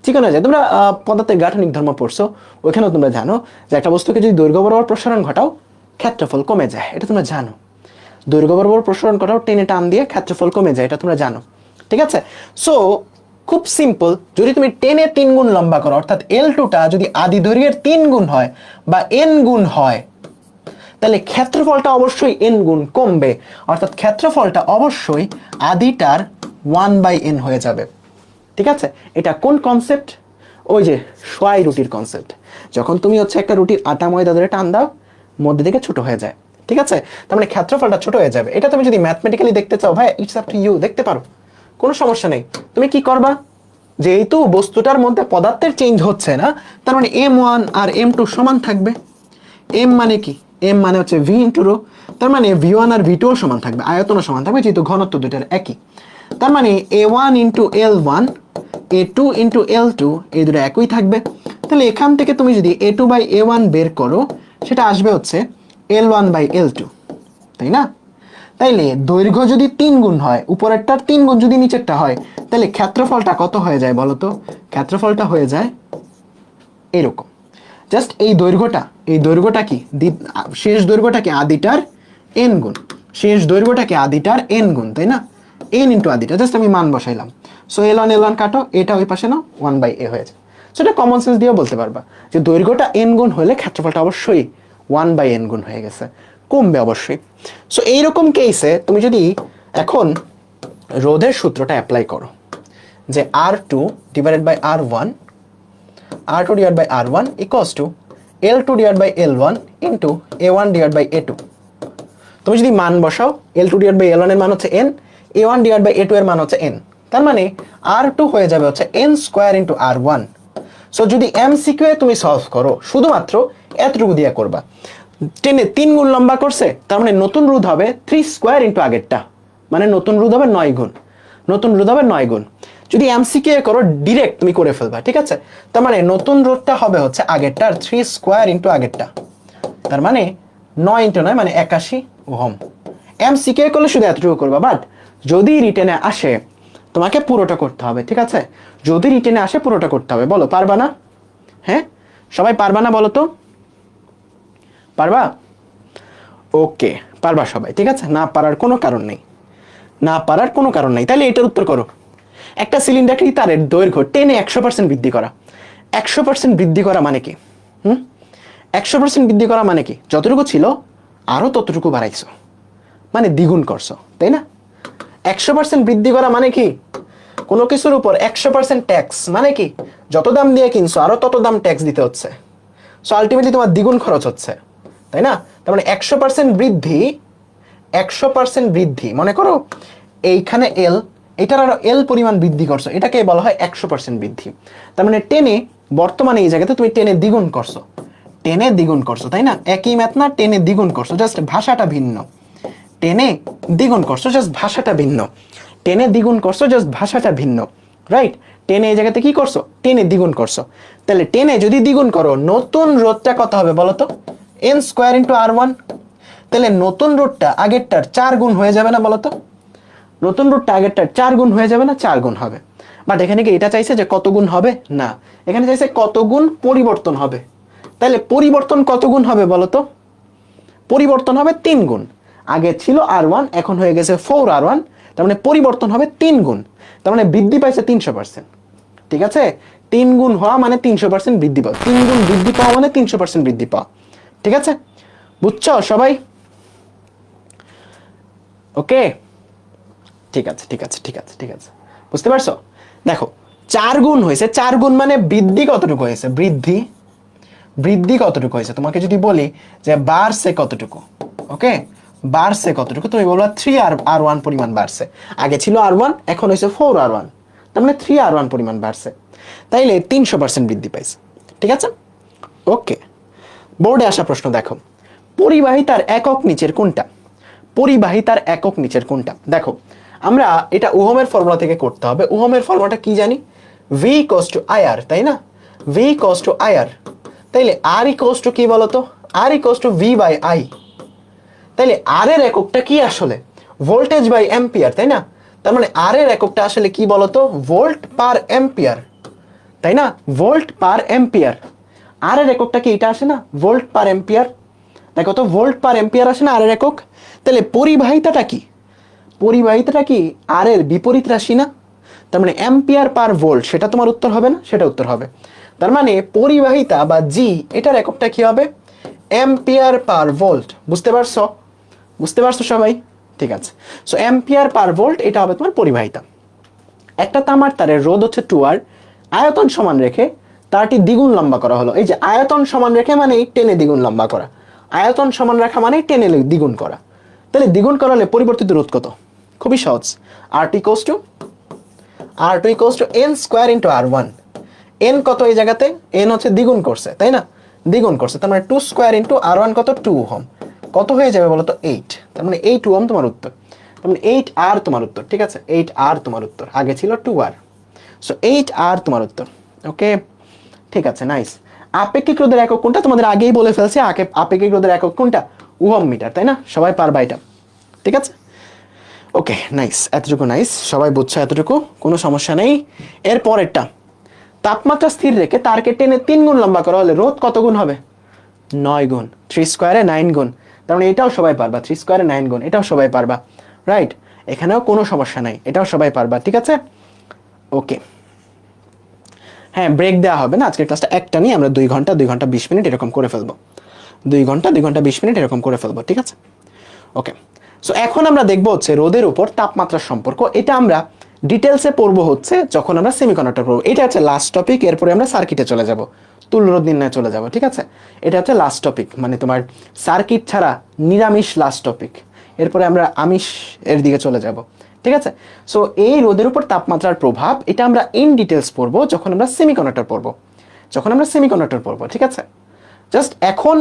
চিকন হয়ে যায়। তোমরা পদার্থের গাঠনিক ধর্ম পড়ছো, ওইখানেও তোমরা জানো যে একটা বস্তুকে যদি দৈর্ঘ্য বরাবর প্রসারণ ঘটাও ক্ষেত্রফল কমে যায়, এটা তোমরা জানো। দৈর্ঘ্য বরাবর প্রসারণ ঘটাও, টেনে টান দিয়ে ক্ষেত্রফল কমে যায়, এটা তোমরা জানো। ঠিক আছে, সো খুব সিম্পল, যদি তুমি টেনে 3 গুণ লম্বা করো, অর্থাৎ L2টা যদি আদি দৈর্ঘ্যের 3 গুণ হয় বা n গুণ হয়, তাহলে ক্ষেত্রফলটা অবশ্যই n গুণ কমবে, অর্থাৎ ক্ষেত্রফলটা অবশ্যই আদিটার 1/n হয়ে যাবে। ঠিক আছে, এটা কোন কনসেপ্ট? ওই যে সোয়াই রুটির কনসেপ্ট। যখন তুমি হচ্ছে একটা রুটির আটা ময়দা ধরে টান দাও, মধ্যে থেকে ছোট হয়ে যায়। ঠিক আছে, তার মানে ক্ষেত্রফলটা ছোট হয়ে যাবে। এটা তুমি যদি ম্যাথমেটিক্যালি দেখতে চাও, ভাই ইটস আপ টু ইউ, দেখতে পারো, কোনো সমস্যা নেই। তুমি কি করবা, যেহেতু বস্তুটার মধ্যে পদার্থের চেঞ্জ হচ্ছে না, তার মানে m1 আর m2 সমান থাকবে। m মানে কি, m মানে হচ্ছে v ইন্টু রো, তার মানে v1 আর v2 সমান থাকবে, আয়তনও সমান থাকবে যেহেতু ঘনত্ব দুইটার একই। তার মানে a1 into l1 a2 into l2 এই দুটো একই থাকবে। তাহলে এখান থেকে তুমি যদি a2 বাই a1 বের করো, সেটা আসবে হচ্ছে l1 বাই l2, তাই না? তাইলে দৈর্ঘ্য যদি 3 গুণ হয়, উপরেরটার 3 গুণ যদি নিচেরটা হয়, তাহলে ক্ষেত্রফলটা কত হয়ে যায় বলো তো? ক্ষেত্রফলটা হয়ে যায় এরকম। জাস্ট এই দৈর্ঘ্যটা কি, শেষ দৈর্ঘ্যটা কি আদিটার n গুণ, শেষ দৈর্ঘ্যটা কি আদিটার n গুণ, তাই না? n ইন্টু আদিটা, জাস্ট আমি মান বসাইলাম। সো l1 কাটো, এটা ওই পাশে নাও, 1/a হয়ে যায়। সো এটা কমন সেন্স দিয়েও বলতে পারবা যে দৈর্ঘ্যটা n গুণ হলে ক্ষেত্রফলটা অবশ্যই 1/n গুণ হয়ে গেছে, কমবে অবশ্যই। সো এইরকম কেসে তুমি যদি এখন রোধের সূত্রটা অ্যাপ্লাই করো, যে R2 divided by R1 divided by R1 equals to L2 divided by L1 into A1 divided by A2। তুমি যদি মান বসাও, L2 divided by L1 এর মান হচ্ছে n, A1 divided by A2 এর মান হচ্ছে n, তার মানে R2 হয়ে যাবে হচ্ছে n square into R1। So যদি MCQ এ তুমি সলভ করো, শুধুমাত্র এতটুকু দিয়ে করবা, টেনে 3 গুণ লম্বা করছে, তার মানে নতুন রোধ হবে 3 স্কয়ার ইন্টু আগেরটা, মানে নতুন রোধ হবে 9 গুণ, নতুন রোধ হবে 9 গুণ। যদি MCQ করো ডিরেক্ট তুমি করে ফেলবা, ঠিক আছে? তার মানে নতুন রোধটা হবে হচ্ছে আগেরটার 3 স্কয়ার ইন্টু আগেরটা, তার মানে 9 ইন্টু 9 মানে 81 ওহম। MCQ করলে শুধু এতটুকু করবা, বাট যদি রিটেনে আসে তোমাকে পুরোটা করতে হবে, ঠিক আছে? যদি রিটেনে আসে পুরোটা করতে হবে। বলো পারবা না? হ্যাঁ, সবাই পারবা না বলো তো? পারবা? ওকে, পারবা সবাই, ঠিক আছে? না পারার কোনো কারণ নেই, না পারার কোনো কারণ নেই। তাহলে এটার উত্তর করো। একটা সিলিন্ডারকে তারের দৈর্ঘ্য টেনে 100% বৃদ্ধি করা। 100% বৃদ্ধি করা মানে কি? 100% বৃদ্ধি করা মানে কি? যতটুকু ছিল আরো ততটুকু বাড়াইছো, মানে দ্বিগুণ করছো, তাই না? 100% বৃদ্ধি করা মানে কি? কোনো কিছুর উপর 100% ট্যাক্স, মানে কি? যত দাম দিয়ে কিনছো আরো তত দাম ট্যাক্স দিতে হচ্ছে। সো আলটিমেটলি তোমার দ্বিগুণ খরচ হচ্ছে, তাই না? তার মানে 100% বৃদ্ধি, 100% বৃদ্ধি, মনে করো এইখানে এল, এটার আরো এল পরিমাণ বৃদ্ধি করছো, এটাকে বলা হয় 100% বৃদ্ধি। তার মানে টেনে, বর্তমানে এই জায়গাতে তুমি টেনে দ্বিগুণ করছো, টেনে দ্বিগুণ করছো, তাই না? একই ম্যাথ না, টেনে দ্বিগুণ করছো, জাস্ট ভাষাটা ভিন্ন। টেনে দ্বিগুণ করছো, জাস্ট ভাষাটা ভিন্ন। টেনে দ্বিগুণ করছো, জাস্ট ভাষাটা ভিন্ন, রাইট? টেনে এই জায়গাতে কি করছো? টেনে দ্বিগুণ করছো। তাহলে টেনে যদি দ্বিগুণ করো, নতুন রোধটা কত হবে বলো তো? n square into R1। তাহলে নতুন রোধটা আগেরটার 4 গুণ হয়ে যাবে না বলো তো? নতুন রোধটা আগেরটার 4 গুণ হয়ে যাবে না? 4 গুণ হবে। বাট এখানে কি এটা চাইছে যে কত গুণ হবে? না, এখানে চাইছে কত গুণ পরিবর্তন হবে। তাহলে পরিবর্তন কত গুণ হবে বলো তো? পরিবর্তন হবে 3 গুণ। আগে ছিল R1, এখন হয়ে গেছে 4R1, তার মানে পরিবর্তন হবে 3 গুণ, তার মানে বৃদ্ধি পাইছে 300%। ঠিক আছে? 3 গুণ হওয়া মানে 300% বৃদ্ধি পাওয়া, 3 গুণ বৃদ্ধি পাওয়া মানে 300% বৃদ্ধি পাওয়া। ঠিক আছে, বুঝছো সবাই? ওকে, ঠিক আছে, ঠিক আছে, ঠিক আছে, ঠিক আছে, বুঝতে পারছো? দেখো 4 গুণ হয়েছে, 4 গুণ মানে বৃদ্ধি কতটুকু হয়েছে? বৃদ্ধি, বৃদ্ধি কতটুকু হয়েছে? তোমাকে যদি বলি যে বাড়ছে কতটুকু, ওকে, বাড়ছে কতটুকু, তুমি বলবা 3R1 পরিমাণ বাড়ছে। আগে ছিল R1, এখন হয়েছে 4R1, তার মানে 3R1 পরিমাণ বাড়ছে। তাইলে 300% বৃদ্ধি পাইছে। ঠিক আছে, ওকে। বোর্ডে আসা প্রশ্ন দেখো, পরিবাহিতার একক নিচের কোনটা? পরিবাহিতার একক নিচের কোনটা? দেখো আমরা এটা ওহমের ফর্মুলা থেকে করতে হবে। ওহমের ফর্মুলাটা কি জানি? V = IR, তাই না? V = IR। তাইলে R = কি বলতো? R = V/I। তাইলে R এর এককটা কি আসলে? ভোল্টেজ বাই অ্যাম্পিয়ার, তাই না? তার মানে R এর এককটা আসলে কি বলতো? ভোল্ট পার অ্যাম্পিয়ার, তাই না? ভোল্ট পার অ্যাম্পিয়ার। R এর এককটা কি এটা আসে না? ভোল্ট পার অ্যাম্পিয়ার। দেখো তো, ভোল্ট পার অ্যাম্পিয়ার আসে না R এর একক? তাহলে পরিবাহিতাটা কি? পরিবাহিতাটা কি R এর বিপরীত রাশি না? তার মানে অ্যাম্পিয়ার পার ভোল্ট, সেটা তোমার উত্তর হবে না? সেটা উত্তর হবে। তার মানে পরিবাহিতা বা জি, এটার এককটা কি হবে? অ্যাম্পিয়ার পার ভোল্ট। বুঝতে পারছো? বুঝতে পারছো সবাই? ঠিক আছে। সো অ্যাম্পিয়ার পার ভোল্ট এটা হবে তোমার পরিবাহিতা। একটা তামার তারের রোধ হচ্ছে 2R, আয়তন সমান রেখে তারটি দ্বিগুণ লম্বা করা হলো। এই যে আয়তন সমান রেখে মানে টেনে দ্বিগুণ লম্বা করা, আয়তন সমান রাখা মানে টেনে দ্বিগুণ করা। তাহলে দ্বিগুণ করালে পরিবর্তিত রোধ কত? খুবই সহজ, RT = R2 equals to n square into R1। n কত এই জায়গাতে? n হচ্ছে দ্বিগুণ করছে, তাই না? দ্বিগুণ করছে, তার মানে 2 স্কোয়ার ইন্টু R1 কত? 2 ওহম। কত হয়ে যাবে বলো তো? 8। তার মানে 8 ওহম তোমার উত্তর। তার মানে 8R তোমার উত্তর, ঠিক আছে? 8R তোমার উত্তর, আগে ছিল 2R। সো 8R তোমার উত্তর। ওকে, ঠিক আছে, নাইস। আপেক্ষিক রোধের একক কোনটা? তোমাদের আগেই বলে ফেলছি, আপেক্ষিক রোধের একক কোনটা? ওহম মিটার, তাই না? সবাই পারবা এটা, ঠিক আছে? ওকে, নাইস, এতটুকু নাইস, সবাই বুঝছো এতটুকু, কোনো সমস্যা নেই। এর পরেরটা, তাপমাত্রা স্থির রেখে তারকে টেনে 3 গুণ লম্বা করা হলে রোধ কত গুণ হবে? 9 গুণ। 3 স্কোয়ারে 9 গুণ, তার মানে এটাও সবাই পারবা। 3 স্কোয়ারে 9 গুণ, এটাও সবাই পারবা, রাইট? এখানেও কোনো সমস্যা নাই, এটাও সবাই পারবা, ঠিক আছে? ওকে, হ্যাঁ, ব্রেক দেওয়া হবে না আজকের ক্লাসটা, একটা নিয়ে আমরা 2 ঘন্টা 2 ঘন্টা 20 মিনিট এরকম করে ফেলবো। 2 ঘন্টা 2 ঘন্টা 20 মিনিট এরকম করে ফেলবো, ঠিক আছে? ওকে, সো এখন আমরা দেখবো হচ্ছে রোদের উপর তাপমাত্রার সম্পর্ক। এটা আমরা ডিটেলসে পড়বো হচ্ছে যখন আমরা সেমিকন্ডাক্টর পড়বো। এটা হচ্ছে লাস্ট টপিক, এরপরে আমরা সার্কিটে চলে যাব, তুল্য রোধ নির্ণয়ে চলে যাব, ঠিক আছে? এটা হচ্ছে লাস্ট টপিক, মানে তোমার সার্কিট ছাড়া নিরামিষ লাস্ট টপিক। এরপরে আমরা আমিষ এর দিকে চলে যাব, ঠিক আছে? সো এই রোদের উপর তাপমাত্রার প্রভাব এটা আমরা ইন ডিটেলস পড়বো যখন আমরা সেমিকন্ডাক্টর পড়বো, ঠিক আছে? জাস্ট এখন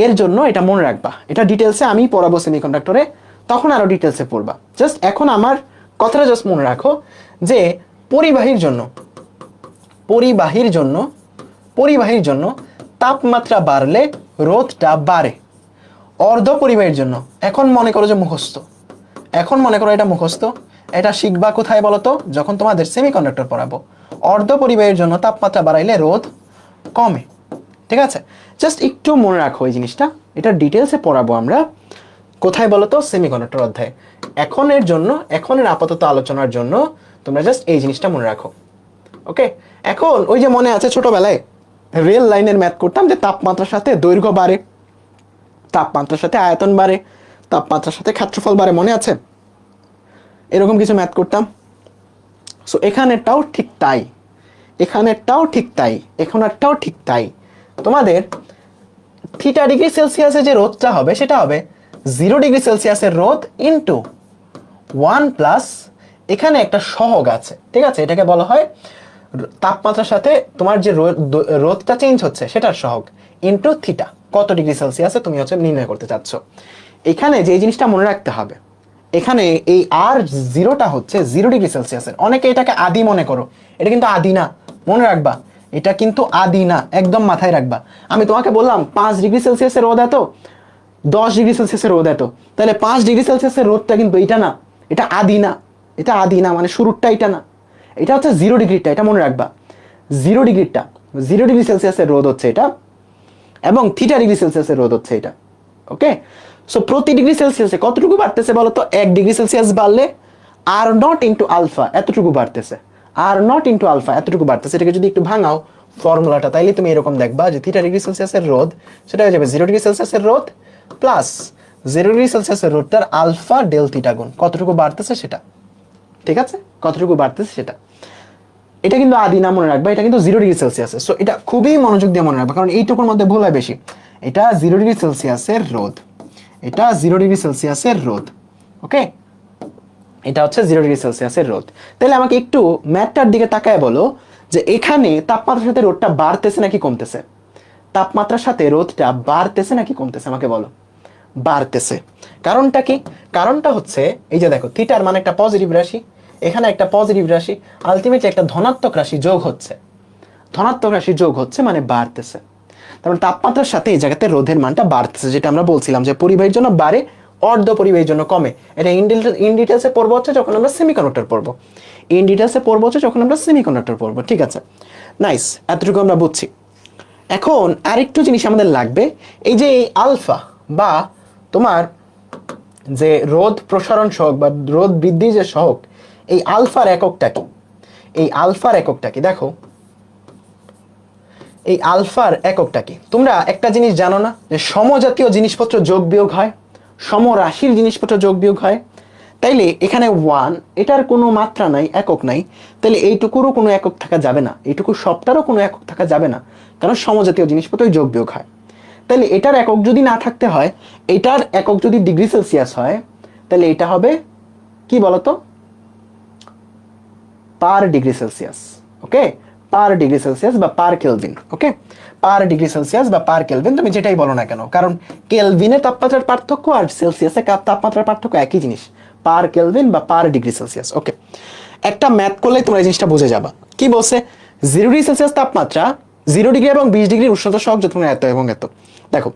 এর জন্য এটা মনে রাখবা, এটা ডিটেলসে আমি পড়াবো সেমিকন্ডাক্টরে, তখন আরো ডিটেলসে পড়বা। জাস্ট এখন আমার কথাটা জাস্ট মনে রাখো যে পরিবাহীর জন্য তাপমাত্রা বাড়লে রোধটা বাড়ে। অর্ধ পরিবাহীর জন্য, এখন মনে করো যে মুখস্থ, এটা মুখস্থ, এটা শিখবা কোথায় বলো তো? যখন তোমাদের সেমিকন্ডাক্টর পড়াবো। অর্ধ পরিবাহীর জন্য তাপমাত্রা বাড়াইলে রোধ কমে, ঠিক আছে? জাস্ট একটু মনে রাখো এই জিনিসটা, এটা ডিটেলসে পড়াবো আমরা কোথায় বলো তো? সেমিকন্ডাক্টর অধ্যায়ে। এখনের আপাতত আলোচনার জন্য তোমরা জাস্ট এই জিনিসটা মনে রাখো, ওকে? এখন ওই যে মনে আছে ছোটবেলায় রেল লাইনের ম্যাথ করতাম যে তাপমাত্রার সাথে দৈর্ঘ্য বাড়ে, তাপমাত্রার সাথে আয়তন বাড়ে, তাপমাত্রার সাথে ক্ষেত্রফল বাড়ে, মনে আছে? এরকম কিছু ম্যাথ করতাম। সো এখানেরটাও ঠিক তাই, তোমাদের থিটা ডিগ্রি সেলসিয়াসে যে রোধটা হবে সেটা হবে 0 ডিগ্রি সেলসিয়াসের রোধ ইন্টু 1 প্লাস, এখানে একটা সহগ আছে, ঠিক আছে? এটাকে বলা হয় তাপমাত্রার সাথে তোমার যে রোধটা চেঞ্জ হচ্ছে সেটার সহগ ইন্টু থিটা, কত ডিগ্রি সেলসিয়াসে তুমি হচ্ছে নির্ণয় করতে চাচ্ছ। এখানে যে জিনিসটা মনে রাখতে হবে, এখানে এই R0টা হচ্ছে 0 ডিগ্রি সেলসিয়াসের। অনেকে এটাকে আদি মনে করো, এটা কিন্তু আদি না, মনে রাখবা, এটা কিন্তু আদি না, একদম মাথায় রাখবা। আমি তোমাকে বললাম 5 ডিগ্রি সেলসিয়াসের রোধ এত, 10 ডিগ্রি সেলসিয়াসের রোধ এত, তাহলে 5 ডিগ্রি সেলসিয়াসের রোধটা কিন্তু এটা না, এটা আদি না, মানে শুরুরটা এটা না, এটা হচ্ছে 0 ডিগ্রিটা, এটা মনে রাখবা। 0 ডিগ্রি সেলসিয়াসের রোধ হচ্ছে এটা, এবং থিটা ডিগ্রি সেলসিয়াসের রোধ হচ্ছে এটা, ওকে? সো প্রতি ডিগ্রি সেলসিয়াসে কতটুকু বাড়তেছে বলো তো? 1 ডিগ্রি সেলসিয়াস বাড়লে R0 ইন্টু আলফা এতটুকু বাড়তেছে, এতটুকু বাড়তেছে। এটাকে যদি একটু ভাঙাও ফর্মুলাটা, তাইলে তুমি এরকম দেখবা যে থিটা ডিগ্রি সেলসিয়াসের রোধ সেটা হয়ে যাবে 0 ডিগ্রি সেলসিয়াসের রোধ প্লাস 0 ডিগ্রি সেলসিয়াসের রোধটার আলফা ডেল থিটা গুণ কতটুকু বাড়তেছে সেটা, ঠিক আছে? এটা কিন্তু আদি না, মনে রাখবা, এটা কিন্তু 0 ডিগ্রি সেলসিয়াসে। সো এটা খুবই মনোযোগ দিয়ে মনে রাখবা, কারণ এইটুকুর মধ্যে ভুল হয় বেশি। এটা 0 ডিগ্রি সেলসিয়াসের রোধ, ওকে? এটা হচ্ছে 0 ডিগ্রি সেলসিয়াসের রোধ। তাহলে আমাকে একটু ম্যাথটার দিকে তাকায় বলো যে এখানে তাপমাত্রার সাথে রোধটা বাড়তেছে নাকি কমতেছে? তাপমাত্রার সাথে রোধটা বাড়তেছে নাকি কমতেছে আমাকে বলো? বাড়তেছে। কারণটা কি? কারণটা হচ্ছে এই যে দেখো, থিটার মানে একটা পজিটিভ রাশি, এখানে একটা পজিটিভ রাশি, আলটিমেটলি একটা ধনাত্মক রাশি যোগ হচ্ছে, মানে বাড়তেছে। তার মানে তাপমাত্রার সাথে এই জায়গাতে রোধের মানটা বাড়তেছে, যেটা আমরা বলছিলাম যে পরিবাহীর জন্য বাড়ে, অর্ধ পরিবাহীর জন্য কমে। এটা ইন ডিটেলসে পড়বো হচ্ছে যখন আমরা সেমিকন্ডাক্টর পড়বো, ঠিক আছে? নাইস, এতটুকু আমরা বুঝছি। এখন আরেকটু জিনিস আমাদের লাগবে, এই যে আলফা বা তোমার যে রোধ প্রসারণ সহগ বা রোধ বৃদ্ধি যে সহগ, এই আলফার এককটা কি? দেখো, এই আলফার এককটা কি? তোমরা একটা জিনিস জানো না যে সমজাতীয় জিনিসপত্র যোগ বিয়োগ হয়, সমরাশির জিনিসপত্র যোগ বিয়োগ হয়। তাইলে এখানে 1, এটার কোনো মাত্রা নাই, একক নাই, তাহলে এইটুকুরও কোনো একক থাকা যাবে না, এইটুকু সবটারও কোনো একক থাকা যাবে না, কারণ সমজাতীয় জিনিসপত্রই যোগ বিয়োগ হয়। তাহলে এটার একক যদি না থাকতে হয়, এটার একক যদি ডিগ্রি সেলসিয়াস হয়, তাহলে এটা হবে কি বলতো? Per degree Celsius. Okay, per degree Celsius বা per kelvin. Okay, per degree Celsius বা পার কেলভিন, তুমি যেটাই বলো না কেন, কারণ কেলভিনে তাপমাত্রার পার্থক্য আর সেলসিয়াসে তাপমাত্রার পার্থক্য একই জিনিস, পার কেলভিন বা পার ডিগ্রি সেলসিয়াস। ওকে, একটা ম্যাথ করলে তোমরা এই জিনিসটা বুঝে যাবা। কি বলছে? 0 ডিগ্রি সেলসিয়াস তাপমাত্রা, 0 ডিগ্রি এবং 20 ডিগ্রির উষ্ণতা সহগ তোমার এত এবং এত। দেখো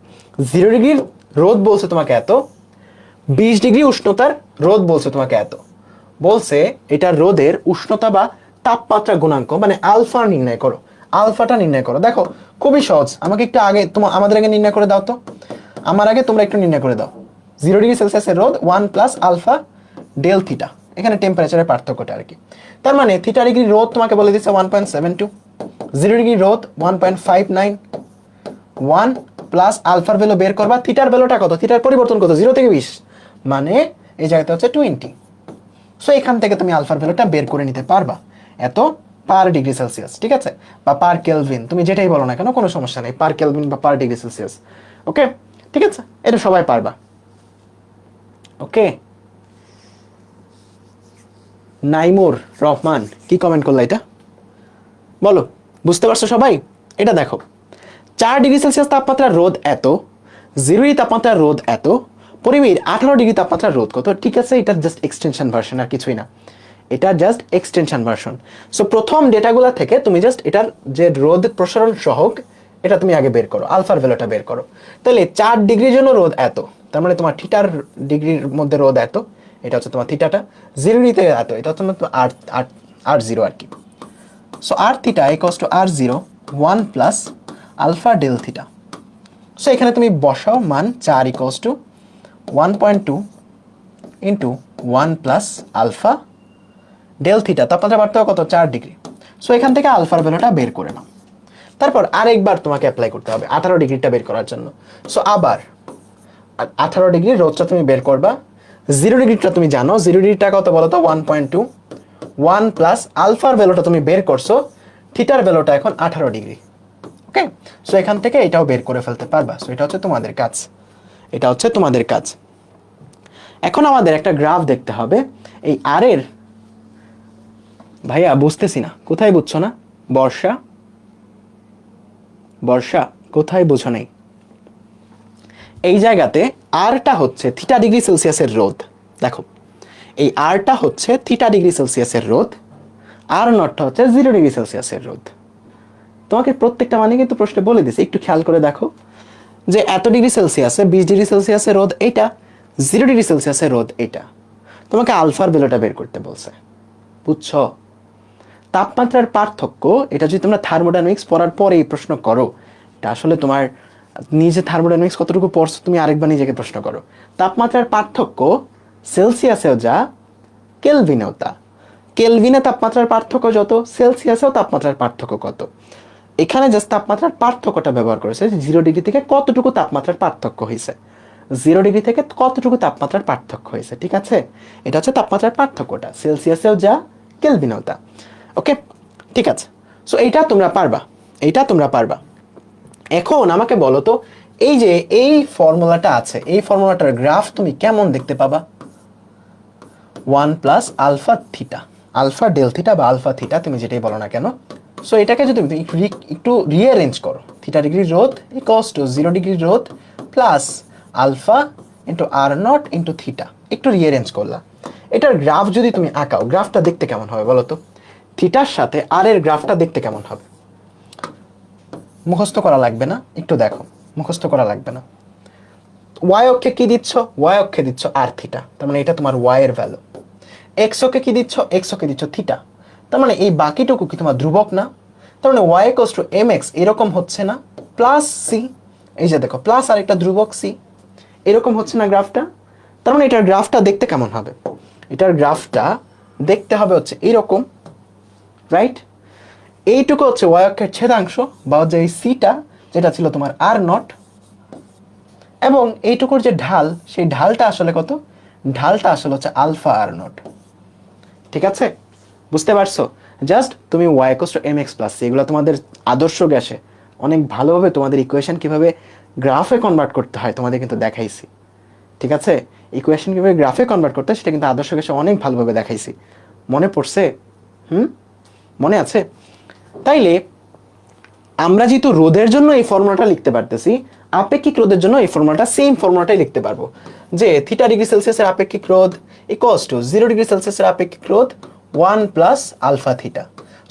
0 ডিগ্রির রোদ বলছে তোমাকে এত, 20 ডিগ্রি উষ্ণতার রোদ বলছে তোমাকে এত। বলছে এটা রোদের উষ্ণতা বা তাপমাত্রা গুণাঙ্ক মানে আলফা নির্ণয় করো, আলফাটা নির্ণয় করো। দেখো খুবই সহজ, আমাকে একটু আগে আমাদের আগে নির্ণয় করে দাও তো, আমার আগে তোমরা একটু নির্ণয় করে দাও। 0 ডিগ্রি সেলসিয়াসের রোদ 1 প্লাস আলফা ডেল থিটা, এখানে টেম্পারেচারের পার্থক্যটা আর কি। তার মানে থিটা ডিগ্রি রোদ তোমাকে বলে দিচ্ছে 1.72, 0 ডিগ্রি রোদ 1.59, 1 প্লাস আলফার ভ্যালু বের করবা, থিটার ভ্যালুটা কত, থিটার পরিবর্তন কত, 0 থেকে 20, মানে এই জায়গাতে হচ্ছে 20। সো এখান থেকে তুমি আলফার ভ্যালুটা বের করে নিতে পারবা, এত পার ডিগ্রি সেলসিয়াস। ঠিক আছে, বা পার কেলভিন, তুমি যেটাই বলো না কেন কোনো সমস্যা নেই, পার কেলভিন বা পার ডিগ্রি সেলসিয়াস। ওকে, ঠিক আছে, এটা সবাই পারবা। ওকে, নাইমুর রহমান কি কমেন্ট করলো, এটা বলো, বুঝতে পারছো সবাই? এটা দেখো 4 ডিগ্রি সেলসিয়াস তাপমাত্রার রোদ এত, 0 ডিগ্রি তাপমাত্রার রোদ এত, পরিবেশ 18 ডিগ্রি তাপমাত্রার রোদ কত। ঠিক আছে, এটা জাস্ট এক্সটেনশন ভার্সন আর কিছুই না, এটা জাস্ট এক্সটেনশন ভার্সন। সো প্রথম ডেটাগুলো থেকে তুমি জাস্ট এটার যে রোদ প্রসারণ সহগ এটা তুমি আগে বের করো, আলফার ভ্যালুটা বের করো। তাহলে 4 ডিগ্রির জন্য রোদ এত, তার মানে তোমার থিটার ডিগ্রির মধ্যে রোদ এত, এটা হচ্ছে তোমার থিটাটা। 0 ডিগ্রিতে এত, এটা হচ্ছে তোমার আর জিরো আর কি। So R theta equals to R zero 1 plus alpha del theta. So এখানে তুমি বসাও মান 4 equals to 1.2 into 1 plus alpha del theta, তাপমাত্রা পার্থক্য কত, 4 ডিগ্রি। সো এখান থেকে আলফার ভ্যালুটা বের করে নাও। তারপর আরেকবার তোমাকে অ্যাপ্লাই করতে হবে 18 ডিগ্রিটা বের করার জন্য। সো আবার 18 ডিগ্রি রোদটা তুমি বের করবা, 0 ডিগ্রিটা তুমি জানো, 0 ডিগ্রিটা কত বলো তো 1.2, 1 প্লাস আলফার ভ্যালুটা তুমি বের করছো, থিটার ভ্যালুটা এখন 18 ডিগ্রি। ওকে, সো এখান থেকে এটাও বের করে ফেলতে পারবা। সো এটা হচ্ছে তোমাদের কাজ, এটা হচ্ছে তোমাদের কাজ। এখন আমাদের একটা গ্রাফ দেখতে হবে এই আর এর। ভাইয়া বুঝতেছি না, কোথায় বুঝছো না? বর্ষা, বর্ষা কোথায় বুঝো নাই? এই জায়গাতে আরটা হচ্ছে থিটা ডিগ্রি সেলসিয়াসের রোদ। দেখো এই আরটা হচ্ছে থিটা ডিগ্রি সেলসিয়াসের রোদ, আর নটটা হচ্ছে 0 ডিগ্রি সেলসিয়াসের রোদ। তোমাকে প্রত্যেকটা মানে কিন্তু প্রশ্নে বলে দিছে, একটু খেয়াল করে দেখো যে এত ডিগ্রি সেলসিয়াসে 20 ডিগ্রি সেলসিয়াসের রোদ এইটা, 0 ডিগ্রি সেলসিয়াসের রোদ এইটা। তোমাকে আলফার ভ্যালুটা বের করতে বলছে, বুঝছো? তাপমাত্রার পার্থক্য এটা যদি তোমরা থার্মোডাইনামিক্স পড়ার পরে এই প্রশ্ন করো, এটা আসলে তোমার নিজে থার্মোডাইনামিক্স কতটুকু পড়ছো তুমি আরেকবার নিজেকে প্রশ্ন করো। তাপমাত্রার পার্থক্য সেলসিয়াসেও যা কেলভিনেও তা, কেলভিনে তাপমাত্রার পার্থক্য যত সেলসিয়াসেও তাপমাত্রার পার্থক্য কত। এখানে জাস্ট তাপমাত্রার পার্থক্যটা ব্যবহার করেছে, 0 ডিগ্রি থেকে কতটুকু তাপমাত্রার পার্থক্য হয়েছে, 0 ডিগ্রি থেকে কতটুকু তাপমাত্রার পার্থক্য হয়েছে। ঠিক আছে, এটা হচ্ছে তাপমাত্রার পার্থক্যটা, সেলসিয়াসেও যা কেলভিনেও তা। ওকে, ঠিক আছে। সো এইটা তোমরা পারবা, এইটা তোমরা পারবা। এখন আমাকে বলো তো এই যে এই ফর্মুলাটা আছে, এই ফর্মুলাটার গ্রাফ তুমি কেমন দেখতে পাবা? 1 plus alpha theta, alpha del theta বা আলফা থিটা তুমি যেটাই বলো না কেন। সো এটাকে যদি তুমি একটু রিঅ্যারেঞ্জ করো, theta degree rod equals to 0 degree rod plus alpha into R naught into theta, একটু রিঅ্যারেঞ্জ করলা। এটার গ্রাফ যদি তুমি আঁকাও, গ্রাফটা দেখতে কেমন হবে বলো তো? থিটার সাথে আর এর গ্রাফটা দেখতে কেমন হবে? মুখস্থ করা লাগবে না, একটু দেখো, মুখস্থ করা লাগবে না। ওয়াই অক্ষে কি দিচ্ছ? ওয়াই অক্ষে দিচ্ছ আর থিটা, তার মানে এটা তোমার ওয়াই এর ভ্যালু। এক্স অক্ষে কি দিচ্ছ? এক্স অক্ষে দিচ্ছ থিটা, তার মানে এই বাকিটুকু কি তোমার ধ্রুবক না? তার মানে Y equals to M X এরকম হচ্ছে না, প্লাস সি, এই যে দেখো প্লাস আর একটা ধ্রুবক সি, এরকম হচ্ছে না গ্রাফটা? তার মানে এটার গ্রাফটা দেখতে কেমন হবে? এটার গ্রাফটা দেখতে হবে হচ্ছে এরকম, রাইট? এইটুকু হচ্ছে ওয়াই অক্ষের ছেদাংশ বা হচ্ছে এই সিটা যেটা ছিল তোমার আর নট, এবং এইটুকুর যে ঢাল সেই ঢালটা আসলে কত? ঢালটা আসলে হচ্ছে আলফা আর নট। ঠিক আছে, বুঝতে পারছো? জাস্ট তুমি Y equals to M X plus C, এগুলো তোমাদের আদর্শ গ্যাসে অনেক ভালোভাবে তোমাদের ইকুয়েশন কিভাবে গ্রাফে কনভার্ট করতে হয় তোমাদের কিন্তু দেখাইছি। ঠিক আছে, ইকুয়েশন কিভাবে গ্রাফে কনভার্ট করতে হয় সেটা কিন্তু আদর্শ গ্যাসে অনেক ভালোভাবে দেখাইছি, মনে পড়ছে? মনে আছে? তাইলে আমরা যেহেতু রোদের জন্য এই ফর্মুলাটা লিখতে পারতেছি, আপেক্ষিক রোদের জন্য এই ফর্মুলাটা সেম ফর্মুলাটাই লিখতে পারবো, যে থিটা ডিগ্রি সেলসিয়াসের আপেক্ষিক রোধ ইকুয়ালস টু 0 ডিগ্রি সেলসিয়াসের আপেক্ষিক রোধ 1 প্লাস আলফা থিটা।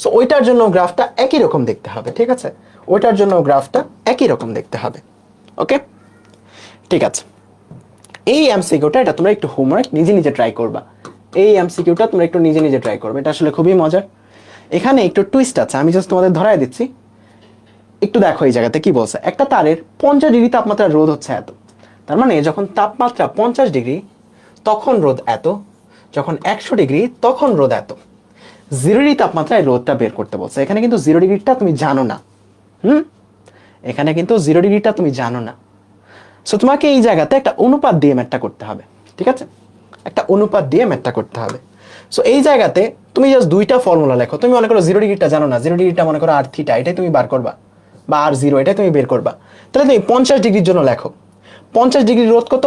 সো ওইটার জন্য গ্রাফটা একই রকম দেখতে হবে, ঠিক আছে? ওইটার জন্য গ্রাফটা একই রকম দেখতে হবে। ওকে, ঠিক আছে। এই এমসিকিউটা এটা তোমরা একটু হোমওয়ার্ক নিজে নিজে ট্রাই করবা। এই এমসিকিউটা তোমরা একটু নিজে নিজে ট্রাই করবে, এটা আসলে খুবই মজার। এখানে একটু টুইস্ট আছে, আমি জাস্ট তোমাদের ধরায় দিচ্ছি। একটু দেখো এই জায়গাতে কি বলছে, একটা তারের 50 ডিগ্রি তাপমাত্রার রোধ হচ্ছে এত, তার মানে যখন তাপমাত্রা 50 ডিগ্রি তখন রোধ এত, যখন 100 ডিগ্রি তখন রোধ এত। 0 ডিগ্রি তাপমাত্রায় রোধটা বের করতে বলছে। এখানে কিন্তু 0 ডিগ্রিটা তুমি জানো না, এখানে কিন্তু 0 ডিগ্রিটা তুমি জানো না। সো তোমাকে এই জায়গাতে একটা অনুপাত দিয়ে ম্যাথটা করতে হবে, ঠিক আছে? একটা অনুপাত দিয়ে ম্যাথটা করতে হবে। সো এই জায়গাতে তুমি জাস্ট দুইটা ফর্মুলা লেখো। তুমি মনে করো 0 ডিগ্রিটা জানো না, 0 ডিগ্রিটা মনে করো আর থিটা, এটাই তুমি বার করবা, বা আর 0 এটাই তুমি বের করবা। তাহলে তুমি 50 ডিগ্রির জন্য লেখো, 50 ডিগ্রি রোধ কত?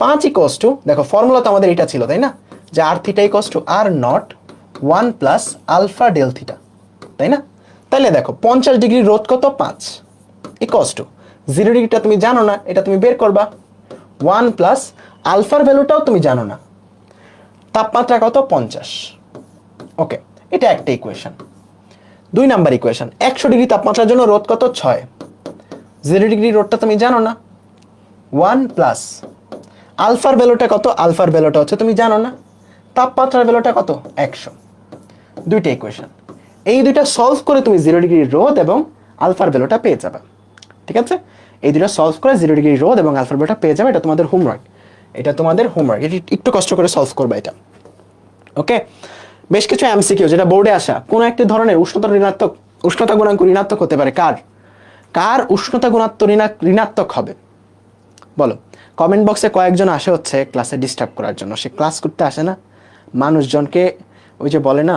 5 ইকুয়ালস টু, দেখো ফর্মুলা তো আমাদের এটা ছিল তাই না, যে R theta equals to R naught 1 plus alpha del theta, তাই না? তাহলে দেখো 50 ডিগ্রি রোধ কত? 5 ইকুয়ালস টু 0 ডিগ্রিটা তুমি জানো না, এটা তুমি বের করবা, 1 প্লাস আলফার ভ্যালুটাও তুমি জানো না, তাপমাত্রা কত? 50। ওকে, এটা একটা ইকুয়েশন। 2 নাম্বার ইকুয়েশন, 100 ডিগ্রি তাপমাত্রার জন্য রোধ কত? 6। 0 ডিগ্রি রোধটা তুমি জানো না, 1 প্লাস আলফার ভ্যালুটা কত? আলফার ভ্যালুটা হচ্ছে তুমি জানো না, তাপমাত্রার ভ্যালুটা কত? 100। দুইটা ইকুয়েশন, এই দুইটা সলভ করে তুমি 0 ডিগ্রি রোধ এবং আলফার ভ্যালুটা পেয়ে যাবে, ঠিক আছে? এই দুটো সলভ করে 0 ডিগ্রি রোধ এবং আলফার ভ্যালুটা পেয়ে যাবে। এটা তোমাদের হোমওয়ার্ক, এটা তোমাদের হোমওয়ার্ক, এটা একটু কষ্ট করে সলভ করবে এটা। ওকে, বেশ কিছু এমসিকিউ যেটা বোর্ডে আসা, কোন একটি ধরনের উষ্ণতা গুণাঙ্ক ঋণাত্মক হতে পারে, কার উষ্ণতা গুণাত্মক ঋণাত্মক হবে বলো? কমেন্ট বক্সে কয়েকজন আসে হচ্ছে ক্লাসে ডিস্টার্ব করার জন্য, সে ক্লাস করতে আসে না, মানুষজনকে ওই যে বলে না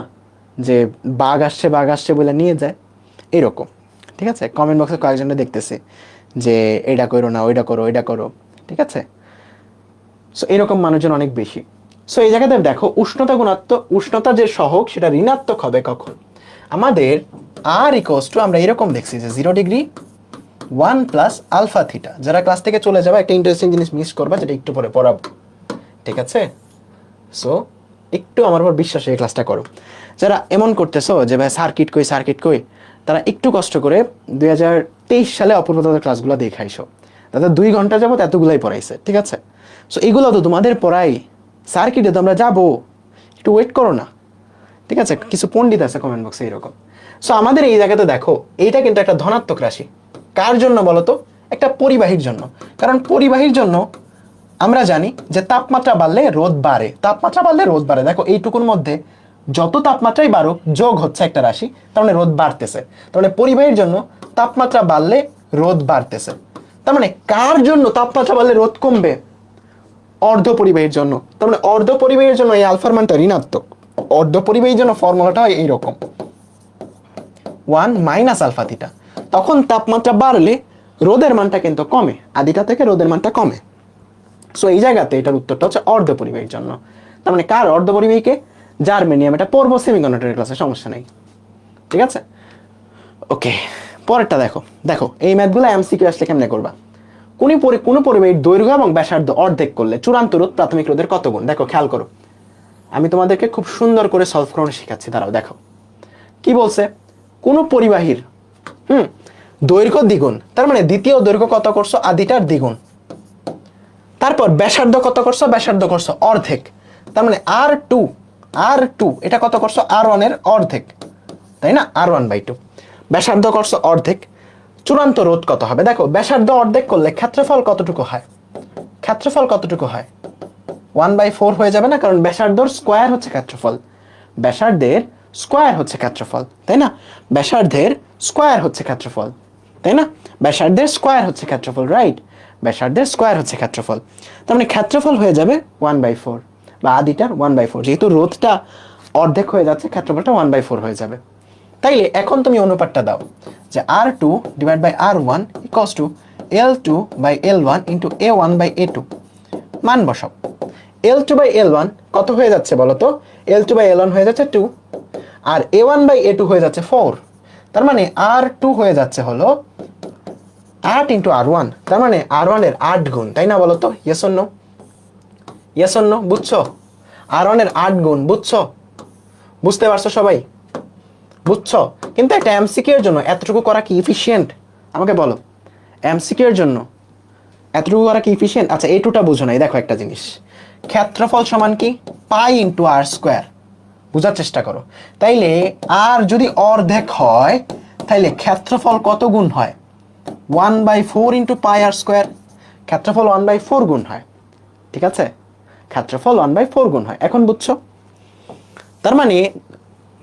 যে বাঘ আসছে বলে নিয়ে যায়, এরকম, ঠিক আছে? কমেন্ট বক্সে কয়েকজনে দেখতেছে যে এটা করো না, ওইটা করো, ঠিক আছে? সো এরকম মানুষজন অনেক বেশি। সো এই জায়গাতে দেখো উষ্ণতা যে সহগ সেটা ঋণাত্মক হবে কখন? আমাদের আর ইকুয়ালস টু, আমরা এরকম দেখছি যে 0 ডিগ্রি 1 প্লাস আলফা থিটা। যারা ক্লাস থেকে চলে যাবে একটা ইন্টারেস্টিং জিনিস মিস করবা, যেটা একটু পরে পড়াবো, ঠিক আছে? সো একটু আমার উপর বিশ্বাস এই ক্লাসটা করো। যারা এমন করতেছো যে ভাই সার্কিট কই, তারা একটু কষ্ট করে 2023 সালে অপূর্বতার ক্লাসগুলো দেখাইছো, তাদের 2 ঘন্টা যাবত এতগুলাই পড়াইছে, ঠিক আছে? সো এগুলো তো তোমাদের পড়াই, সার্কিটে তো আমরা যাবো, একটু ওয়েট করো না, ঠিক আছে? কিছু পণ্ডিত আছে কমেন্ট বক্সে এরকম। সো আমাদের এই জায়গাতে দেখো, এইটা কিন্তু একটা ধনাত্মক রাশি। কার জন্য বলতো? একটা পরিবাহীর জন্য। কারণ পরিবাহীর জন্য আমরা জানি যে তাপমাত্রা বাড়লে রোধ বাড়ে। দেখো এইটুকুর মধ্যে যত তাপমাত্রাই বাড়ুক যোগ হচ্ছে একটা রাশি, তার মানে রোধ বাড়তেছে। তার মানে পরিবাহীর জন্য তাপমাত্রা বাড়লে রোধ বাড়তেছে। তার মানে কার জন্য তাপমাত্রা বাড়লে রোধ কমবে? অর্ধ পরিবাহীর জন্য। তার মানে অর্ধ পরিবাহীর জন্য এই আলফার মানটা ঋণাত্মক। অর্ধ পরিবাহীর জন্য ফর্মুলাটা হয় এইরকম, 1 মাইনাস আলফা থিটা। তখন তাপমাত্রা বাড়লে রোধের মানটা কিন্তু কমে, আদিটা থেকে রোধের মানটা কমে। সো এই জায়গাতে এটার উত্তরটা হচ্ছে অর্ধ পরিবাহীর জন্য। তার মানে কার অর্ধ পরিবাহীকে? জার্মেনিয়াম। এটা পড়বো সেমিকন্ডাক্টরের ক্লাসে, সমস্যা নেই, ঠিক আছে? ওকে, পরেরটা দেখো এই ম্যাথগুলো এমসিকিউ আসলে কেমনে করবা? কোন পরিবাহীর দৈর্ঘ্য এবং ব্যাসার্ধ অর্ধেক করলে চূড়ান্ত রোধ প্রাথমিক রোধের কত গুণ? দেখো খেয়াল করো, আমি তোমাদেরকে খুব সুন্দর করে সলভ করানো শেখাচ্ছি। দাঁড়াও, দেখো কি বলছে। কোন পরিবাহীর দৈর্ঘ্য দ্বিগুণ, তার মানে দ্বিতীয় দৈর্ঘ্য কত করছো? আদিটার দ্বিগুণ। তারপর ব্যাসার্ধ কত করছো? ব্যাসার্ধ করছো অর্ধেক, তার মানে R2 এটা কত করছো? R1 এর অর্ধেক, তাই না? R1/2। ব্যাসার্ধ করছো অর্ধেক, চূড়ান্ত রোধ কত হবে? দেখো ব্যাসার্ধ অর্ধেক করলে ক্ষেত্রফল কতটুকু হয়? 1/4 হয়ে যাবে না? কারণ ব্যাসার্ধর স্কয়ার হচ্ছে ক্ষেত্রফল, তাই না? ব্যাসার্ধের স্কয়ার হচ্ছে ক্ষেত্রফল, রাইট? ব্যাসার্ধের স্কয়ার হচ্ছে ক্ষেত্রফল। তার মানে ক্ষেত্রফল হয়ে যাবে 1/4, বা আদিটার 1/4। যেহেতু রোধটা অর্ধেক হয়ে যাচ্ছে, ক্ষেত্রফলটা 1/4 হয়ে যাবে। তাইলে এখন তুমি অনুপাতটা দাও যে R2 / R1 = L2/L1 × A1/A2। মান বসাও। L2/L1 কত হয়ে যাচ্ছে বলো তো? L2/L1 হয়ে যাচ্ছে 2, আর a1/a2 হয়ে যাচ্ছে 4, তার মানে r2 হয়ে যাচ্ছে হলো 8 ইন্টু r1, তার মানে r1 এর 8 গুণ, তাই না বলো তো? Yes or no? Yes or no? বুঝছো? r1 এর 8 গুণ, বুঝছো? বুঝতে পারছো সবাই? বুঝছো? কিন্তু একটা এমসিকিউ এর জন্য এতটুকু করা কি ইফিশিয়েন্ট? আমাকে বলো, এমসিকিউ এর জন্য এতটুকু করা কি ইফিশিয়েন্ট? আচ্ছা এইটুটা বুঝো নাই, দেখো একটা জিনিস, ক্ষেত্রফল সমান কি পাই ইন্টু আর স্কোয়ার, বোঝার চেষ্টা করো। তাইলে আর যদি অর্ধেক হয় তাইলে ক্ষেত্রফল কত গুণ হয়? 1/4 ইন্টু পাই আর স্কোয়ার, ক্ষেত্রফল 1/4 গুণ হয়, ঠিক আছে? ক্ষেত্রফল 1/4 গুণ হয়, এখন বুঝছো? তার মানে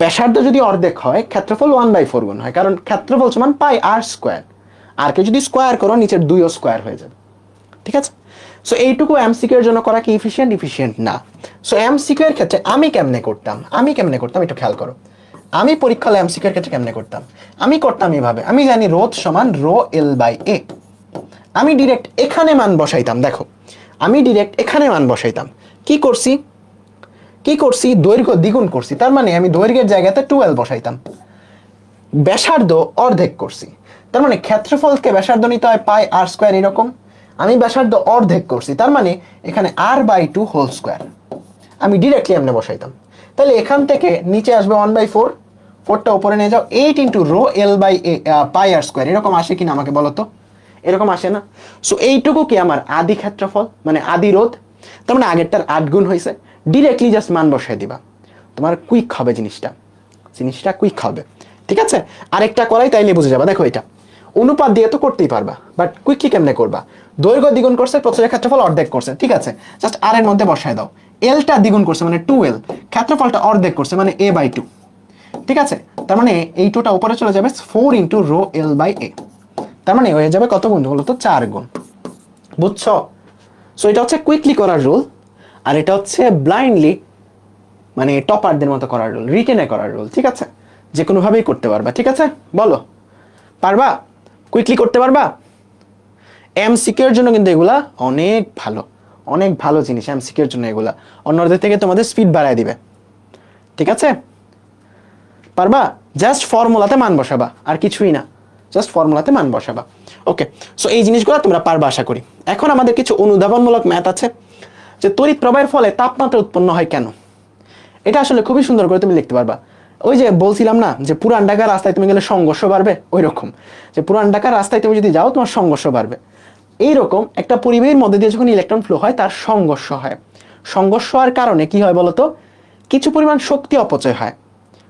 ব্যাসার্ধ যদি অর্ধেক হয় ক্ষেত্রফল 1/4 গুণ হয়, কারণ ক্ষেত্রফল সমান পাই আর স্কোয়ার, আর কে যদি স্কোয়ার করো নিচের 2ও স্কোয়ার হয়ে যাবে, ঠিক আছে? সো এইটুকু এমসিকিউ এর জন্য করা কি ইফিশিয়েন্ট? ইফিশিয়েন্ট না। সো এমসিকিউ এর ক্ষেত্রে আমি কেমনে করতাম একটু খেয়াল করো। আমি পরীক্ষা হলে এমসিকিউ এর ক্ষেত্রে কেমনে করতাম? আমি করতাম এইভাবে, আমি জানি রোধ সমান রো এল বাই এ, আমি ডিরেক্ট এখানে মান বসাইতাম। দেখো আমি ডিরেক্ট এখানে মান বসাইতাম, কি করছি দৈর্ঘ্য দ্বিগুণ করছি, তার মানে আমি দৈর্ঘ্যের জায়গাতে 12 বসাইতাম। ব্যাসার্ধ অর্ধেক করছি, তার মানে ক্ষেত্রফলকে ব্যাসার্ধ নিতে হয় পাই আর স্কোয়ার, এরকম আমি ব্যাসার্ধ অর্ধেক করছি, তার মানে এখানে r/2 হোল স্কোয়ার, আমি ডিরেক্টলি এমনি বসাইতাম। তাহলে এখান থেকে নিচে আসবে 1/4, 4টা উপরে নিয়ে যাও, 8 into rho L by pi R square, এরকম আসে কিনা আমাকে বলো তো? এরকম আসে না? সো এইটুকু কি আমার আদি ক্ষেত্রফল, মানে আদি রোধ, তার মানে আগেরটার 8 গুণ হয়েছে। ডিরেক্টলি জাস্ট মান বসাই দিবা, তোমার কুইক হবে জিনিসটা কুইক হবে, ঠিক আছে? আরেকটা করাই তাইলে বুঝে যাবা। দেখো এটা অনুপাত দিয়ে তো করতেই পারবা, বাট কুইকলি কেমনে করবা? দৈর্ঘ্য দ্বিগুণ করছে, প্রস্থের ক্ষেত্রফল অর্ধেক করছে, ঠিক আছে? জাস্ট আর এর মধ্যে বসায় দাও, এলটা দ্বিগুণ করছে মানে 2l, ক্ষেত্রফলটা অর্ধেক করছে মানে a/2, ঠিক আছে? তার মানে এই 2টা উপরে চলে যাবে 4 ইন্টু রো এল বাই এ, তার মানে হয়ে যাবে কত গুণ বলো তো? 4 গুণ, বুঝছো? সো এটা হচ্ছে কুইকলি করার রুল, আর এটা হচ্ছে ব্লাইন্ডলি মানে টপারদের মতো করার রুল, রিটেনে করার রুল, ঠিক আছে? যে কোনো ভাবেই করতে পারবা, ঠিক আছে? বলো পারবা? কুইকলি করতে পারবা? এমসিকিউ এর জন্য কিন্তু এগুলা অনেক ভালো জিনিস, এমসিকিউ এর জন্য এগুলা অন্যদের থেকে তোমাদের স্পিড বাড়ায় দিবে, ঠিক আছে? পারবা? জাস্ট ফর্মুলাতে মান বসাবা, আর কিছুই না, জাস্ট ফর্মুলাতে মান বসাবা। ওকে, সো এই জিনিসগুলো তোমরা পারবা আশা করি। এখন আমাদের কিছু অনুধাবনমূলক ম্যাথ আছে, যে তড়িৎ প্রবাহের ফলে তাপমাত্রা উৎপন্ন হয় কেন। এটা আসলে খুবই সুন্দর করে তুমি লিখতে পারবা। ওই যে বলছিলাম না যে পুরান ঢাকার রাস্তায় তুমি গেলে সংঘর্ষ বাড়বে, ওই রকম যে পুরান ঢাকার রাস্তায় তুমি যদি যাও তোমার সংঘর্ষ বাড়বে। এইরকম একটা পরিবেশের মধ্যে দিয়ে যখন ইলেকট্রন ফ্লো হয় তার সংঘর্ষ হয়, সংঘর্ষ হওয়ার কারণে কি হয় বলতো? কিছু পরিমাণ শক্তি অপচয় হয়।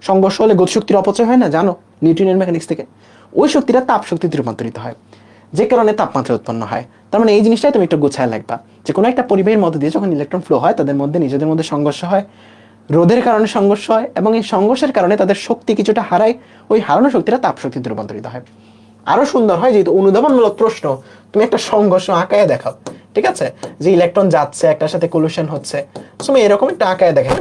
সংঘর্ষ হলে গতিশক্তির অপচয় হয় না, জানো নিউটনের মেকানিক্স থেকে? ওই শক্তিটা তাপ শক্তিতে রূপান্তরিত হয়, যে কারণে তাপমাত্রা উৎপন্ন হয়। তার মানে এই জিনিসটাই তুমি একটু গোছায় লাগবা, যে কোনো একটা পরিবেশের মধ্যে দিয়ে যখন ইলেকট্রন ফ্লো হয় তাদের মধ্যে নিজেদের মধ্যে সংঘর্ষ হয়, রোধের কারণে সংঘর্ষ হয়, এবং এই সংঘর্ষের কারণে তাদের শক্তি কিছুটা হারায়, ওই হারানো শক্তিটা তাপ শক্তিতে রূপান্তরিত হয়। আরো সুন্দর হয় যেহেতু অনুধাবনমূলক প্রশ্ন, তুমি একটা সংঘর্ষ আঁকায় দেখাও, ঠিক আছে? যে ইলেকট্রন যাচ্ছে একটার সাথে কোলিশন হচ্ছে, তুমি এরকম একটা আঁকায় দেখাও।